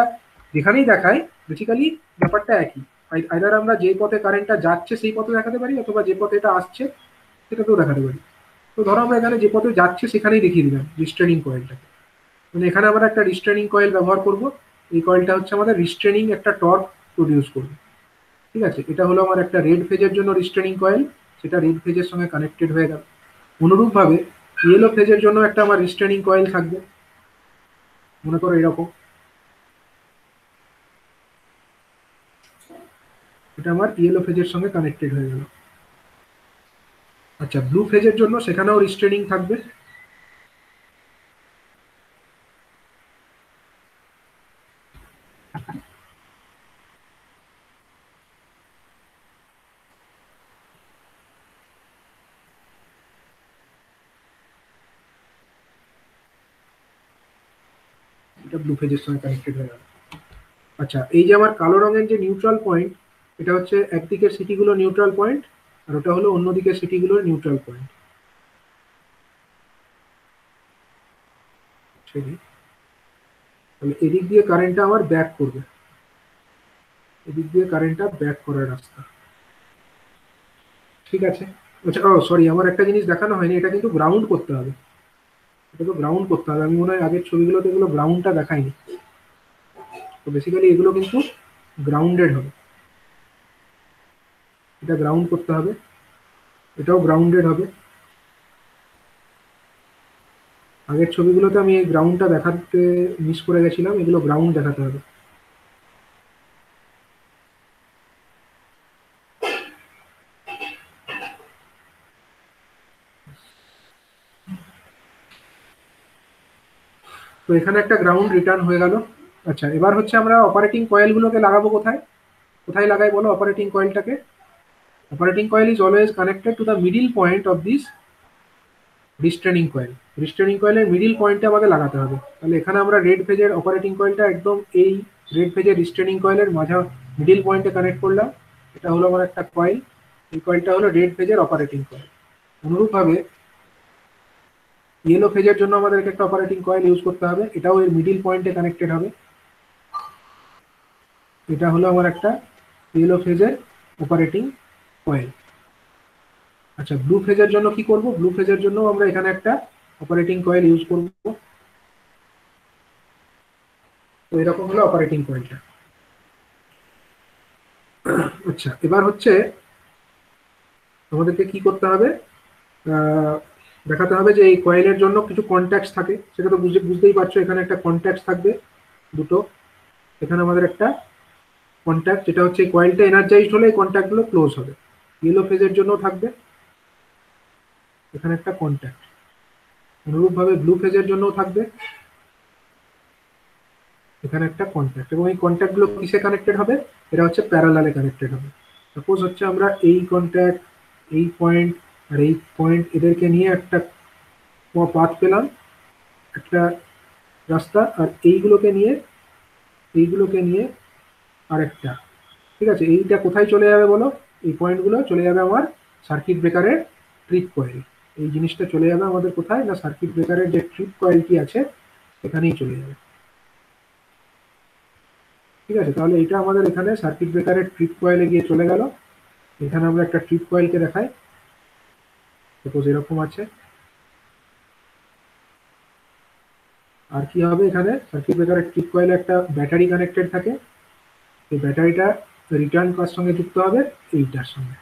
যেখানেই দেখাই বেসিক্যালি ব্যাপারটা একই, আইদার আমরা যে পথে কারেন্টটা যাচ্ছে সেই পথে দেখাতে পারি অথবা যে পথে এটা আসছে সেটাকেও দেখাতে পারি। তো ধরো আমরা এখানে যে পথে যাচ্ছে সেখানেই দেখিয়ে দিলাম রিস্ট্রেনিং কয়েলটাকে, মানে এখানে আমরা একটা রিস্ট্রেনিং কয়েল ব্যবহার করব। এই কয়েলটা হচ্ছে আমাদের রিস্ট্রেনিং একটা টর্ক প্রডিউস করবে, ঠিক আছে। এটা হলো আমার একটা রেড ফেজের জন্য রিস্ট্রেনিং কয়েল, সেটা রেড ফেজের সঙ্গে কানেক্টেড হয়ে গেল। অনুরূপভাবে ইয়েলো ফেজের জন্য একটা আমার রিস্ট্রেনিং কয়েল থাকবে, মনে করো এরকম, এটা আমার ইয়েলো ফেজের সঙ্গে কানেক্টেড হয়ে গেল। আচ্ছা, ব্লু ফেজের জন্য সেখানেও রিস্ট্রেনিং থাকবে, এটা ব্লু ফেজের সঙ্গে কানেক্টেড হয়ে গেল। আচ্ছা, এই যে আমার কালো রঙের যে নিউট্রাল পয়েন্ট, এটা হচ্ছে একদিকের সিটিগুলো নিউট্রাল পয়েন্ট, আর ওটা হলো অন্যদিকের সিটিগুলোর নিউট্রাল পয়েন্ট। তাহলে এদিক দিয়ে কারেন্টটা আমার ব্যাক করবে, এদিক দিয়ে কারেন্টটা ব্যাক করার রাস্তা, ঠিক আছে। আচ্ছা, ও সরি, আমার একটা জিনিস দেখানো হয়নি, এটা কিন্তু গ্রাউন্ড করতে হবে, এটা তো গ্রাউন্ড করতে হবে। আমি মনে হয় আগের ছবিগুলোতে এগুলো গ্রাউন্ডটা দেখাইনি, তো বেসিক্যালি এগুলো কিন্তু গ্রাউন্ডেড হবে, এটা গ্রাউন্ড করতে হবে, এটাও গ্রাউন্ডেড হবে। আগের ছবিগুলোতে আমি এই গ্রাউন্ডটা দেখাতে মিস করে গেছিলাম, এগুলো গ্রাউন্ড দেখাতে হবে। তো এখানে একটা গ্রাউন্ড রিটার্ন হয়ে গেল। আচ্ছা, এবার হচ্ছে আমরা অপারেটিং কয়েলগুলোকে লাগাবো কোথায়, কোথায় লাগাই বলো অপারেটিং কয়েলটাকে? Operating coil is always connected to the middle point of this restraining coil. Restraining কয়েলের মিডিল পয়েন্টে আমাকে লাগাতে হবে। তাহলে এখানে আমরা রেড ফেজের অপারেটিং কয়েলটা একদম এই রেড ফেজের রিস্ট্রেনিং কয়েলের মাঝা মিডিল পয়েন্টে কানেক্ট করলাম, এটা হলো আমার একটা কয়েল, এই কয়েলটা হলো রেড ফেজের অপারেটিং কয়েল। অনুরূপভাবে ইয়েলো ফেজের জন্য আমাদেরকে একটা অপারেটিং কয়েল ইউজ করতে হবে, এটাও এর মিডিল পয়েন্টে কানেক্টেড হবে, এটা হলো আমার একটা ইয়েলো ফেজের অপারেটিং কয়েল। আচ্ছা, ব্লু ফেজের জন্য কি করব? ব্লু ফেজের জন্য আমরা এখানে একটা অপারেটিং কয়েল ইউজ করব। তো এরকম হলো অপারেটিং কয়েলটা। আচ্ছা, এবার হচ্ছে আমাদেরকে কি করতে হবে, দেখাতে হবে যে এই কয়েলের জন্য কিছু কন্ট্যাক্টস থাকে, সেটা তো বুঝতেই পারছো, এখানে একটা কন্ট্যাক্ট থাকবে দুটো, এখানে আমাদের একটা কন্ট্যাক্ট, যেটা হচ্ছে এই কয়েলটা এনার্জাইজড হলে এই কন্ট্যাক্টগুলো ক্লোজ হবে। ইয়েলো ফেজের জন্য থাকবে এখানে একটা কন্ট্যাক্ট, অনুরূপভাবে ব্লু ফেজের জন্যও থাকবে এখানে একটা কন্ট্যাক্ট, এবং এই কন্ট্যাক্টগুলো কিসে কানেক্টেড হবে? এটা হচ্ছে প্যারালালে কানেক্টেড হবে। সাপোজ হচ্ছে আমরা এই কন্ট্যাক্ট, এই পয়েন্ট আর এই পয়েন্ট এদেরকে নিয়ে একটা পাথ পেলাম, একটা রাস্তা, আর এইগুলোকে নিয়ে আরেকটা, ঠিক আছে। এইটা কোথায় চলে যাবে বলো? এই পয়েন্টগুলো চলে যাবে আমার সার্কিট ব্রেকারের ট্রিপ কয়েল। এই জিনিসটা চলে যাবে আমাদের কোথায় না, সার্কিট ব্রেকারের যে ট্রিপ কয়েলটি আছে এখানেই চলে যাবে, ঠিক আছে। তাহলে এটা আমাদের এখানে সার্কিট ব্রেকারের ট্রিপ কয়েলে গিয়ে চলে গেল। এখানে আমরা একটা ট্রিপ কয়েলকে দেখাই, সাপোজ এরকম আছে, আর কি হবে, এখানে সার্কিট ব্রেকারের ট্রিপ কয়েলে একটা ব্যাটারি কানেক্টেড থাকে, এই ব্যাটারিটা রিটার্ন কার সঙ্গে যুক্ত হবে, এইটার সঙ্গে।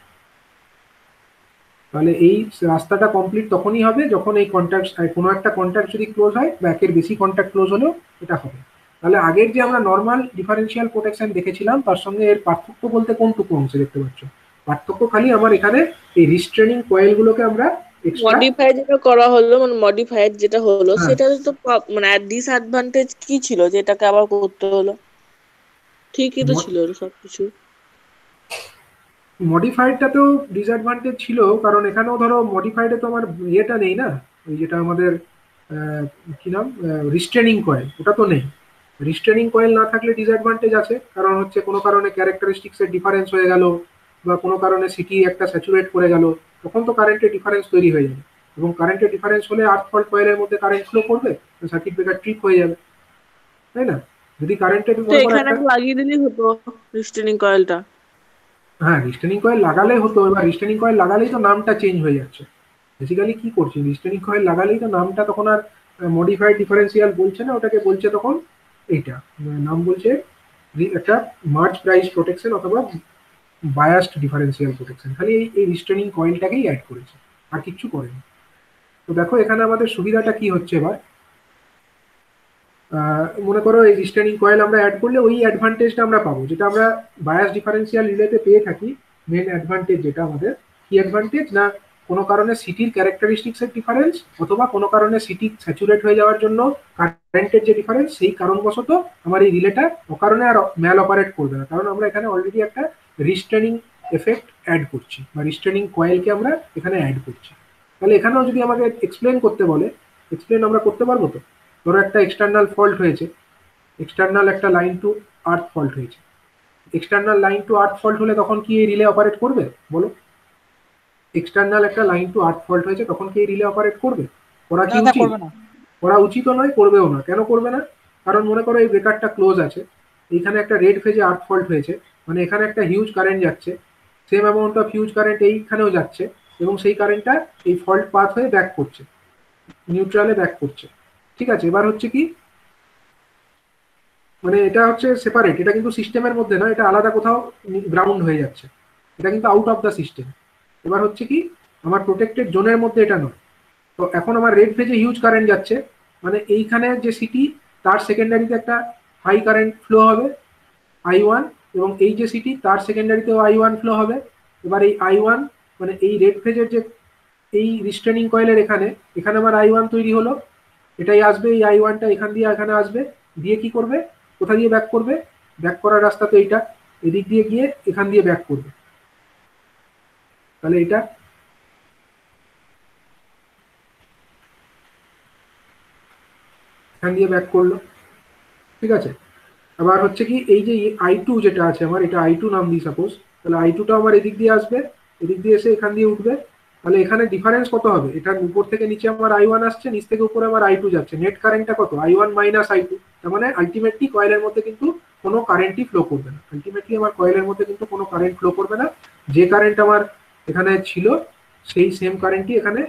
তাহলে এই রাস্তাটা কমপ্লিট তখনই হবে যখন এই কন্ট্যাক্ট, কোনো একটা কন্ট্যাক্ট যদি ক্লোজ হয় বা একের বেশি কন্ট্যাক্ট ক্লোজ হলেও এটা হবে। তাহলে আগের যে আমরা নর্মাল ডিফারেন্সিয়াল প্রোটেকশন দেখেছিলাম তার সঙ্গে এর পার্থক্য বলতে কোনটুকু অংশে দেখতে পাচ্ছ? পার্থক্য খালি আমার এখানে এই রিস্ট্রেনিং কয়েলগুলোকে আমরা এক্সট্রা, মডিফাই যেটা করা হলো, মানে মডিফাইড যেটা হলো, হ্যাঁ সেটা তো মানে ডিসঅ্যাডভান্টেজ কি ছিল যেটাকে আবার করতে হলো? ঠিকই তো ছিল সবকিছু। মডিফাইডটাতেও ডিসঅ্যাডভান্টেজ ছিল, কারণ এখানেও ধরো মডিফাইডে তো আমার ইয়েটা নেই না, ওই যেটা আমাদের আহ, কি নাম, রিস্ট্রেনিং কয়েল, ওটা তো নেই। রিস্ট্রেনিং কয়েল না থাকলে ডিসঅ্যাডভান্টেজ আছে, কারণ হচ্ছে কোনো কারণে ক্যারেক্টারিস্টিক্সের ডিফারেন্স হয়ে গেল বা কোনো কারণে সিটি একটা স্যাচুরেট করে গেল, তখন তো কারেন্টের ডিফারেন্স তৈরি হয়ে যাবে, এবং কারেন্টের ডিফারেন্স হলে আর্থ ফল্ট কয়েলের মধ্যে কারেন্ট ফ্লো করবে, সার্কিট ব্রেকার ট্রিপ হয়ে যাবে, তাই না? যদি কারেন্টের তো মনে করো এখানে একটা, লাগিয়ে দিলেই হতো রিস্টেনিং কয়েলটা। হ্যাঁ রিস্টেনিং কয়েল লাগালে হতো, এবার রিস্টেনিং কয়েল লাগালেই তো নামটা চেঞ্জ হয়ে যাচ্ছে। বেসিক্যালি কি করছি, রিস্টেনিং কয়েল লাগালেই তো নামটা তখন আর মডিফাইড ডিফারেন্সিয়াল বলছে না, ওটাকে বলছে তখন এইটা নাম বলছে একটা মার্জ প্রাইস প্রোটেকশন অথবা বায়াসড ডিফারেন্সিয়াল প্রোটেকশন, খালি এই রিস্টেনিং কয়েলটাকেই অ্যাড করেছে, আর কিচ্ছু করেনি। তো দেখো এখানে আমাদের সুবিধাটা কি হচ্ছে এবার, মনে করো এই রিস্টেনিং কয়েল আমরা অ্যাড করলে ওই অ্যাডভান্টেজটা আমরা পাবো যেটা আমরা বায়াস ডিফারেন্সিয়াল রিলেতে পেয়ে থাকি। মেন অ্যাডভান্টেজ যেটা আমাদের, কি অ্যাডভান্টেজ না, কোনো কারণে সিটির ক্যারেক্টারিস্টিক্স এর ডিফারেন্স অথবা কোনো কারণে সিটি স্যাচুরেট হয়ে যাওয়ার জন্য কারেন্টের যে ডিফারেন্স, সেই কারণবশত আমার এই রিলেটা অকারণে আর ম্যাল অপারেট করবে না, কারণ আমরা এখানে অলরেডি একটা রিস্টেনিং এফেক্ট অ্যাড করছি বা রিস্টেনিং কয়েলকে আমরা এখানে অ্যাড করছি। তাহলে এখানেও যদি আমাকে এক্সপ্লেন করতে বলে, এক্সপ্লেন আমরা করতে পারবো তো। ধরো একটা এক্সটার্নাল ফল্ট হয়েছে, এক্সটার্নাল একটা লাইন টু আর্থ ফল্ট হয়েছে, external line to earth fault হলে তখন কি এই রিলে অপারেট করবে বলো? এক্সটার্নাল একটা লাইন টু আর্থ ফল্ট হয়েছে, তখন কি এই রিলে অপারেট করবে? করা কি না স্যার, উচিত? করবে না। করা উচিতও নয়, করবেও না। কেন করবে না? কারণ মনে করো এই ব্রেকারটা ক্লোজ আছে, এইখানে একটা রেড ফেজে আর্থ ফল্ট হয়েছে, মানে এখানে একটা হিউজ কারেন্ট যাচ্ছে, same amount of huge current এইখানেও যাচ্ছে, এবং সেই কারেন্টটা এই ফল্ট পাথ হয়ে ব্যাক করছে, নিউট্রালে ব্যাক করছে। ঠিক আছে, এবার হচ্ছে কি, মানে এটা হচ্ছে সেপারেট, এটা কিন্তু সিস্টেমের মধ্যে নয়, এটা আলাদা কোথাও গ্রাউন্ড হয়ে যাচ্ছে, এটা কিন্তু আউট অফ দ্য সিস্টেম। এবার হচ্ছে কি, আমার প্রোটেক্টেড জোনের মধ্যে এটা নয়। তো এখন আমার রেড ফেজে হিউজ কারেন্ট যাচ্ছে, মানে এইখানে যে সিটি তার সেকেন্ডারিতে একটা হাই কারেন্ট ফ্লো হবে I1, এবং এই যে সিটি তার সেকেন্ডারিতেও I1 ফ্লো হবে। এবার এই I1 মানে এই রেড ফেজের যে এই রিস্ট্রেনিং কয়েলের এখানে, এখানে আমার I1 তৈরি হলো, এটাই আসবে, এই I1টা এখান দিয়ে এখানে আসবে, দিয়ে কি করবে, কোথা দিয়ে ব্যাক করবে, ব্যাক করার রাস্তা তো এইটা, এদিক দিয়ে গিয়ে এখান দিয়ে ব্যাক করবে। তাহলে এটা এখান দিয়ে ব্যাক করলো, ঠিক আছে। আবার হচ্ছে কি, এই যে I2 যেটা আছে আমার, এটা I2 নাম দিই সাপোজ, তাহলে I2টা আমার এদিক দিয়ে আসবে, এদিক দিয়ে এসে এখান দিয়ে উঠবে। তাহলে এখানে ডিফারেন্স কত হবে, এটার উপর থেকে নিচে আমার I1 আসছে, নিচ থেকে উপরে আমার I2 যাচ্ছে, নেট কারেন্টটা কত, I1 মাইনাস I2। তার মানে আলটিমেটলি কয়েলের মধ্যে কিন্তু কোনো কারেন্টই ফ্লো করবে না, আলটিমেটলি আমার কয়েলের মধ্যে কিন্তু কোনো কারেন্ট ফ্লো করবে না, যে কারেন্ট আমার এখানে ছিল সেই সেম কারেন্টই এখানে,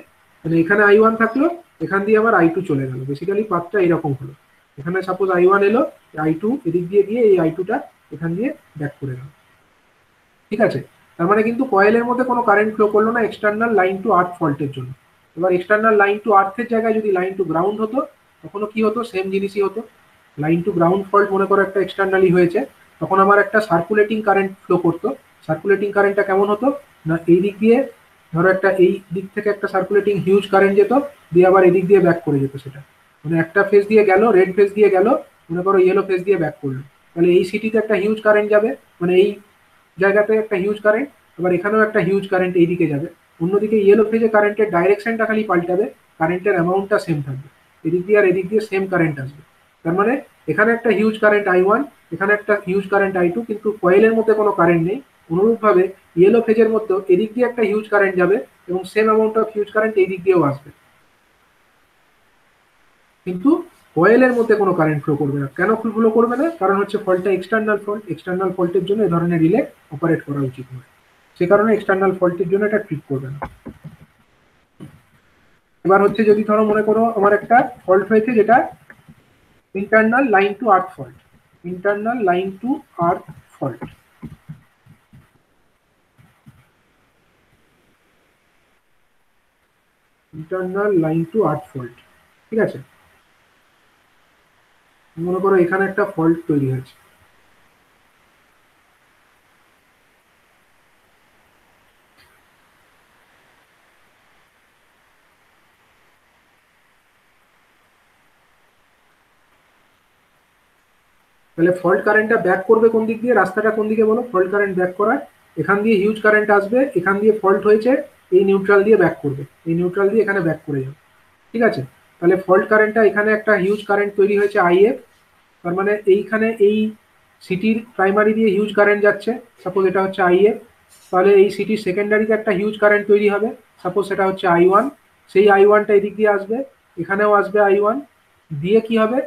মানে এখানে I1 থাকলো, এখান দিয়ে আমার I2 চলে গেল, বেসিক্যালি পাথটা এরকম হলো। এখানে সাপোজ I1 এলো, I2 এদিক দিয়ে গিয়ে এই I2টা এখান দিয়ে ব্যাক করে গেল, ঠিক আছে। তার মানে কিন্তু কয়েলের মধ্যে কোনো কারেন্ট ফ্লো করলো না এক্সটার্নাল লাইন টু আর্থ ফল্টের জন্য। এবার এক্সটার্নাল লাইন টু আর্থের জায়গায় যদি লাইন টু গ্রাউন্ড হতো, তখনও কি হতো, সেম জিনিসই হতো। লাইন টু গ্রাউন্ড ফল্ট মনে করো একটা এক্সটার্নালি হয়েছে, তখন আমার একটা সার্কুলেটিং কারেন্ট ফ্লো করতো। সার্কুলেটিং কারেন্টটা কেমন হতো না, এই দিক দিয়ে ধরো একটা, এই দিক থেকে একটা সার্কুলেটিং হিউজ কারেন্ট যেত, দিয়ে আবার এদিক দিয়ে ব্যাক করে যেত সেটা, মানে একটা ফেজ দিয়ে গেল, রেড ফেজ দিয়ে গেল, মনে করো ইয়েলো ফেজ দিয়ে ব্যাক করলো, তাহলে এই সিটিতে একটা হিউজ কারেন্ট যাবে, মানে এই জায়গাতে একটা হিউজ কারেন্ট, আবার এখানেও একটা হিউজ কারেন্ট এই দিকে যাবে। অন্যদিকে ইয়েলো ফেজে কারেন্টের ডাইরেকশনটা খালি পাল্টাবে, কারেন্টের অ্যামাউন্টটা সেম থাকবে, এদিক দিয়ে আর এদিক দিয়ে সেম কারেন্ট আসবে। তার মানে এখানে একটা হিউজ কারেন্ট I1, এখানে একটা হিউজ কারেন্ট I2, কিন্তু কয়েলের মধ্যে কোনো কারেন্ট নেই। অনুরূপভাবে ইয়েলো ফেজের মধ্যে এদিক দিয়ে একটা হিউজ কারেন্ট যাবে এবং same amount of huge current এই দিক দিয়েও আসবে, কিন্তু কয়েলের মধ্যে কোনো কারেন্ট ফ্লো করবে না। কেন ফ্লো করবে না? কারণ হচ্ছে ফল্টটা এক্সটার্নাল ফল্ট, এক্সটার্নাল ফল্টের জন্য এই ধরনের রিলে অপারেট করা উচিত নয়, সে কারণে এক্সটার্নাল ফল্টের জন্য এটা ট্রিট করবে না। এবার হচ্ছে যদি ধরো মনে করো আমার একটা ফল্ট হয়েছে যেটা internal line to earth fault, internal line to earth fault. Internal line to earth fault, ঠিক আছে। মনে করো এখানে একটা ফল্ট তৈরি হয়েছে, তাহলে ফল্ট কারেন্টটা ব্যাক করবে কোন দিক দিয়ে, রাস্তাটা কোন দিকে বলো, ফল্ট কারেন্ট ব্যাক করার এখান দিয়ে হিউজ কারেন্ট আসবে, এখান দিয়ে ফল্ট হয়েছে, এই নিউট্রাল দিয়ে ব্যাক করবে, এই নিউট্রাল দিয়ে এখানে ব্যাক করে যাবে, ঠিক আছে। তাহলে ফল্ট কারেন্টটা এখানে একটা হিউজ কারেন্ট তৈরি হয়েছে আইএফ, তার মানে এইখানে এই সিটির প্রাইমারি দিয়ে হিউজ কারেন্ট যাচ্ছে, সাপোজ এটা হচ্ছে আইএফ, তাহলে এই সিটির সেকেন্ডারিতে একটা হিউজ কারেন্ট তৈরি হবে, সাপোজ সেটা হচ্ছে আই1, সেই আই1টা এদিক দিয়ে আসবে, এখানেও আসবে আই1 দিয়ে, কি হবে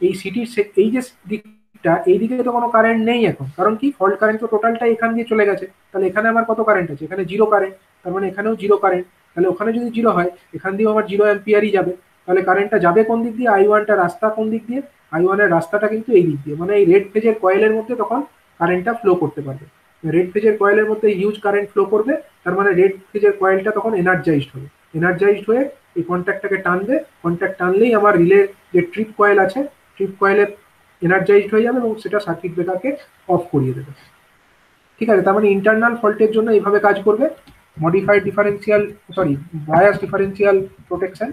এই সিটির এই যে দিকটা, এই দিকে তো কোনো কারেন্ট নেই এখন, কারণ কি ফল্ট কারেন্ট তো টোটালটা এখান দিয়ে চলে গেছে, তাহলে এখানে আমার কত কারেন্ট আছে, এখানে জিরো কারেন্ট, তার মানে এখানেও জিরো কারেন্ট, তাহলে ওখানে যদি জিরো হয় এখান দিয়েও আমার 0 অ্যাম্পিয়ারই যাবে, তাহলে কারেন্টটা যাবে কোন দিক দিয়ে, আই1টা রাস্তা কোন দিক দিয়ে, আই1 এর রাস্তাটা কিন্তু এই দিক দিয়ে, মানে এই রেড ফেজের কয়েলের মধ্যে তখন কারেন্টটা ফ্লো করতে পারবে, রেড ফেজের কয়েলের মধ্যে হিউজ কারেন্ট ফ্লো করবে, তার মানে রেড ফেজের কয়েলটা তখন এনার্জাইজড হবে, এনার্জাইজড হয়ে এই কন্ট্যাক্টটাকে টানবে, কন্ট্যাক্ট টানলেই আমার রিলে যে ট্রিপ কয়েল আছে, ট্রিপ কয়েলে এনার্জাইজড হয়ে যাবে এবং সেটা সার্কিট ব্রেকারকে অফ করিয়ে দেবে, ঠিক আছে। তার মানে ইন্টারনাল ফল্টের জন্য এইভাবে কাজ করবে modified differential, sorry bias differential protection.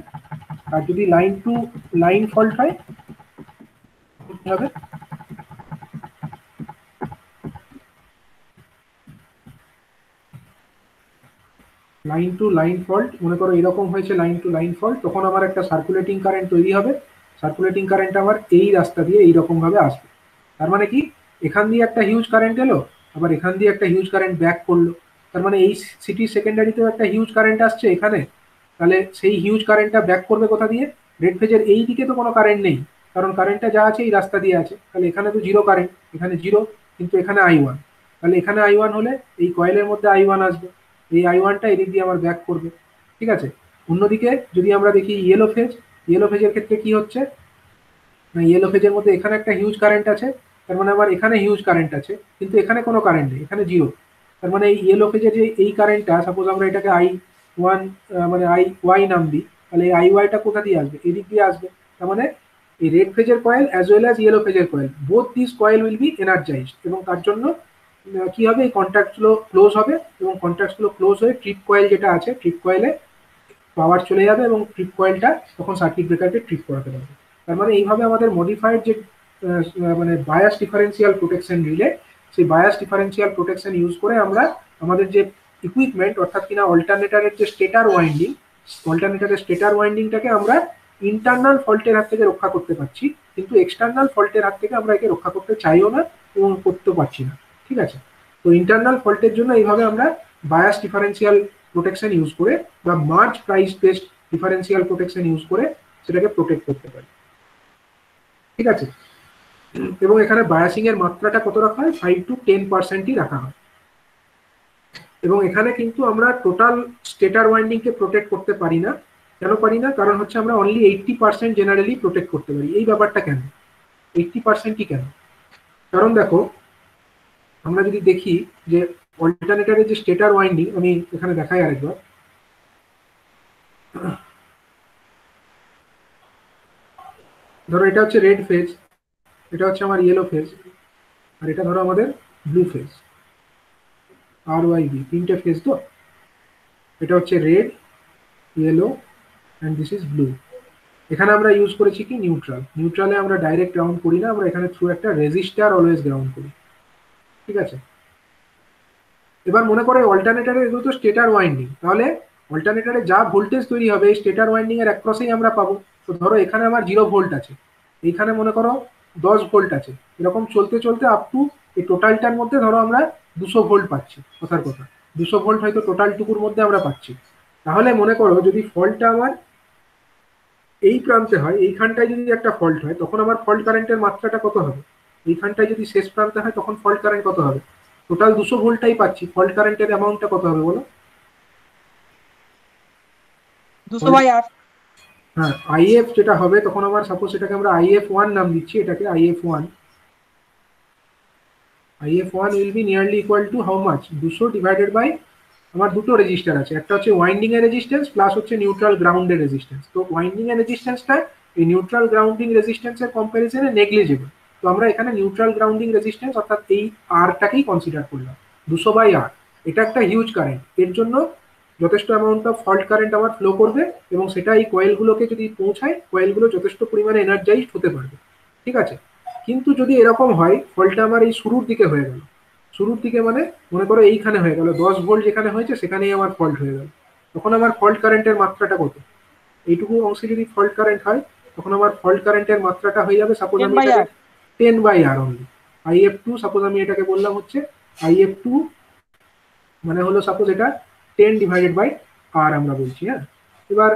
আর যদি লাইন টু লাইন ফল্ট হয় কি হবে, লাইন টু লাইন ফল্ট, মনে করো এরকম হয়েছে লাইন টু লাইন ফল্ট, তখন আমার একটা সার্কুলেটিং কারেন্ট তৈরি হবে, সার্কুলেটিং কারেন্ট আমার এই রাস্তা দিয়ে এইরকম ভাবে আসবে, তার মানে কি এখান দিয়ে একটা হিউজ কারেন্ট এলো, আবার এখান দিয়ে একটা হিউজ কারেন্ট ব্যাক করলো, তার মানে এই সিটির সেকেন্ডারিতেও একটা হিউজ কারেন্ট আসছে এখানে, তাহলে সেই হিউজ কারেন্টটা ব্যাক করবে কোথা দিয়ে, রেড ফেজের এই দিকে তো কোনো কারেন্ট নেই, কারণ কারেন্টটা যা আছে এই রাস্তা দিয়ে আছে, তাহলে এখানে তো জিরো কারেন্ট, এখানে জিরো, কিন্তু এখানে আই1, তাহলে এখানে আই1 হলে এই কয়েলের মধ্যে আই1 আসবে, এই আই1টা এদিক দিয়ে আমার ব্যাক করবে, ঠিক আছে। অন্যদিকে যদি আমরা দেখি ইয়েলো ফেজ, ইয়েলো ফেজের ক্ষেত্রে কি হচ্ছে না, ইয়েলো ফেজের মধ্যে এখানে একটা হিউজ কারেন্ট আছে, তার মানে আমার এখানে হিউজ কারেন্ট আছে, কিন্তু এখানে কোনো কারেন্ট নেই, এখানে জিরো, তার মানে এই ইয়েলো ফেজের যে এই কারেন্টটা, সাপোজ আমরা এটাকে আই1 মানে আই ওয়াই নাম দিই, তাহলে এই আই ওয়াইটা কোথা দিয়ে আসবে, এদিক দিয়ে আসবে, তার মানে এই রেড ফেজের coil as well as yellow ফেজের coil, both this coil will be energized, এবং তার জন্য কি হবে, এই কন্ট্যাক্টগুলো ক্লোজ হবে, এবং কন্ট্যাক্টগুলো ক্লোজ হয়ে ট্রিপ কয়েল যেটা আছে, ট্রিপ কয়েলে পাওয়ার চলে যাবে এবং ট্রিপ কয়েলটা তখন সার্কিট ব্রেকারকে ট্রিপ করাতে পারবে। তার মানে এইভাবে আমাদের মডিফাইড যে মানে বায়াস ডিফারেন্সিয়াল প্রোটেকশন রিলে, সেই বায়াস ডিফারেন্সিয়াল প্রোটেকশন ইউজ করে আমরা আমাদের যে ইকুইপমেন্ট, অর্থাৎ কিনা অল্টারনেটারের যে স্টেটার ওয়াইন্ডিং, অল্টারনেটারের স্টেটার ওয়াইন্ডিংটাকে আমরা ইন্টারনাল ফল্টের হাত থেকে রক্ষা করতে পারছি, কিন্তু এক্সটার্নাল ফল্টের হাত থেকে আমরা একে রক্ষা করতে চাইও না এবং করতেও পারছি না, ঠিক আছে। তো ইন্টারনাল ফল্টের জন্য এইভাবে আমরা বায়াস ডিফারেন্সিয়াল প্রোটেকশন ইউজ করে বা merge price based differential protection use করে সেটাকে প্রোটেক্ট করতে পারি, ঠিক আছে। এবং এখানে বায়াসিং এর মাত্রাটা কত রাখা হয়, 5 to 10%ই রাখা হয়, এবং এখানে কিন্তু আমরা টোটাল স্টেটার ওয়াইন্ডিং কে প্রোটেক্ট করতে পারি না, কেন পারি না, কারণ হচ্ছে আমরা অনলি 80% জেনারেলি প্রোটেক্ট করতে পারি। এই ব্যাপারটা কেন 80%ই কেন, কারণ দেখো আমরা যদি দেখি যে অল্টারনেটরের যে স্টেটার ওয়াইন্ডিং, আমি এখানে দেখাই আরেকবার, ধরো এটা হচ্ছে রেড ফেজ, এটা হচ্ছে আমার ইয়েলো ফেজ, আর এটা ধরো আমাদের ব্লু ফেজ, আর ওয়াই বি, তিনটে ফেজ। তো এটা হচ্ছে red, yellow and this is blue. এখানে আমরা ইউজ করেছি কি নিউট্রাল, নিউট্রালে আমরা ডাইরেক্ট গ্রাউন্ড করি না, আমরা এখানে থ্রু একটা রেজিস্টার অলওয়েজ গ্রাউন্ড করি, ঠিক আছে। এবার মনে করে অল্টারনেটরে এগুলো তো স্টেটার ওয়াইন্ডিং, তাহলে অল্টারনেটরে যা ভোল্টেজ তৈরি হবে এই স্টেটার ওয়াইন্ডিং এর অ্যাক্রসেই আমরা পাবো। তো ধরো এখানে আমার 0 ভোল্ট আছে, এইখানে মনে করো 10 ভোল্ট আছে, এরকম চলতে চলতে আপ টু এই টোটালটার মধ্যে ধরো আমরা 200 ভোল্ট পাচ্ছি, কথার কথা 200 ভোল্ট হয়তো টোটাল টুকুর মধ্যে আমরা পাচ্ছি। তাহলে মনে করো যদি ফল্টটা আমার এই প্রান্তে হয়, এইখানটায় যদি একটা ফল্ট হয়, তখন আমার ফল্ট কারেন্টের মাত্রাটা কত হবে, এইখানটায় যদি শেষ প্রান্তে হয় তখন ফল্ট কারেন্ট কত হবে, টোটাল 200 ভোল্টটাই পাচ্ছি, ফল্ট কারেন্টের অ্যামাউন্টটা কত হবে বলো, 200/8। হ্যাঁ, আইএফ যেটা হবে তখন আমার সাপোজ এটাকে আমরা IF1 নাম দিচ্ছি, এটাকে IF1 will be nearly equal to how much 200 divided by আমার দুটো রেজিস্টার আছে, একটা হচ্ছে ওয়াইন্ডিং এর রেজিস্ট্যান্স প্লাস হচ্ছে নিউট্রাল গ্রাউন্ডের রেজিস্ট্যান্স। তো ওয়াইন্ডিং এর রেজিস্ট্যান্সটা এই নিউট্রাল গ্রাউন্ডিং রেজিস্ট্যান্সের কম্প্যারিজনে নেগলিজিবল। তো আমরা এখানে নিউট্রাল গ্রাউন্ডিং রেজিস্ট্যান্স অর্থাৎ এই আরটাকেই কনসিডার করলাম 200/R। এটা একটা হিউজ কারেন্ট, এর জন্য যথেষ্ট অ্যামাউন্ট অফ ফল্ট কারেন্ট আমার ফ্লো করবে এবং সেটা এই কয়েলগুলোকে যদি পৌঁছায় কয়েলগুলো যথেষ্ট পরিমাণে এনার্জাইজড হতে পারবে। ঠিক আছে, কিন্তু যদি এরকম হয় ফল্টটা আমার এই শুরুর দিকে হয়ে গেল, শুরুর দিকে মানে মনে করো এইখানে হয়ে গেল 10 ভোল্ট যেখানে হয়েছে সেখানেই আমার ফল্ট হয়ে গেল, তখন আমার ফল্ট কারেন্টের মাত্রাটা কত? এইটুকু অংশে যদি ফল্ট কারেন্ট হয় তখন আমার ফল্ট কারেন্টের মাত্রাটা হয়ে যাবে সাপোজ আমি 10/R অনলি। IF2 সাপোজ আমি এটাকে বললাম হচ্ছে IF2 মানে হলো সাপোজ এটা 10/R আমরা বলছি। হ্যাঁ, এবার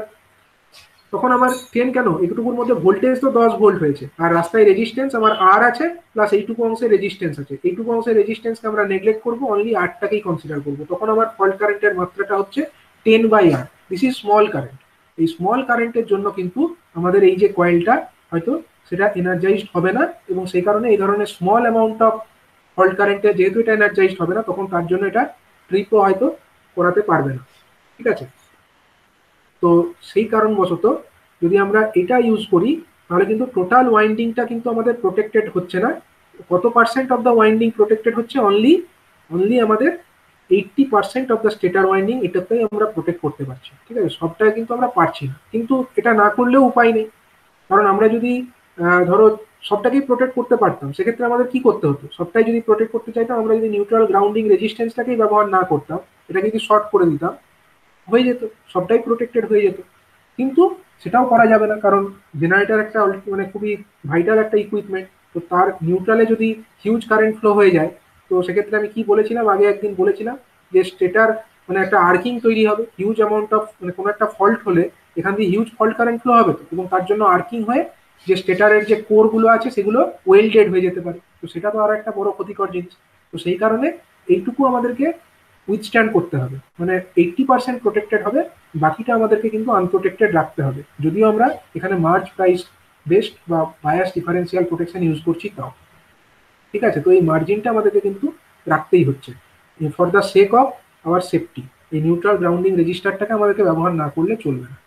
তখন আমার 10 কেন, এইটুকুর মধ্যে ভোল্টেজ তো 10 ভোল্ট হয়েছে আর রাস্তায় রেজিস্ট্যান্স আমার R আছে প্লাস এইটুকু অংশে রেজিস্ট্যান্স আছে, এইটুকু অংশে রেজিস্ট্যান্সকে আমরা নেগলেক্ট করবো, অনলি Rটাকেই কনসিডার করবো। তখন আমার ফল্ট কারেন্টের মাত্রাটা হচ্ছে 10/R। This is small current. এই স্মল কারেন্টের জন্য কিন্তু আমাদের এই যে কয়েলটা হয়তো সেটা এনার্জাইজড হবে না এবং সেই কারণে এই ধরনের স্মল অ্যামাউন্ট অফ ফল্ট কারেন্টে যেহেতু এটা এনার্জাইজড হবে না তখন তার জন্য এটা ট্রিপও হয়তো করাতে পারবে না। ঠিক আছে, তো সেই কারণবশত যদি আমরা এটা ইউজ করি তাহলে কিন্তু টোটাল ওয়াইন্ডিংটা কিন্তু আমাদের প্রোটেক্টেড হচ্ছে না। কত percent of the winding protected হচ্ছে? অনলি আমাদের 80% অফ দ্য স্টেটার ওয়াইন্ডিং এটাতেই আমরা প্রোটেক্ট করতে পারছি। ঠিক আছে, সবটাই কিন্তু আমরা পারছি না, কিন্তু এটা না করলেও উপায় নেই। কারণ আমরা যদি ধরো সবটাকেই প্রোটেক্ট করতে পারতাম সেক্ষেত্রে আমাদের কি করতে হতো? সবটাই যদি প্রোটেক্ট করতে চাইতাম আমরা যদি নিউট্রাল গ্রাউন্ডিং রেজিস্ট্যান্সটাকেই ব্যবহার না করতাম, এটাকে যদি শর্ট করে দিতাম হয়ে যেত, সবটাই প্রোটেক্টেড হয়ে যেত। কিন্তু সেটাও করা যাবে না কারণ জেনারেটর একটা মানে খুবই ভাইটাল একটা ইকুইপমেন্ট, তো তার নিউট্রালে যদি হিউজ কারেন্ট ফ্লো হয়ে যায় তো সেক্ষেত্রে আমি কি বলেছিলাম আগে একদিন বলেছিলাম যে স্টেটার মানে একটা আর্কিং তৈরি হবে, হিউজ অ্যামাউন্ট অফ মানে কোনো একটা ফল্ট হলে এখান দিয়ে হিউজ ফল্ট কারেন্ট ফ্লো হবে তো, এবং তার জন্য আর্কিং হয়ে যে স্টেটারের যে কোরগুলো আছে সেগুলো ওয়েল্ডেড হয়ে যেতে পারে, তো সেটা তো আরো একটা বড় ক্ষতিকর জিনিস। তো সেই কারণে এইটুকু আমাদেরকে উইথস্ট্যান্ড করতে হবে, মানে 80% প্রোটেক্টেড হবে, বাকিটা আমাদেরকে কিন্তু আনপ্রোটেক্টেড রাখতে হবে, যদিও আমরা এখানে মার্জ প্রাইস বেস্ট বা বায়াস ডিফারেন্সিয়াল প্রোটেকশন ইউজ করছি তাও। ঠিক আছে, তো এই মার্জিনটা আমাদেরকে কিন্তু রাখতেই হচ্ছে for the sake of our safety. এই নিউট্রাল গ্রাউন্ডিং রেজিস্টারটাকে আমাদেরকে ব্যবহার না করলে চলবে না।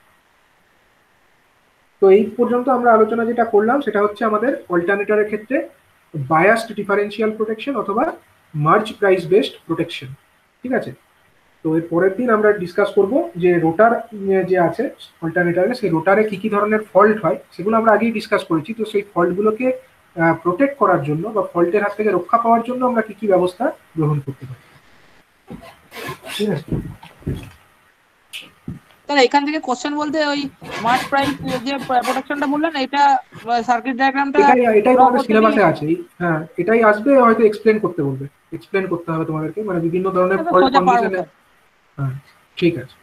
তো এই পর্যন্ত আমরা আলোচনা যেটা করলাম সেটা হচ্ছে আমাদের অল্টারনেটরের ক্ষেত্রে বায়াসড ডিফারেন্সিয়াল প্রোটেকশন অথবা মার্জ প্রাইস বেসড প্রোটেকশন। ঠিক আছে, তো এর পরের দিন আমরা ডিসকাস করব যে রোটার যে আছে অল্টারনেটরে সেই রোটারে কি কি ধরনের ফল্ট হয় সেগুলো আমরা আগেই ডিসকাস করেছি। তো সেই ফল্টগুলোকে প্রোটেক্ট করার জন্য বা ফল্টের হাত থেকে রক্ষা পাওয়ার জন্য আমরা কি কি ব্যবস্থা গ্রহণ করতে পারি। ঠিক আছে, তাহলে এখান থেকে কোশ্চেন বলতে ওই মার্চ প্রাইস যে প্রোটেকশনটা বললেন এটা সার্কিট ডায়াগ্রামটা এটাই তোমাদের সিলেবাসে আছে। হ্যাঁ, এটাই আসবে, হয়তো এক্সপ্লেন করতে বলবে, এক্সপ্লেন করতে হবে তোমাদেরকে, মানে বিভিন্ন ধরনের ফল্ট কন্ডিশনে। হ্যাঁ, ঠিক আছে।